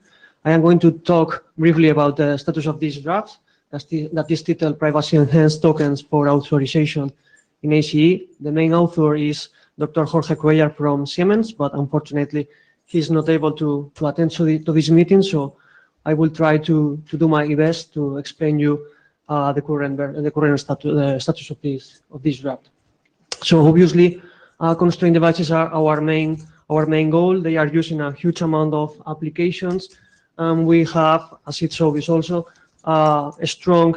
S20: I am going to talk briefly about the status of these drafts, that is titled Privacy Enhanced Tokens for Authorization in ACE. The main author is Dr. Jorge Cuellar from Siemens, but unfortunately he's not able to attend to this meeting. So I will try to do my best to explain you the current status of this draft. So obviously, constrained devices are our main goal. They are using a huge amount of applications, and we have, as it's obvious also, strong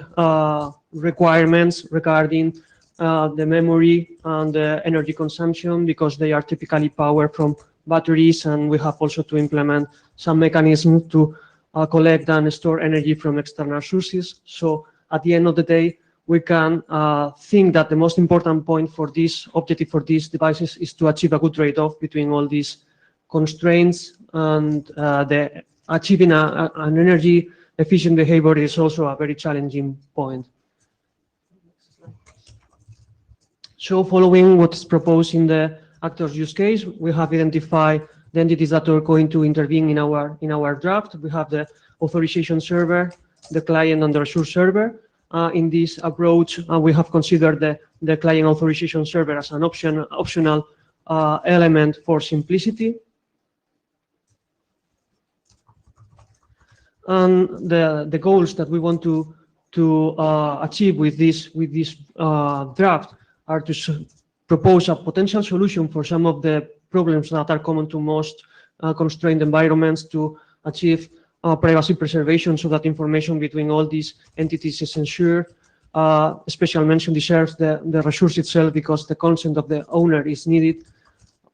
S20: requirements regarding the memory and the energy consumption, because they are typically powered from batteries, and we have also to implement some mechanism to collect and store energy from external sources. So at the end of the day, we can think that the most important point for this objective for these devices is to achieve a good trade-off between all these constraints, and achieving an energy efficient behavior is also a very challenging point. So following what is proposed in the actors use case, we have identified the entities that are going to intervene in our draft. We have the authorization server, the client, and the resource server. in this approach, we have considered the client authorization server as an optional element for simplicity. And the goals that we want to achieve with this draft are to propose a potential solution for some of the problems that are common to most constrained environments, to achieve privacy preservation so that information between all these entities is ensured. Special mention deserves the resource itself because the consent of the owner is needed.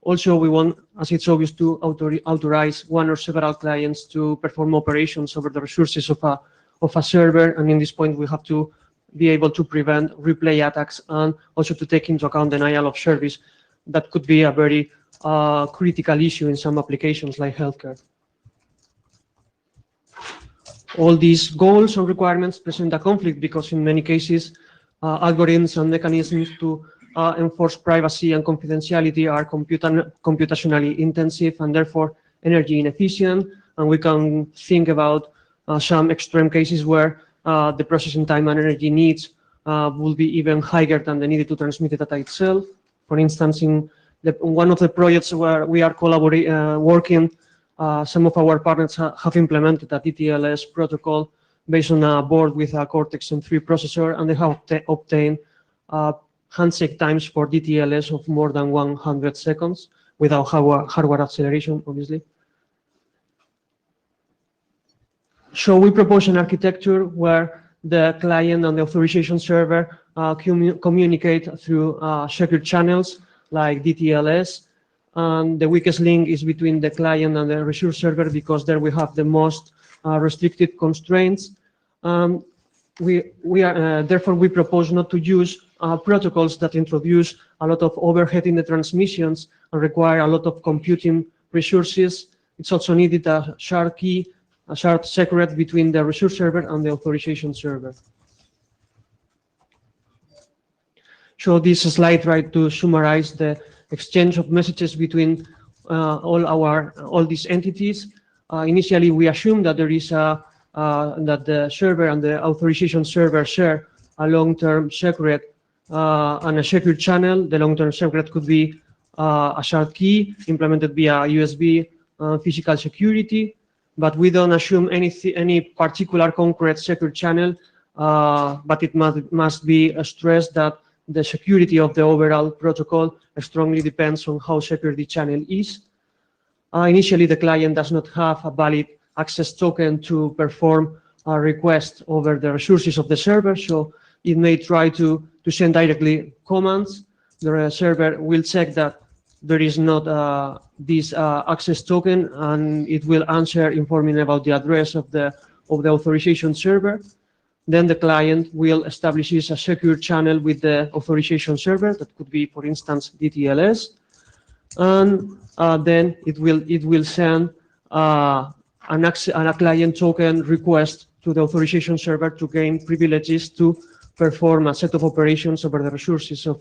S20: Also, we want, as it's obvious, to authorize one or several clients to perform operations over the resources of a server. And in this point, we have to be able to prevent replay attacks and also to take into account denial of service. That could be a very critical issue in some applications like healthcare. All these goals or requirements present a conflict because in many cases, algorithms and mechanisms to enforce privacy and confidentiality are computationally intensive and therefore energy inefficient. And we can think about some extreme cases where the processing time and energy needs will be even higher than the needed to transmit the data itself. For instance, in one of the projects where we are working, some of our partners have implemented a DTLS protocol based on a board with a Cortex-M3 processor, and they have obtained handshake times for DTLS of more than 100 seconds without hardware acceleration, obviously. So we propose an architecture where the client and the authorization server communicate through secure channels like DTLS. And the weakest link is between the client and the resource server because there we have the most restricted constraints. Therefore, we propose not to use protocols that introduce a lot of overhead in the transmissions and require a lot of computing resources. It's also needed a shared key, a shared secret between the resource server and the authorization server. So this slide tries to summarize the exchange of messages between all these entities. Initially, we assume that there is that the server and the authorization server share a long-term secret and a secure channel. The long-term secret could be a shared key implemented via USB physical security, but we don't assume any particular concrete secure channel, but it must be stressed that the security of the overall protocol strongly depends on how secure the channel is. Initially, the client does not have a valid access token to perform a request over the resources of the server, so it may try to send directly commands. The server will check that there is not this access token, and it will answer informing about the address of the authorization server. Then the client will establish a secure channel with the authorization server. That could be, for instance, DTLS. And then it will send a client token request to the authorization server to gain privileges to perform a set of operations over the resources of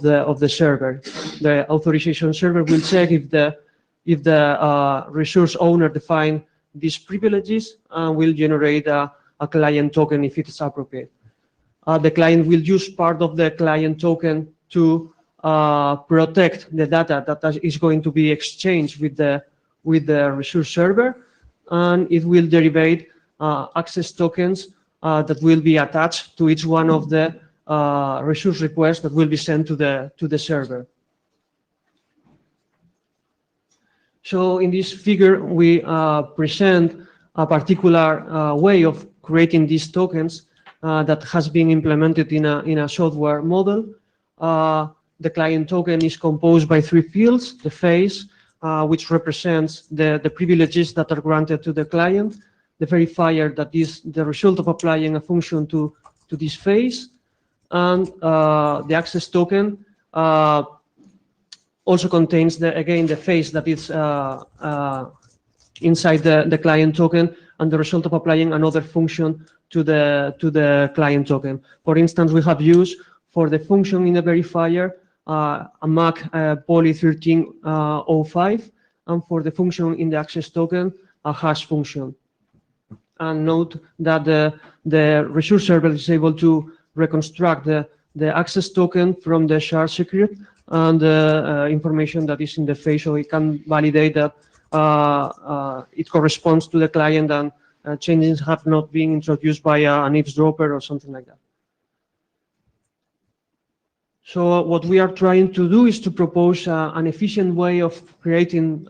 S20: the server. The authorization server will check if the resource owner define these privileges and will generate a client token if it is appropriate. The client will use part of the client token to protect the data that is going to be exchanged with the resource server, and it will derive access tokens that will be attached to each one of the resource requests that will be sent to the server. So in this figure, we present a particular way of creating these tokens that has been implemented in a software model. The client token is composed by three fields: the face, which represents the privileges that are granted to the client; the verifier, that is the result of applying a function to this face; and the access token also contains the face that is inside the client token and the result of applying another function to the client token. For instance, we have used for the function in the verifier a MAC poly 1305, and for the function in the access token a hash function. And note that the resource server is able to reconstruct the access token from the shard secret and the information that is in the face, so it can validate that it corresponds to the client and changes have not been introduced by an eavesdropper or something like that. So what we are trying to do is to propose an efficient way of creating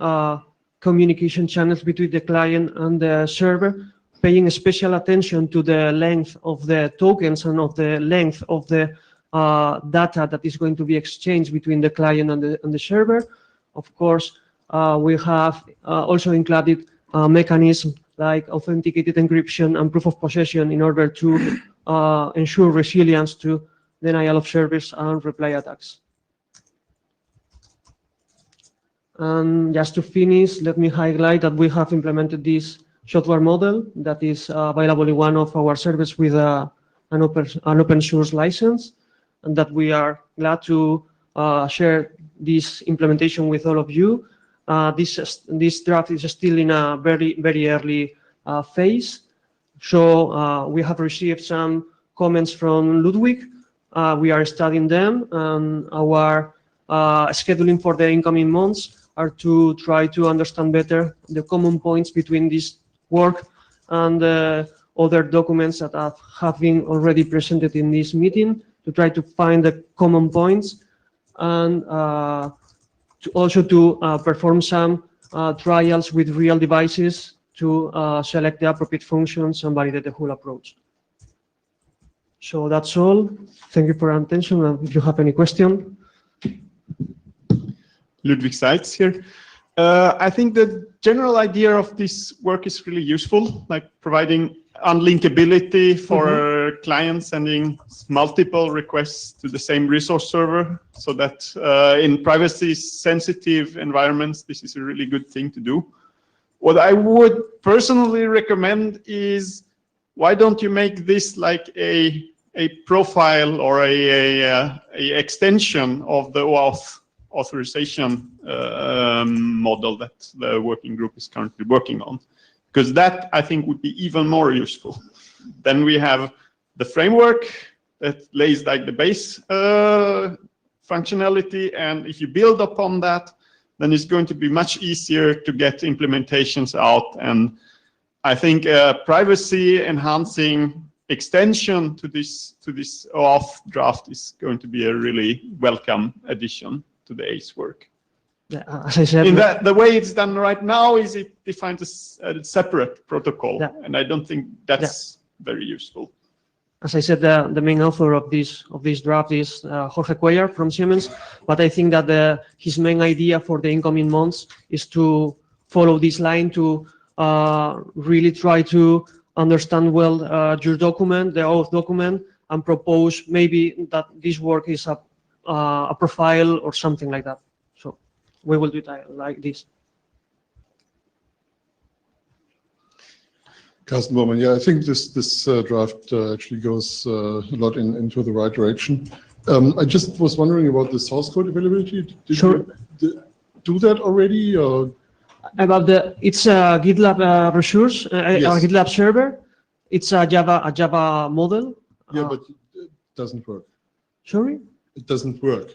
S20: communication channels between the client and the server, paying special attention to the length of the tokens and of the length of the data that is going to be exchanged between the client and the server. Of course, we have also included mechanisms like authenticated encryption and proof of possession in order to ensure resilience to denial of service and reply attacks. And just to finish, let me highlight that we have implemented this software model that is available in one of our servers with an open source license, and that we are glad to share this implementation with all of you. This draft is still in a very early phase. So we have received some comments from Ludwig. We are studying them, and our scheduling for the incoming months are to try to understand better the common points between this work and other documents that have been already presented in this meeting, to try to find the common points, and to perform some trials with real devices to select the appropriate functions and validate the whole approach. So that's all. Thank you for your attention, and if you have any question.
S7: Ludwig Seitz here. I think the general idea of this work is really useful, like providing unlinkability for clients sending multiple requests to the same resource server, so that in privacy-sensitive environments, this is a really good thing to do. What I would personally recommend is, why don't you make this like a profile or a extension of the OAuth authorization model that the working group is currently working on, because that I think would be even more useful. Then we have the framework that lays like the base functionality, and if you build upon that, then it's going to be much easier to get implementations out. And I think privacy enhancing extension to this OAuth draft is going to be a really welcome addition to the ACE work.
S20: Yeah, as I said,
S7: in that, the way it's done right now is it defines a separate protocol, and I don't think that's very useful.
S20: As I said, the main author of this draft is Jorge Cuellar from Siemens, but I think that his main idea for the incoming months is to follow this line, to really try to understand well your document, the OAuth document, and propose maybe that this work is a profile or something like that. So we will do it like this.
S5: Carsten Bormann, yeah, I think this draft actually goes a lot into the right direction. I just was wondering about the source code availability. Did you do that already? Or?
S20: About it's a GitLab resource,
S5: Yes.
S20: a GitLab server. It's a Java model.
S5: Yeah, but it doesn't work.
S20: Sorry?
S5: It doesn't work.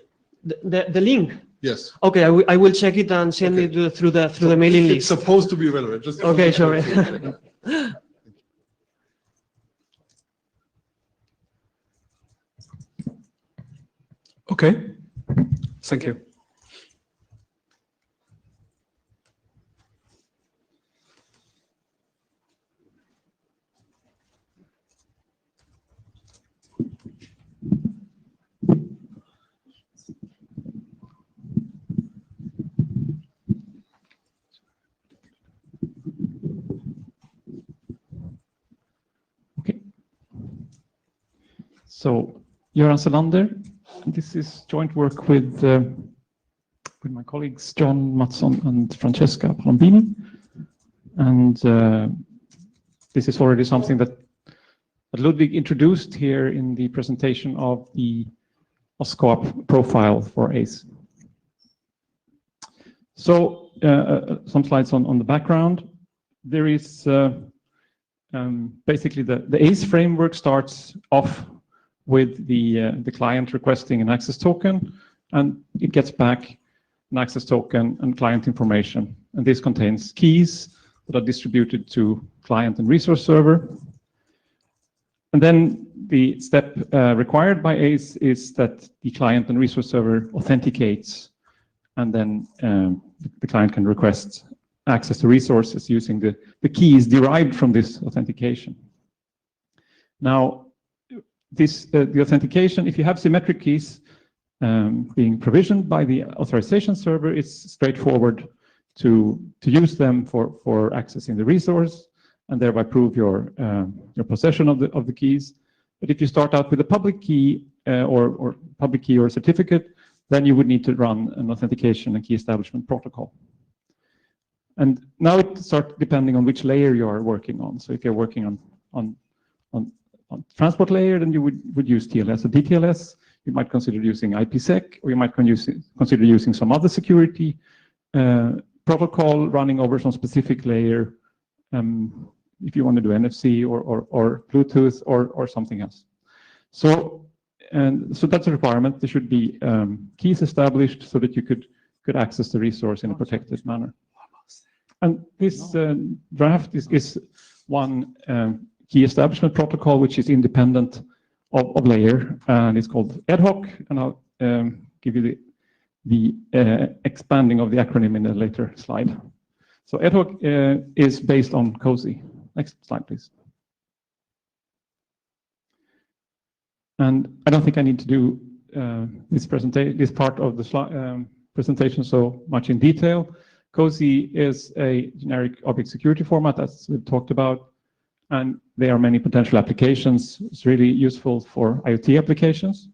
S20: The link.
S5: Yes.
S20: Okay, I will check it and send it through the mailing list.
S5: It's supposed to be available. Just
S20: okay, sorry.
S2: Okay, thank you.
S9: So, Göran Selander, this is joint work with my colleagues John Mattsson and Francesca Palombini, and this is already something that Ludwig introduced here in the presentation of the OSCOAP profile for ACE. So, some slides on the background. There is Basically, the ACE framework starts off with the client requesting an access token, and it gets back an access token and client information. And this contains keys that are distributed to client and resource server. And then the step required by ACE is that the client and resource server authenticates, and then the client can request access to resources using the keys derived from this authentication. Now, the authentication, if you have symmetric keys being provisioned by the authorization server, it's straightforward to use them for accessing the resource and thereby prove your possession of the keys. But if you start out with a public key or public key or certificate, then you would need to run an authentication and key establishment protocol. And now it starts depending on which layer you are working on. So if you're working on transport layer, then you would use TLS or DTLS. You might consider using IPsec, or you might consider using some other security protocol running over some specific layer. If you want to do NFC or Bluetooth or something else. So that's a requirement. There should be keys established so that you could access the resource in a protected manner. And this draft is one key establishment protocol which is independent of layer, and it's called ad hoc. And I'll give you the expanding of the acronym in a later slide. So ad hoc is based on COSI. Next slide, please. And I don't think I need to do this part of the presentation so much in detail. COSI is a generic object security format, as we've talked about, and there are many potential applications. It's really useful for IoT applications.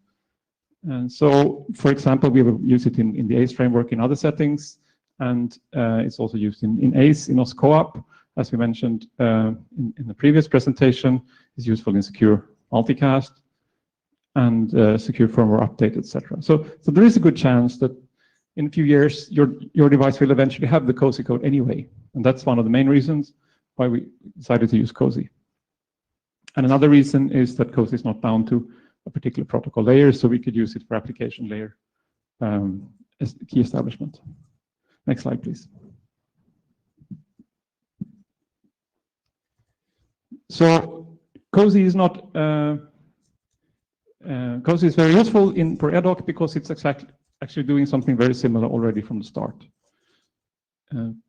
S9: And so, for example, we will use it in the ACE framework in other settings, and it's also used in ACE, in OSCOAP, as we mentioned in the previous presentation. It's useful in secure multicast and secure firmware update, etc. So there is a good chance that in a few years, your device will eventually have the COSI code anyway. And that's one of the main reasons why we decided to use COSI. And another reason is that COSI is not bound to a particular protocol layer, so we could use it for application layer as key establishment. Next slide, please. So COSI is not COSI is very useful for ad hoc because it's actually doing something very similar already from the start.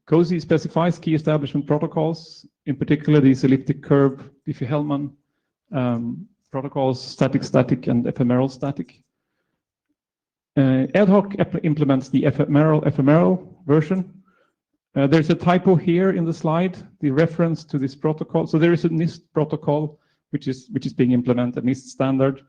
S9: COSI specifies key establishment protocols, in particular these elliptic curve, Diffie-Hellman protocols, static, and ephemeral static. Ad hoc implements the ephemeral version. There's a typo here in the slide, the reference to this protocol. So there is a NIST protocol which is being implemented, NIST standard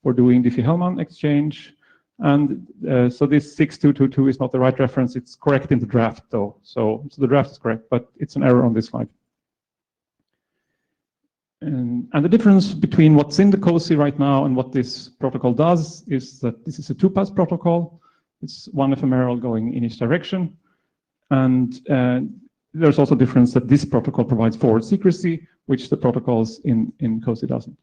S9: for doing Diffie-Hellman exchange. And so this 6222 is not the right reference. It's correct in the draft, though. So the draft is correct, but it's an error on this slide. And the difference between what's in the COSI right now and what this protocol does is that this is a two-pass protocol. It's one ephemeral going in each direction. And there's also a difference that this protocol provides forward secrecy, which the protocols in COSI doesn't.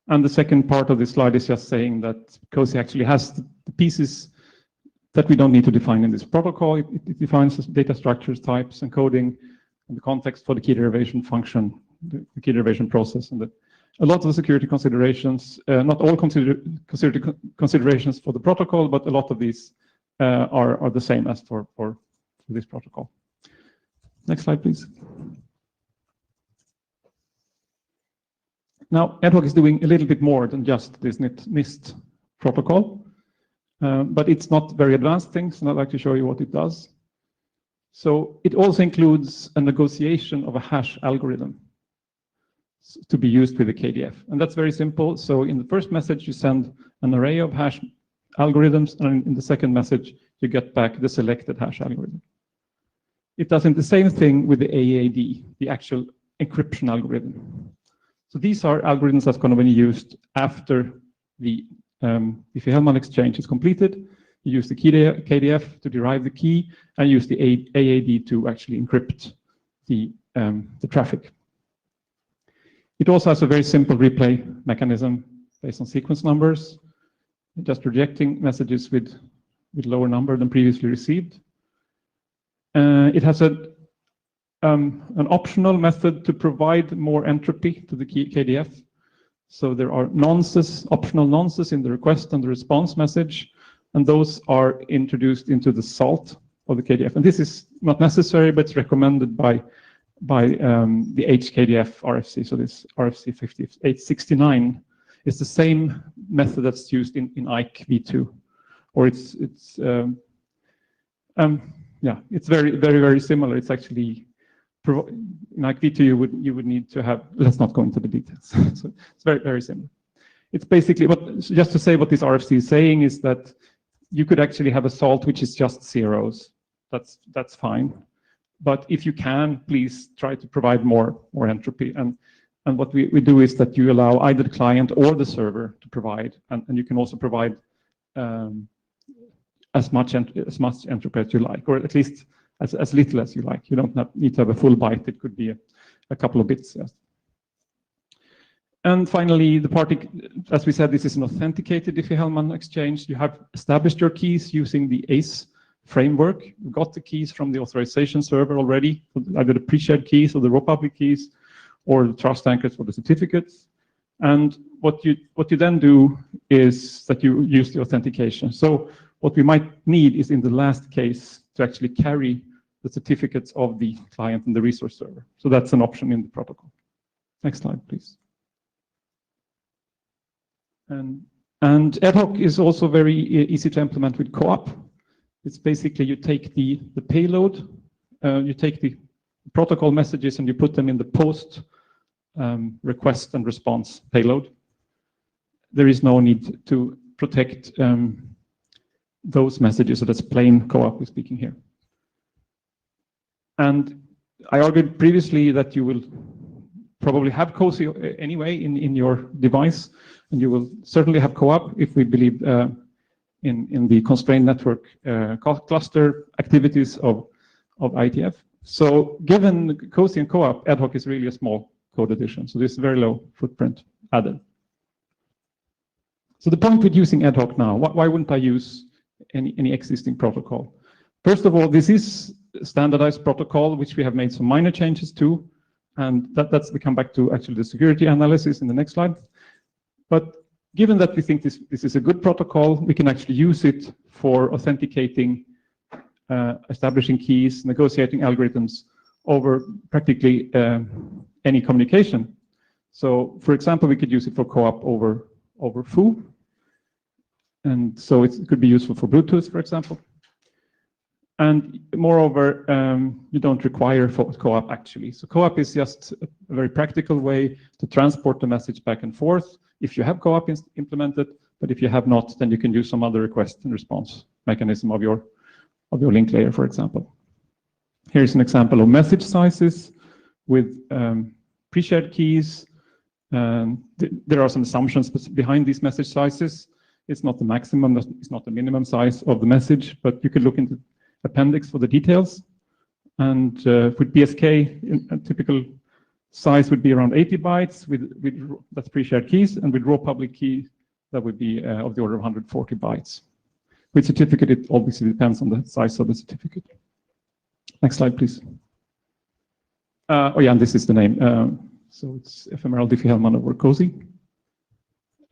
S9: And the second part of this slide is just saying that COSI actually has the pieces that we don't need to define in this protocol. It defines the data structures, types, encoding, and the context for the key derivation function, the key derivation process, and a lot of the security considerations, not all considerations for the protocol, but a lot of these are the same as for this protocol. Next slide, please. Now, ad hoc is doing a little bit more than just this NIST protocol, but it's not very advanced things, and I'd like to show you what it does. So it also includes a negotiation of a hash algorithm to be used with the KDF. And that's very simple. So in the first message, you send an array of hash algorithms, and in the second message, you get back the selected hash algorithm. It does the same thing with the AAD, the actual encryption algorithm. So these are algorithms that's going to be used after the Diffie-Hellman exchange is completed. You use the KDF to derive the key and use the AAD to actually encrypt the traffic. It also has a very simple replay mechanism based on sequence numbers, just rejecting messages with lower number than previously received. It has an optional method to provide more entropy to the KDF. So there are nonces, optional nonces in the request and the response message, and those are introduced into the salt of the KDF. And this is not necessary, but it's recommended by the HKDF RFC. So this RFC 5869 is the same method that's used in IETF v2, or it's very similar. It's actually in IETF v2 you would need to have. Let's not go into the details. So it's very similar. It's basically just to say what this RFC is saying is that you could actually have a salt which is just zeros. That's fine. But if you can, please try to provide more entropy. And what we do is that you allow either the client or the server to provide, and you can also provide as much entropy as you like, or at least as little as you like. You don't need to have a full byte. It could be a couple of bits. Yes. And finally, the party, as we said, this is an authenticated Diffie-Hellman exchange. You have established your keys using the ACE framework. You got the keys from the authorization server already, either the pre-shared keys or the raw public keys, or the trust anchors for the certificates. And what you then do is that you use the authentication. So what we might need is in the last case to actually carry the certificates of the client and the resource server. So that's an option in the protocol. Next slide, please. And ad hoc is also very easy to implement with co-op. It's basically you take the payload, you take the protocol messages and you put them in the post request and response payload. There is no need to protect those messages, so that's plain co-op we're speaking here. And I argued previously that you will probably have COSI anyway in your device, and you will certainly have co-op if we believe in the constrained network cluster activities of IETF. So given COSI and co-op, ad hoc is really a small code addition. So this is very low footprint added. So the point with using ad hoc now, why wouldn't I use any existing protocol? First of all, this is a standardized protocol, which we have made some minor changes to. And we come back to actually the security analysis in the next slide. But given that we think this is a good protocol, we can actually use it for authenticating, establishing keys, negotiating algorithms over practically any communication. So, for example, we could use it for co-op over foo. And so it could be useful for Bluetooth, for example. And moreover, you don't require co-op actually. So co-op is just a very practical way to transport the message back and forth if you have co-op implemented, but if you have not, then you can use some other request and response mechanism of your link layer, for example. Here's an example of message sizes with pre-shared keys. There are some assumptions behind these message sizes. It's not the maximum, it's not the minimum size of the message, but you could look into appendix for the details. And with BSK, a typical size would be around 80 bytes that's pre-shared keys, and with raw public key, that would be of the order of 140 bytes. With certificate, it obviously depends on the size of the certificate. Next slide, please. Oh yeah, and this is the name. So it's ephemeral Diffie-Hellman over COSI.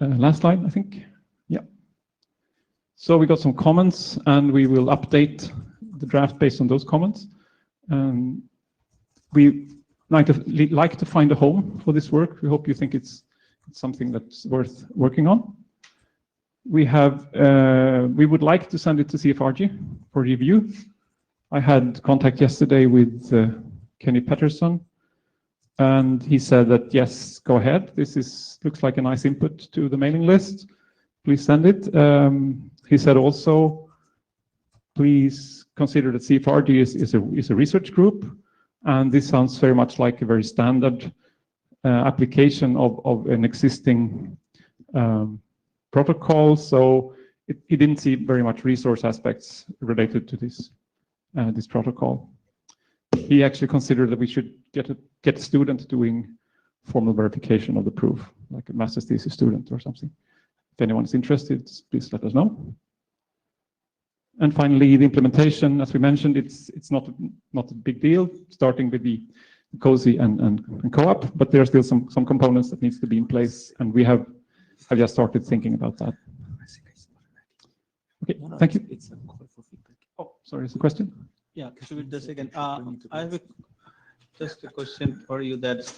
S9: Last slide, I think. Yeah. So we got some comments, and we will update the draft based on those comments. We like to find a home for this work. We hope you think it's something that's worth working on. We would like to send it to CFRG for review. I had contact yesterday with Kenny Patterson, and he said that yes, go ahead. This looks like a nice input to the mailing list. Please send it. He said also, please consider that CFRG is a research group, and this sounds very much like a very standard application of an existing protocol. So he didn't see very much resource aspects related to this protocol. he actually considered that we should get a student doing formal verification of the proof, like a master's thesis student or something. If anyone is interested, please let us know. And finally, the implementation, as we mentioned, it's not a big deal, starting with the COSI and co-op, but there are still some components that needs to be in place, and we have just started thinking about that. Okay, thank you. Oh, sorry, is the question?
S15: Yeah, just a second. I have just a question for you that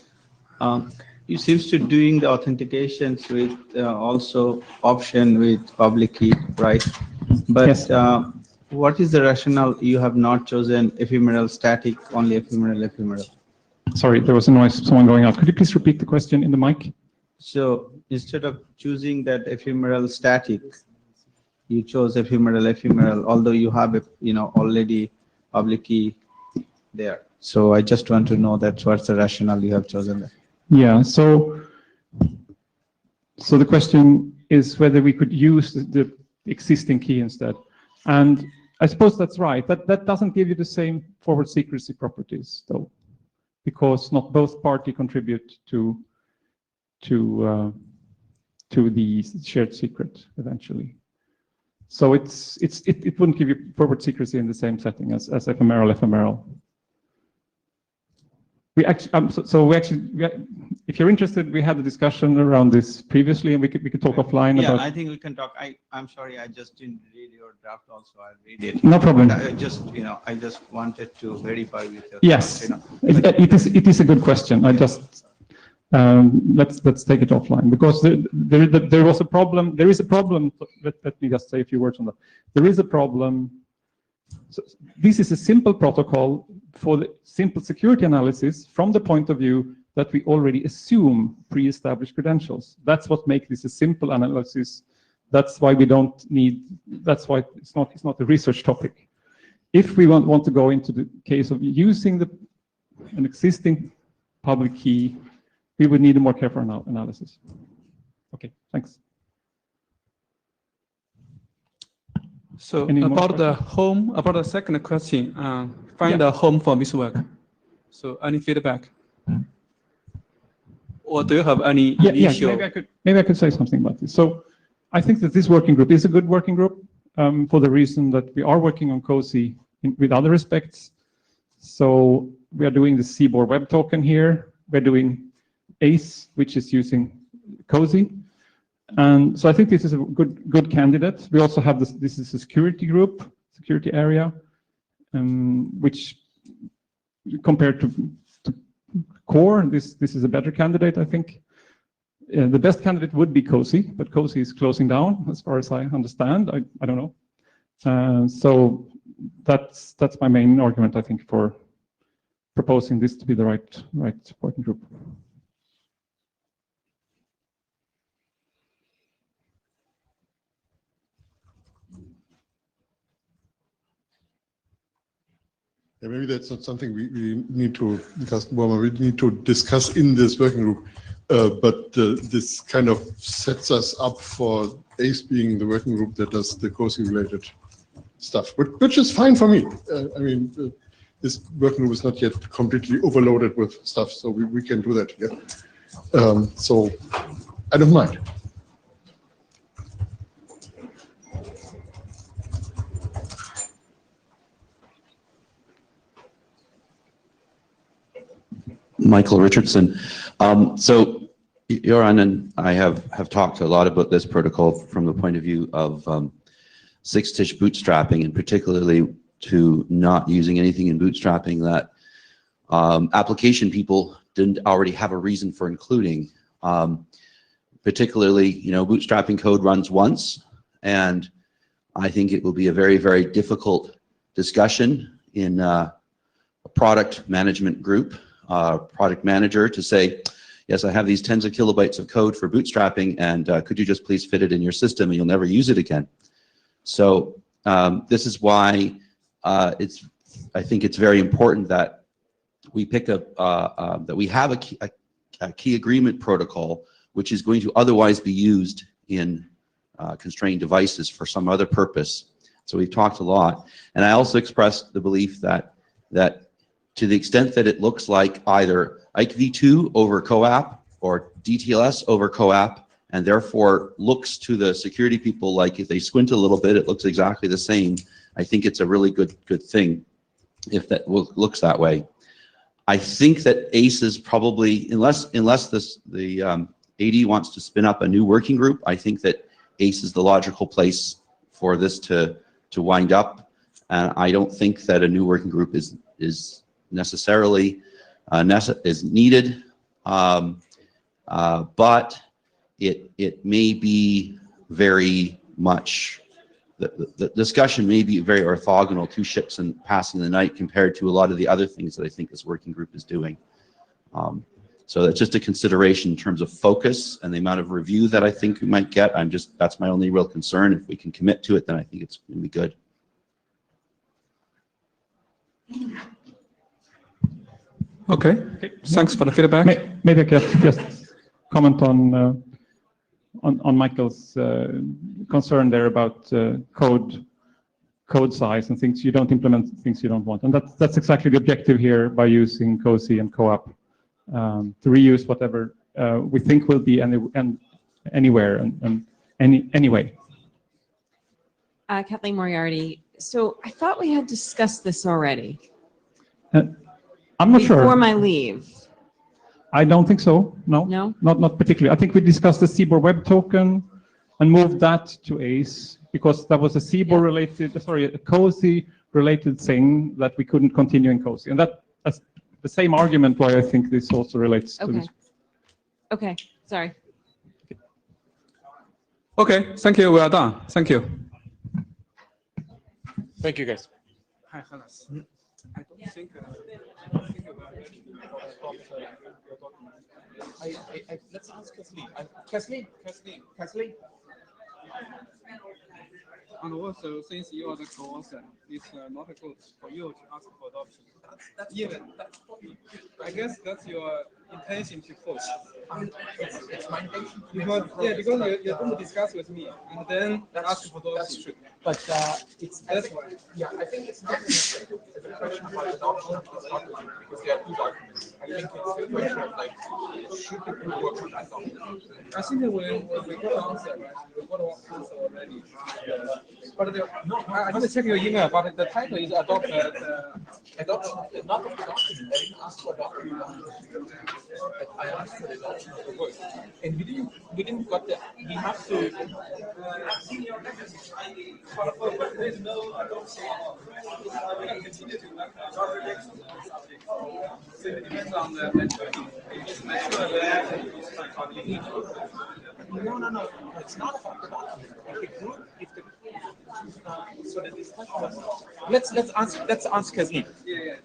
S15: you seems to doing the authentications with also option with public key, right? But
S9: yes.
S15: What is the rationale you have not chosen ephemeral static, only ephemeral?
S9: Sorry, there was a noise, someone going out. Could you please repeat the question in the mic?
S15: So instead of choosing that ephemeral static, you chose ephemeral, although you have already public key there. So I just want to know that what's the rationale you have chosen that.
S9: Yeah, so the question is whether we could use the existing key instead. And I suppose that's right. That doesn't give you the same forward secrecy properties, though, because not both parties contribute to the shared secret eventually. So it wouldn't give you forward secrecy in the same setting as ephemeral. We actually, if you're interested, we had a discussion around this previously, and we could talk offline about.
S15: Yeah, I think we can talk. I'm sorry, I just didn't read your draft. Also, I'll read it.
S9: No problem.
S15: I just wanted to verify with you.
S9: Yes, it is a good question. I just let's take it offline, because there was a problem. There is a problem. Let me just say a few words on that. There is a problem. So this is a simple protocol for the simple security analysis from the point of view that we already assume pre-established credentials. That's what makes this a simple analysis. That's why we don't need. That's why it's not a research topic. If we want to go into the case of using an existing public key, we would need a more careful analysis. Okay, thanks.
S2: So about the second question, find a home for this work. So any feedback? Or do you have any initial?
S9: Maybe I could say something about this. So I think that this working group is a good working group for the reason that we are working on COSI with other respects. So we are doing the CBOR web token here. We're doing ACE, which is using COSI. And so I think this is a good candidate. We also have this is a security group, security area, which compared to core, this is a better candidate, I think. The best candidate would be COSI, but COSI is closing down as far as I understand. I don't know. So that's my main argument, I think, for proposing this to be the right working group.
S5: Yeah, maybe that's not something we need to discuss in this working group, but this kind of sets us up for ACE being the working group that does the COSI related stuff, which is fine for me. I mean, this working group is not yet completely overloaded with stuff, so we can do that here. So I don't mind.
S21: Michael Richardson. So Göran and I have talked a lot about this protocol from the point of view of six-stitch bootstrapping, and particularly to not using anything in bootstrapping that application people didn't already have a reason for including. Particularly, bootstrapping code runs once, and I think it will be a very, very difficult discussion in a product management group. Product manager to say, yes, I have these tens of kilobytes of code for bootstrapping, and could you just please fit it in your system and you'll never use it again. So this is why I think it's very important that we pick up, that we have a key agreement protocol, which is going to otherwise be used in constrained devices for some other purpose. So we've talked a lot. And I also expressed the belief that to the extent that it looks like either Ike v2 over COAP or DTLS over COAP, and therefore looks to the security people like if they squint a little bit, it looks exactly the same. I think it's a really good thing if that looks that way. I think that ACE is probably, unless the AD wants to spin up a new working group, I think that ACE is the logical place for this to wind up. And I don't think that a new working group is necessarily is needed, but it may be very much, the discussion may be very orthogonal, two ships and passing the night compared to a lot of the other things that I think this working group is doing. So that's just a consideration in terms of focus and the amount of review that I think we might get. That's my only real concern. If we can commit to it, then I think it's going to be good.
S2: Okay. Thanks for the feedback.
S9: Maybe I could just comment on Michael's concern there about code size and things you don't implement, things you don't want, and that's exactly the objective here by using COSI and COAP to reuse whatever we think will be anywhere and anyway.
S19: Kathleen Moriarty. So I thought we had discussed this already.
S9: I'm not sure.
S19: Before my leave.
S9: I don't think so. No.
S19: No?
S9: Not particularly. I think we discussed the CBOR web token and moved that to ACE because that was a CBOR related, a COSI related thing that we couldn't continue in COSI. And that's the same argument why I think this also relates to this.
S19: Okay. Sorry.
S2: Okay. Thank you. We are done. Thank you.
S14: Thank you, guys.
S2: Hi, Hannes. I don't think
S6: let's ask Kathleen. Kathleen.
S2: And also, since you are the co-author, it's not good for you to ask for adoption. I guess that's your intention to push.
S6: It's my intention.
S2: Because you're going to discuss with me and then ask for adoption.
S6: That's true. But that's why. Yeah, I think it's not necessarily the question about adoption is not because there are two documents. I think it's the question of like, should the group work on that document?
S2: I think that we got answer, right? We got answer already. But I didn't check your email, but the title is adoption.
S6: Adoption, not of the document. I didn't ask for document. I asked for the adoption of the work, and we didn't got that. We have to. No. It's not about the document. So the discussion was. Let's ask Kathleen.
S2: Yeah.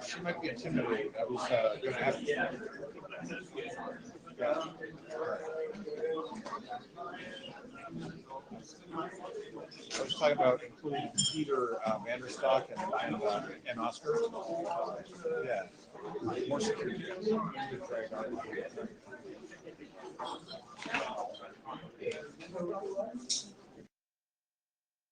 S12: She might be intimidated. I was going to ask you. I was talking about including Peter Vanderstock and Oscar. Yeah, more security.